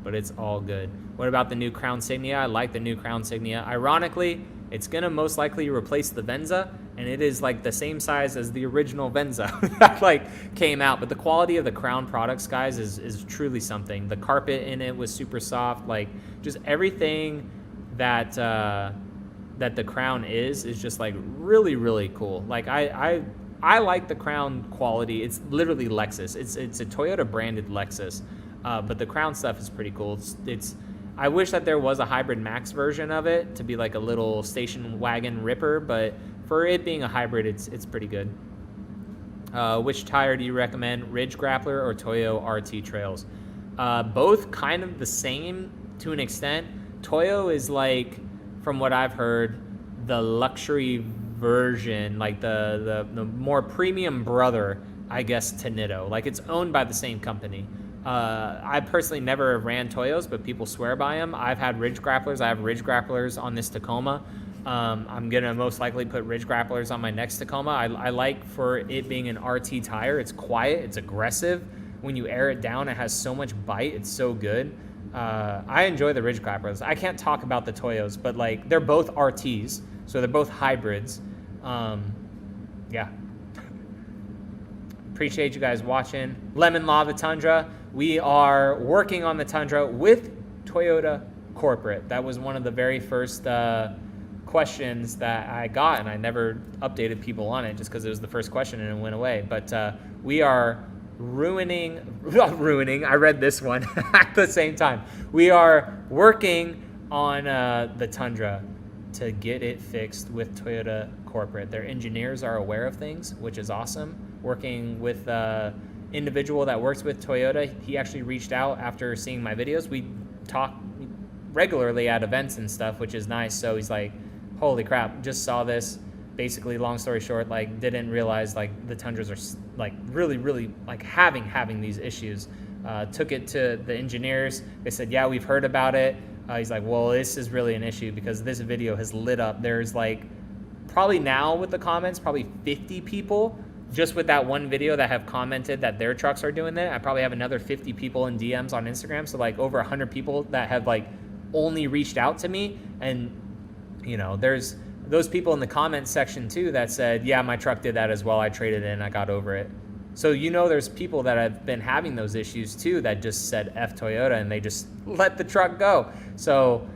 but it's all good. What about the new Crown Signia? I like the new Crown Signia. Ironically, it's gonna most likely replace the Venza, and it is like the same size as the original Venza that like came out. But the quality of the Crown products, guys, is truly something. The carpet in it was super soft. Like just everything that the Crown is just like really, really cool. Like I like the Crown quality. It's literally Lexus. It's a Toyota branded Lexus, but the Crown stuff is pretty cool. It's I wish that there was a hybrid max version of it to be like a little station wagon ripper, but for it being a hybrid, it's pretty good. Which tire do you recommend, Ridge Grappler or Toyo RT Trails? Both kind of the same to an extent. Toyo is like, from what I've heard, the luxury version, like the more premium brother, I guess, to Nitto. Like, it's owned by the same company. I personally never ran Toyos, but people swear by them. I've had ridge grapplers. I have ridge grapplers on this Tacoma. I'm going to most likely put ridge grapplers on my next Tacoma. I like for it being an RT tire. It's quiet. It's aggressive. When you air it down, it has so much bite. It's so good. I enjoy the ridge grapplers. I can't talk about the Toyos, but like they're both RTs, so they're both hybrids. Yeah. Appreciate you guys watching. Lemon Lava Tundra. We are working on the Tundra with Toyota Corporate. That was one of the very first questions that I got, and I never updated people on it just because it was the first question and it went away. But we are ruining. I read this one at the same time. We are working on the Tundra to get it fixed with Toyota Corporate. Their engineers are aware of things, which is awesome. Working with individual that works with Toyota, he actually reached out after seeing my videos. We talk regularly at events and stuff, which is nice. So he's like, holy crap, just saw this. Basically, long story short, like didn't realize like the Tundras are like really like having these issues. Took it to the engineers. They said, yeah, we've heard about it. He's like, well, this is really an issue because this video has lit up. There's like probably now with the comments, probably 50 people just with that one video that have commented that their trucks are doing that. I probably have another 50 people in DMs on Instagram. So like over 100 people that have like only reached out to me. And you know, there's those people in the comments section too that said, yeah, my truck did that as well. I traded it and I got over it. So, you know, there's people that have been having those issues too that just said F Toyota and they just let the truck go. So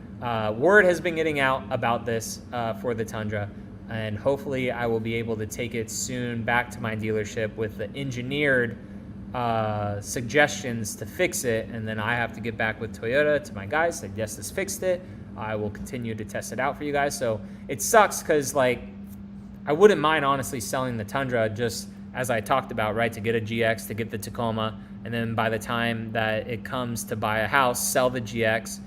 word has been getting out about this for the Tundra. And hopefully I will be able to take it soon back to my dealership with the engineered suggestions to fix it. And then I have to get back with Toyota to my guys, say, yes, this fixed it. I will continue to test it out for you guys. So it sucks because, like, I wouldn't mind honestly selling the Tundra just as I talked about, right? To get a GX, to get the Tacoma. And then by the time that it comes to buy a house, sell the GX,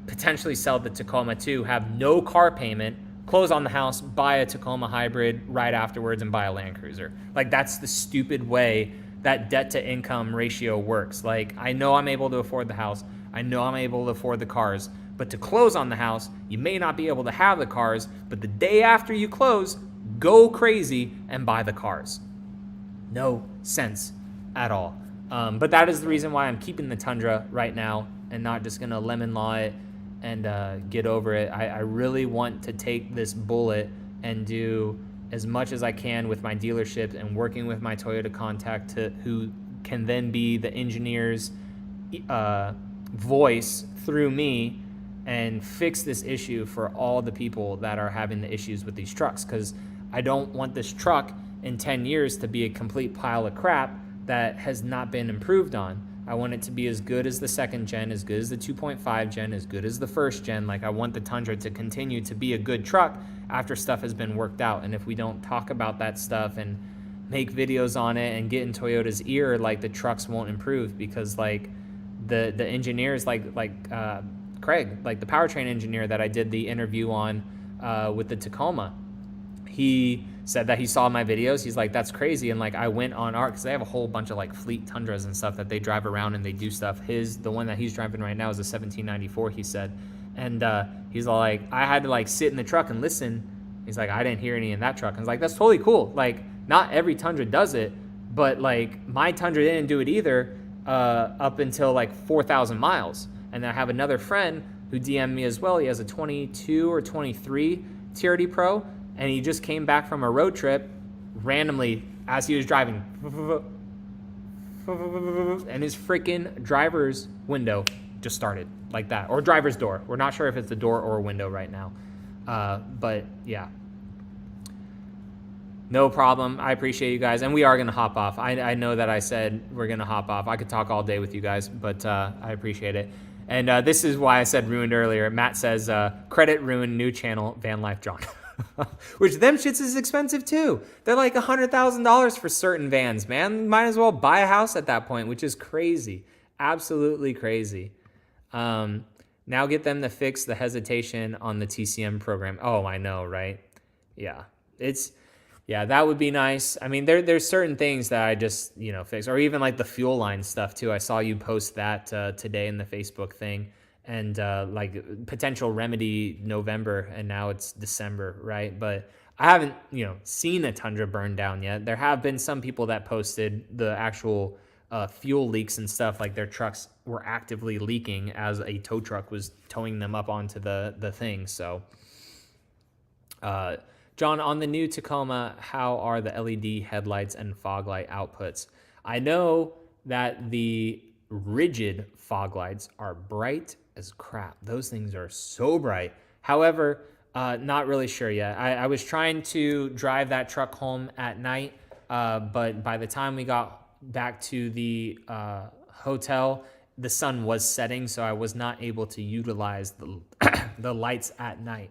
potentially sell the Tacoma too, have no car payment, close on the house, buy a Tacoma hybrid right afterwards and buy a Land Cruiser. Like, that's the stupid way that debt to income ratio works. Like, I know I'm able to afford the house. I know I'm able to afford the cars. But to close on the house, you may not be able to have the cars, but the day after you close, go crazy and buy the cars. No sense at all. But that is the reason why I'm keeping the Tundra right now and not just gonna lemon law it and get over it. I really want to take this bullet and do as much as I can with my dealership and working with my Toyota contact who can then be the engineer's voice through me and fix this issue for all the people that are having the issues with these trucks. Because I don't want this truck in 10 years to be a complete pile of crap that has not been improved on. I want it to be as good as the second gen, as good as the 2.5 gen, as good as the first gen. Like, I want the Tundra to continue to be a good truck after stuff has been worked out. And if we don't talk about that stuff and make videos on it and get in Toyota's ear, like, the trucks won't improve. Because like the engineers like Craig, like the powertrain engineer that I did the interview on with the Tacoma, he said that he saw my videos. He's like, that's crazy. And like, I went on ARC because they have a whole bunch of like fleet Tundras and stuff that they drive around and they do stuff. The one that he's driving right now is a 1794, he said. And he's like, I had to like sit in the truck and listen. He's like, I didn't hear any in that truck. And I was like, that's totally cool. Like, not every Tundra does it, but like my Tundra didn't do it either up until like 4,000 miles. And I have another friend who DM'd me as well. He has a 22 or 23 TRD Pro. And he just came back from a road trip randomly as he was driving. And his freaking driver's window just started like that. Or driver's door. We're not sure if it's a door or a window right now. But yeah. No problem. I appreciate you guys. And we are going to hop off. I know that I said we're going to hop off. I could talk all day with you guys, but I appreciate it. And this is why I said ruined earlier. Matt says, credit ruined, new channel, Van Life John. Which them shits is expensive too. They're like $100,000 for certain vans, man. Might as well buy a house at that point, which is crazy. Absolutely crazy. Now get them to fix the hesitation on the TCM program. Oh, I know, right? Yeah. Yeah, that would be nice. I mean, there's certain things that I just, fix, or even like the fuel line stuff too. I saw you post that today in the Facebook thing, and like potential remedy November, and now it's December, right? But I haven't, seen a Tundra burn down yet. There have been some people that posted the actual fuel leaks and stuff, like their trucks were actively leaking as a tow truck was towing them up onto the thing. So, John, on the new Tacoma, how are the LED headlights and fog light outputs? I know that the rigid fog lights are bright as crap. Those things are so bright. However, not really sure yet. I was trying to drive that truck home at night, but by the time we got back to the hotel, the sun was setting, so I was not able to utilize the lights at night.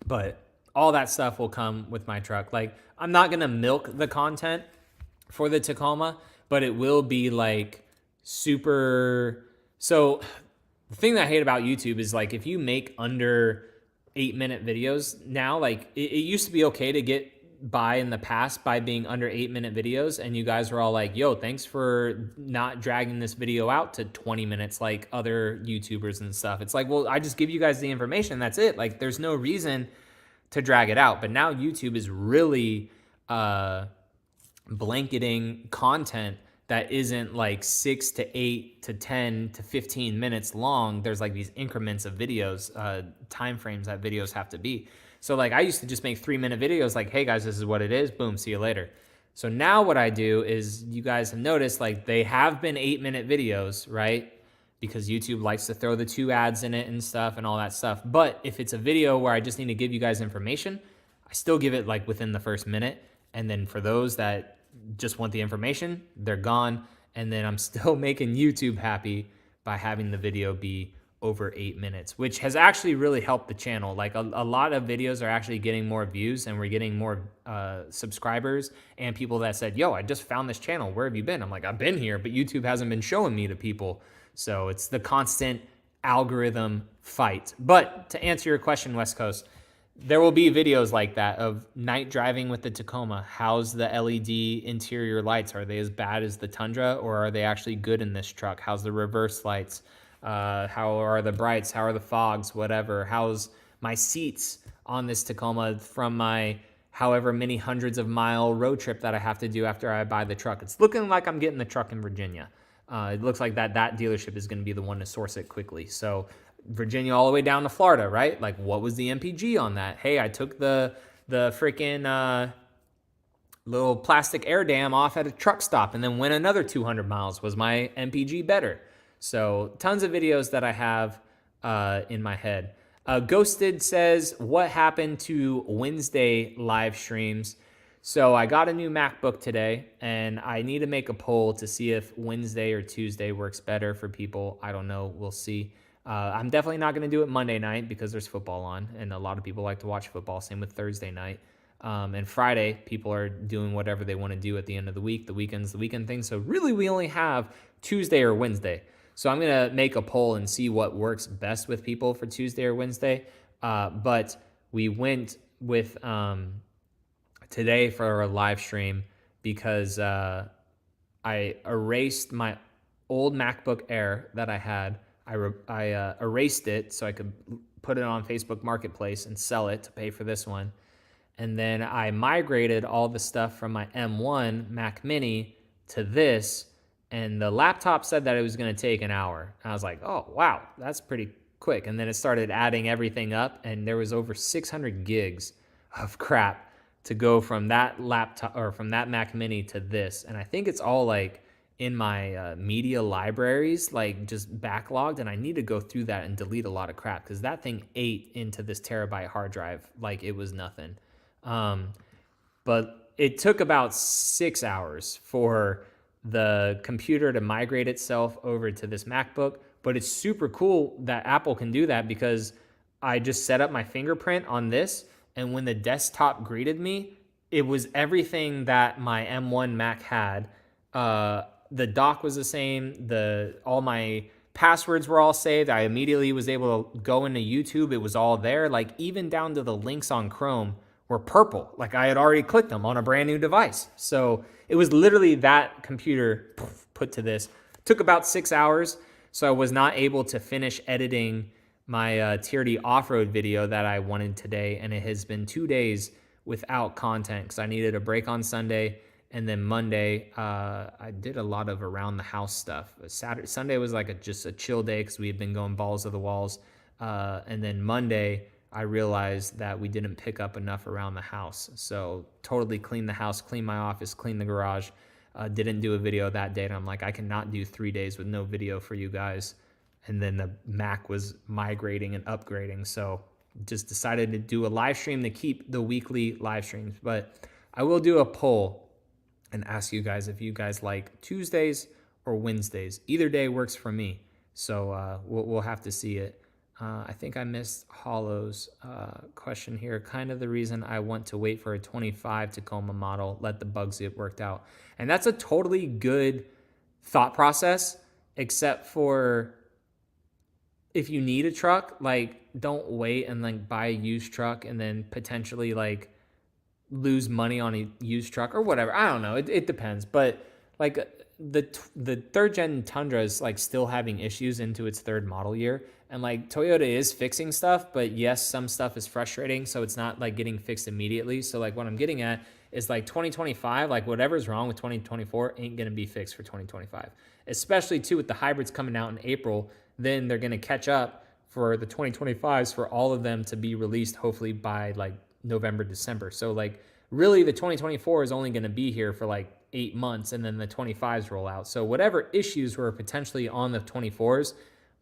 But all that stuff will come with my truck. Like, I'm not going to milk the content for the Tacoma, but it will be like super. So the thing that I hate about YouTube is like if you make under 8-minute videos now, like it used to be okay to get by in the past by being under 8-minute videos, and you guys were all like, yo, thanks for not dragging this video out to 20 minutes like other YouTubers and stuff. It's like, well, I just give you guys the information, that's it. Like there's no reason to drag it out. But now YouTube is really blanketing content that isn't like 6 to 8 to 10 to 15 minutes long. There's like these increments of videos, time frames that videos have to be. So like I used to just make 3-minute videos like, hey guys, this is what it is. Boom, see you later. So now what I do is, you guys have noticed like they have been 8-minute videos, right? Because YouTube likes to throw the 2 ads in it and stuff and all that stuff. But if it's a video where I just need to give you guys information, I still give it like within the first minute. And then for those that just want the information, they're gone. And then I'm still making YouTube happy by having the video be over 8 minutes, which has actually really helped the channel. Like a lot of videos are actually getting more views, and we're getting more subscribers and people that said, yo, I just found this channel. Where have you been? I'm like, I've been here, but YouTube hasn't been showing me to people. So it's the constant algorithm fight. But to answer your question, West Coast, there will be videos like that of night driving with the Tacoma. How's the LED interior lights? Are they as bad as the Tundra, or are they actually good in this truck? How's the reverse lights? How are the brights? How are the fogs? Whatever. How's my seats on this Tacoma from my however many hundreds of mile road trip that I have to do after I buy the truck? It's looking like I'm getting the truck in Virginia. It looks like that dealership is going to be the one to source it quickly. So Virginia all the way down to Florida, right? Like, what was the MPG on that? Hey, I took the freaking little plastic air dam off at a truck stop and then went another 200 miles. Was my MPG better? So tons of videos that I have in my head. Ghosted says, what happened to Wednesday live streams? So I got a new MacBook today, and I need to make a poll to see if Wednesday or Tuesday works better for people. I don't know. We'll see. I'm definitely not going to do it Monday night because there's football on, and a lot of people like to watch football. Same with Thursday night. And Friday, people are doing whatever they want to do at the end of the week. The weekend's the weekend thing. So really, we only have Tuesday or Wednesday. So I'm going to make a poll and see what works best with people for Tuesday or Wednesday. But we went with today for a live stream because I erased my old MacBook Air that I had. I erased it so I could put it on Facebook Marketplace and sell it to pay for this one. And then I migrated all the stuff from my M1 Mac Mini to this. And the laptop said that it was going to take an hour. And I was like, oh, wow, that's pretty quick. And then it started adding everything up, and there was over 600 gigs of crap to go from that laptop or from that Mac Mini to this. And I think it's all like in my media libraries, like just backlogged. And I need to go through that and delete a lot of crap because that thing ate into this terabyte hard drive like it was nothing. But it took about 6 hours for the computer to migrate itself over to this MacBook. But it's super cool that Apple can do that because I just set up my fingerprint on this, and when the desktop greeted me, it was everything that my M1 Mac had. The dock was the same. All my passwords were all saved. I immediately was able to go into YouTube. It was all there. Like even down to the links on Chrome were purple. Like I had already clicked them on a brand new device. So it was literally that computer put to this. Took about 6 hours. So I was not able to finish editing my TRD off-road video that I wanted today. And it has been 2 days without content because I needed a break on Sunday. And then Monday, I did a lot of around the house stuff. Sunday was like just a chill day because we had been going balls to the walls. And then Monday, I realized that we didn't pick up enough around the house. So totally cleaned the house, cleaned my office, cleaned the garage. Didn't do a video that day. And I'm like, I cannot do 3 days with no video for you guys. And then the Mac was migrating and upgrading. So just decided to do a live stream to keep the weekly live streams. But I will do a poll and ask you guys if you guys like Tuesdays or Wednesdays. Either day works for me. So we'll have to see it. I think I missed Hollow's question here. Kind of the reason I want to wait for a 25 Tacoma model, let the bugs get worked out. And that's a totally good thought process, except for if you need a truck, like don't wait and like buy a used truck and then potentially like lose money on a used truck or whatever. I don't know. It depends. But like the third gen Tundra is like still having issues into its third model year. And like Toyota is fixing stuff, but yes, some stuff is frustrating. So it's not like getting fixed immediately. So like what I'm getting at is like 2025, like whatever's wrong with 2024 ain't going to be fixed for 2025, especially too with the hybrids coming out in April. Then they're going to catch up for the 2025s for all of them to be released hopefully by like November, December. So like really the 2024 is only going to be here for like 8 months and then the 25s roll out. So whatever issues were potentially on the 24s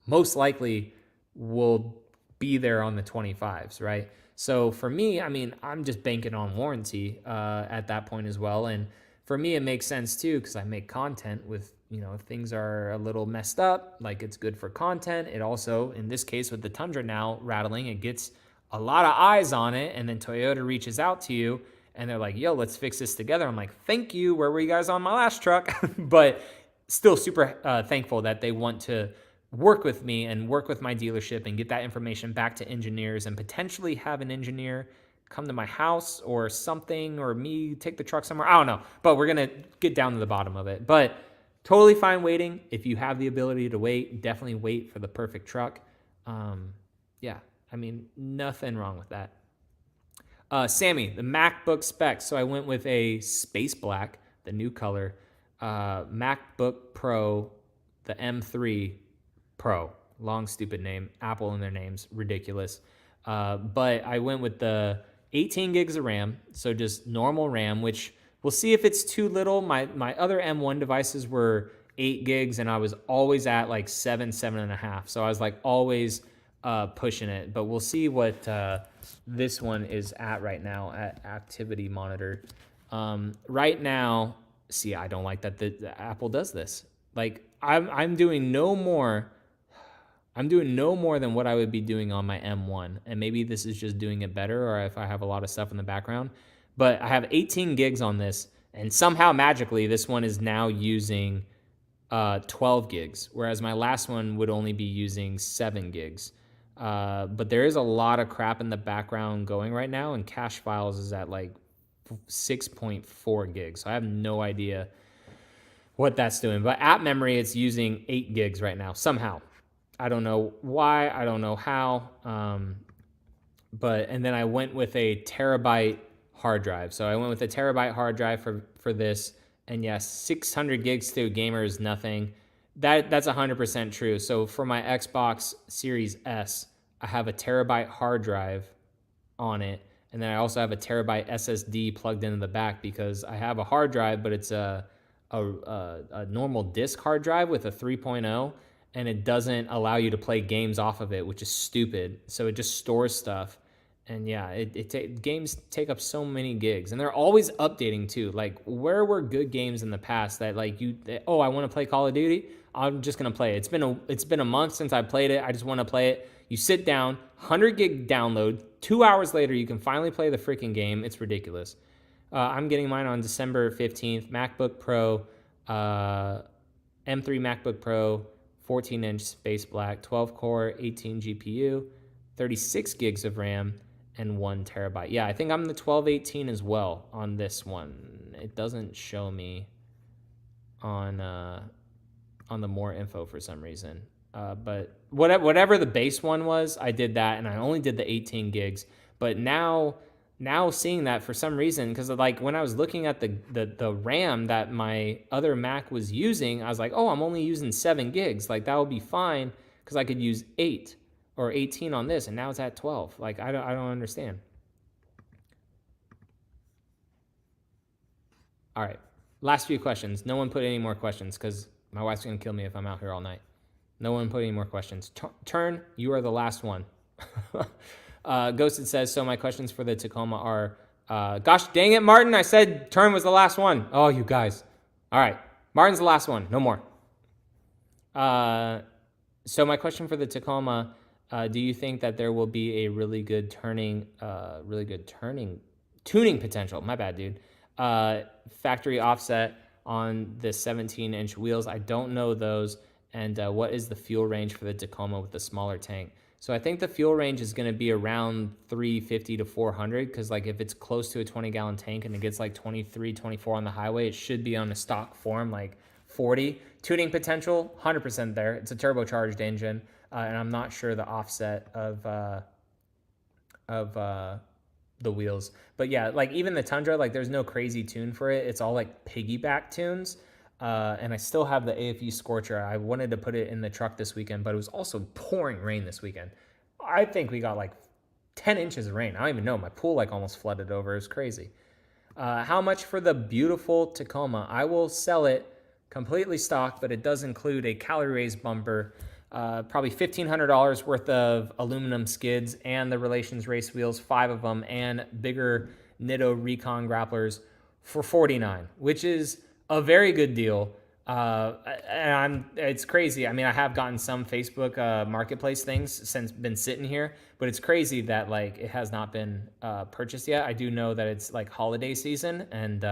most likely will be there on the 25s, right? So for me, I mean, I'm just banking on warranty at that point as well. And for me, it makes sense too because I make content with, you know, if things are a little messed up, like it's good for content. It also, in this case with the Tundra now rattling, it gets a lot of eyes on it. And then Toyota reaches out to you and they're like, yo, let's fix this together. I'm like, thank you. Where were you guys on my last truck? But still super thankful that they want to work with me and work with my dealership and get that information back to engineers and potentially have an engineer come to my house or something, or me take the truck somewhere. I don't know, but we're going to get down to the bottom of it. But totally fine waiting. If you have the ability to wait, definitely wait for the perfect truck. Yeah, I mean, nothing wrong with that. Sammy, the MacBook specs. So I went with a space black, the new color, MacBook Pro, the M3 Pro. Long, stupid name. Apple in their names. Ridiculous. But I went with the 18 gigs of RAM. So just normal RAM, which we'll see if it's too little. My other M1 devices were 8 gigs, and I was always at like 7.5. So I was like always pushing it. But we'll see what this one is at right now at Activity Monitor. Right now, see, I don't like that the Apple does this. Like I'm doing no more than what I would be doing on my M1. And maybe this is just doing it better, or if I have a lot of stuff in the background. But I have 18 gigs on this, and somehow magically this one is now using 12 gigs, whereas my last one would only be using 7 gigs. But there is a lot of crap in the background going right now, and cache files is at like 6.4 gigs. So I have no idea what that's doing. But app memory, it's using 8 gigs right now, somehow. I don't know why, I don't know how. And then I went with a terabyte hard drive. So I went with a terabyte hard drive for this. And yes, 600 gigs to a gamer is nothing. That's 100% true. So for my Xbox Series S, I have a terabyte hard drive on it. And then I also have a terabyte SSD plugged into the back because I have a hard drive, but it's a normal disk hard drive with a 3.0, and it doesn't allow you to play games off of it, which is stupid. So it just stores stuff. And yeah, games take up so many gigs, and they're always updating too. Like, where were good games in the past that like I want to play Call of Duty, I'm just gonna play it. It's been a month since I played it. I just want to play it. You sit down, 100 gig download. 2 hours later, you can finally play the freaking game. It's ridiculous. I'm getting mine on December 15th. MacBook Pro, M3 MacBook Pro, 14-inch space black, 12-core, 18 GPU, 36 gigs of RAM, and 1 terabyte. Yeah, I think I'm the 1218 as well on this one. It doesn't show me on the more info for some reason. But whatever the base one was, I did that, and I only did the 18 gigs. But now seeing that for some reason, because like when I was looking at the RAM that my other Mac was using, I was like, oh, I'm only using 7 gigs. Like that would be fine because I could use 8 or 18 on this, and now it's at 12. Like I don't understand. All right, last few questions. No one put any more questions because my wife's gonna kill me if I'm out here all night. No one put any more questions. Turn, you are the last one. Ghosted says, so my questions for the Tacoma are, gosh dang it, Martin, I said Turn was the last one. Oh, you guys. All right, Martin's the last one, no more. So my question for the Tacoma, do you think that there will be a really good tuning potential? My bad, dude. Factory offset on the 17-inch wheels. I don't know those. And what is the fuel range for the Tacoma with the smaller tank? So I think the fuel range is going to be around 350 to 400 because like if it's close to a 20-gallon tank and it gets like 23, 24 on the highway, it should be on a stock form like 40. Tuning potential, 100% there. It's a turbocharged engine, and I'm not sure the offset of the wheels. But yeah, like even the Tundra, like there's no crazy tune for it. It's all like piggyback tunes. And I still have the AFE Scorcher. I wanted to put it in the truck this weekend, but it was also pouring rain this weekend. I think we got like 10 inches of rain. I don't even know. My pool like almost flooded over. It was crazy. How much for the beautiful Tacoma? I will sell it completely stock, but it does include a calorie raised bumper, probably $1,500 worth of aluminum skids and the Relations race wheels, 5 of them, and bigger Nitto Recon grapplers for $49, which is a very good deal. And it's crazy. I mean, I have gotten some Facebook marketplace things since been sitting here, but it's crazy that like it has not been purchased yet. I do know that it's like holiday season and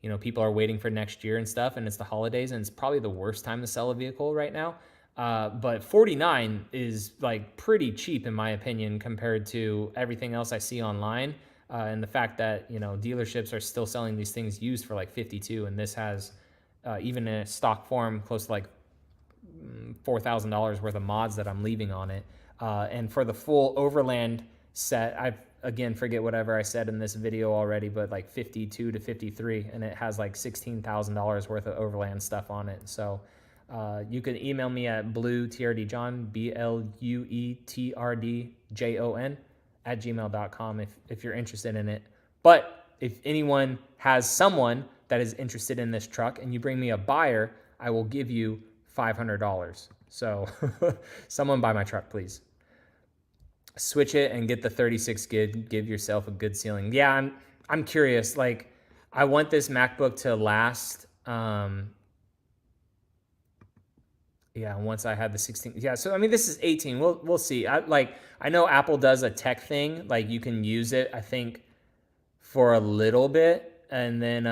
you know, people are waiting for next year and stuff, and it's the holidays, and it's probably the worst time to sell a vehicle right now. But 49 is like pretty cheap in my opinion compared to everything else I see online. And the fact that, you know, dealerships are still selling these things used for like 52, and this has even in a stock form close to like $4,000 worth of mods that I'm leaving on it. And for the full overland set, I again forget whatever I said in this video already, but like 52 to 53, and it has like $16,000 worth of overland stuff on it. So you can email me at bluetrdjon, BLUETRDJON @gmail.com if you're interested in it. But if anyone has someone that is interested in this truck and you bring me a buyer, I will give you $500. So someone buy my truck, please. Switch it and get the 36 gig. Give yourself a good ceiling. Yeah, I'm curious. Like, I want this MacBook to last. Yeah, once I had the 16. Yeah, so I mean, this is 18. We'll see. I know Apple does a tech thing. Like you can use it, I think, for a little bit and then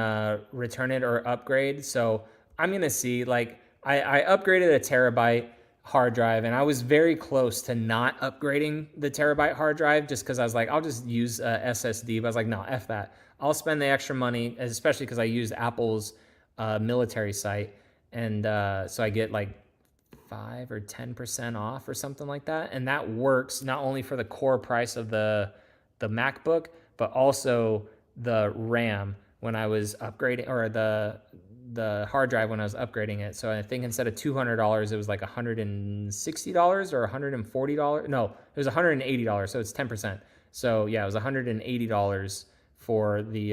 return it or upgrade. So I'm gonna see. Like I upgraded a terabyte hard drive, and I was very close to not upgrading the terabyte hard drive just because I was like, I'll just use SSD. But I was like, no, F that. I'll spend the extra money, especially because I used Apple's military site, and so I get like 5 or 10% off or something like that, and that works not only for the core price of the MacBook, but also the RAM when I was upgrading, or the hard drive when I was upgrading it. So I think instead of $200, it was like $160 or $140. No, it was $180. So it's 10%. So yeah, it was $180 for the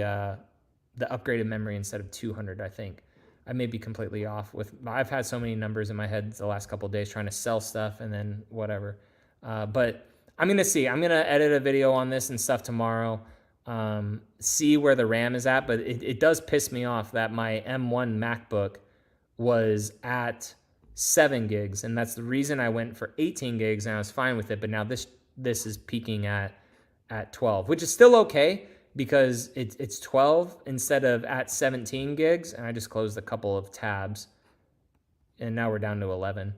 upgraded memory instead of $200, I think. I may be completely off with, I've had so many numbers in my head the last couple of days trying to sell stuff and then whatever. But I'm going to see. I'm going to edit a video on this and stuff tomorrow, see where the RAM is at. But it does piss me off that my M1 MacBook was at 7 gigs. And that's the reason I went for 18 gigs and I was fine with it. But now this is peaking at 12, which is still okay, because it's 12 instead of at 17 gigs, and I just closed a couple of tabs, and now we're down to 11.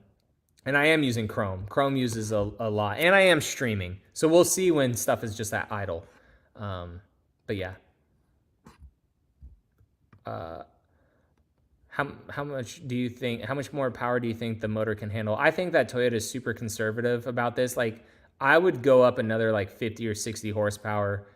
And I am using Chrome. Chrome uses a lot. And I am streaming. So we'll see when stuff is just at idle. But yeah. How much do you think, how much more power do you think the motor can handle? I think that Toyota is super conservative about this. Like, I would go up another like 50 or 60 horsepower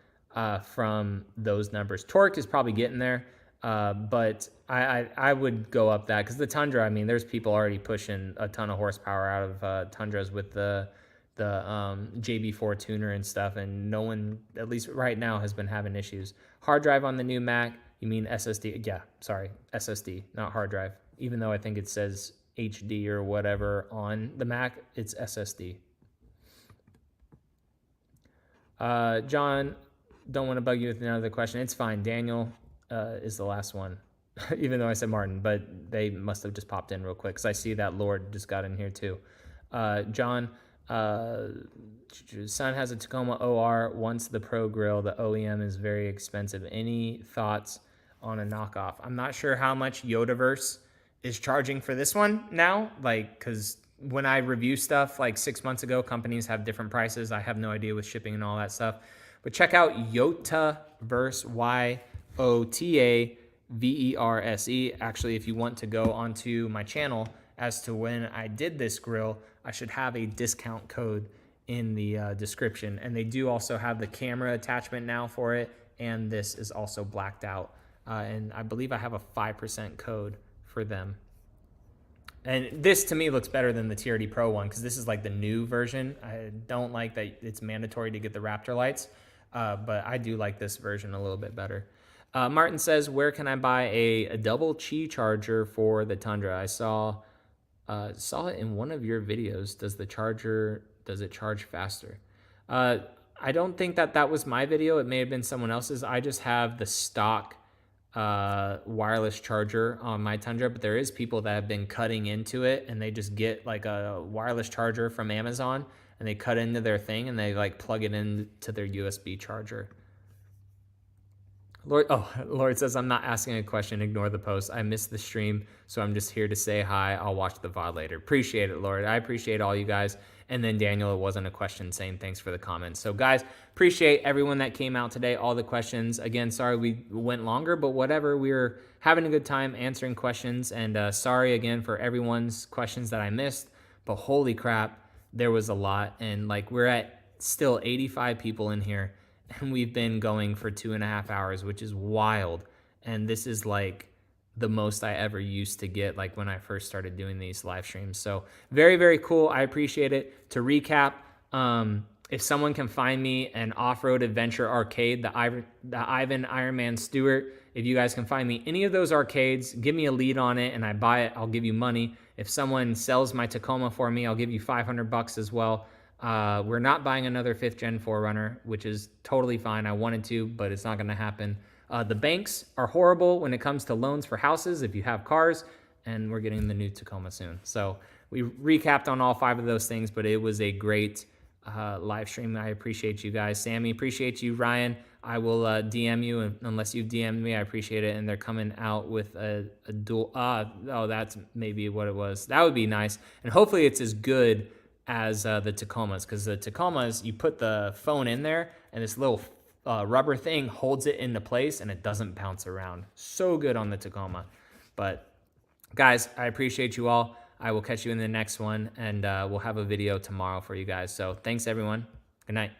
from those numbers. Torque is probably getting there, but I would go up that because the Tundra, I mean, there's people already pushing a ton of horsepower out of Tundras with the JB4 tuner and stuff, and no one, at least right now, has been having issues. Hard drive on the new Mac, you mean SSD? Yeah, sorry, SSD, not hard drive. Even though I think it says HD or whatever on the Mac, it's SSD. John, don't want to bug you with another question. It's fine. Daniel is the last one, even though I said Martin, but they must have just popped in real quick because I see that Lord just got in here too. John, son has a Tacoma OR, wants the Pro Grill. The OEM is very expensive. Any thoughts on a knockoff? I'm not sure how much Yodaverse is charging for this one now, like, because when I review stuff like 6 months ago, companies have different prices. I have no idea with shipping and all that stuff. But check out Yotaverse, YOTAVERSE. Actually, if you want to go onto my channel as to when I did this grill, I should have a discount code in the description. And they do also have the camera attachment now for it. And this is also blacked out. And I believe I have a 5% code for them. And this to me looks better than the TRD Pro one because this is like the new version. I don't like that it's mandatory to get the Raptor lights, but I do like this version a little bit better. Martin says, where can I buy a double Qi charger for the Tundra? I saw it in one of your videos. Does it charge faster? I don't think that was my video. It may have been someone else's. I just have the stock wireless charger on my Tundra, but there is people that have been cutting into it and they just get like a wireless charger from Amazon and they cut into their thing and they like plug it into their USB charger. Lord says, I'm not asking a question. Ignore the post. I missed the stream, so I'm just here to say hi. I'll watch the VOD later. Appreciate it, Lord. I appreciate all you guys. And then Daniel, it wasn't a question, saying thanks for the comments. So guys, appreciate everyone that came out today, all the questions. Again, sorry we went longer, but whatever. We were having a good time answering questions. And sorry again for everyone's questions that I missed. But holy crap, there was a lot. And like we're at still 85 people in here. And we've been going for 2.5 hours, which is wild. And this is like the most I ever used to get, like when I first started doing these live streams. So very, very cool. I appreciate it. To recap, if someone can find me an off-road adventure arcade, the Ivan Ironman Stewart, if you guys can find me any of those arcades, give me a lead on it and I buy it, I'll give you money. If someone sells my Tacoma for me, I'll give you $500 as well. We're not buying another 5th gen 4Runner, which is totally fine. I wanted to, but it's not going to happen. The banks are horrible when it comes to loans for houses if you have cars, and we're getting the new Tacoma soon. So we recapped on all 5 of those things, but it was a great live stream. I appreciate you guys. Sammy, appreciate you. Ryan, I will DM you unless you DM me. I appreciate it. And they're coming out with a dual. Oh, that's maybe what it was. That would be nice. And hopefully it's as good as the Tacomas, because the Tacomas, you put the phone in there and this little rubber thing holds it into place and it doesn't bounce around. So good on the Tacoma. But guys, I appreciate you all. I will catch you in the next one, and we'll have a video tomorrow for you guys. So thanks everyone. Good night.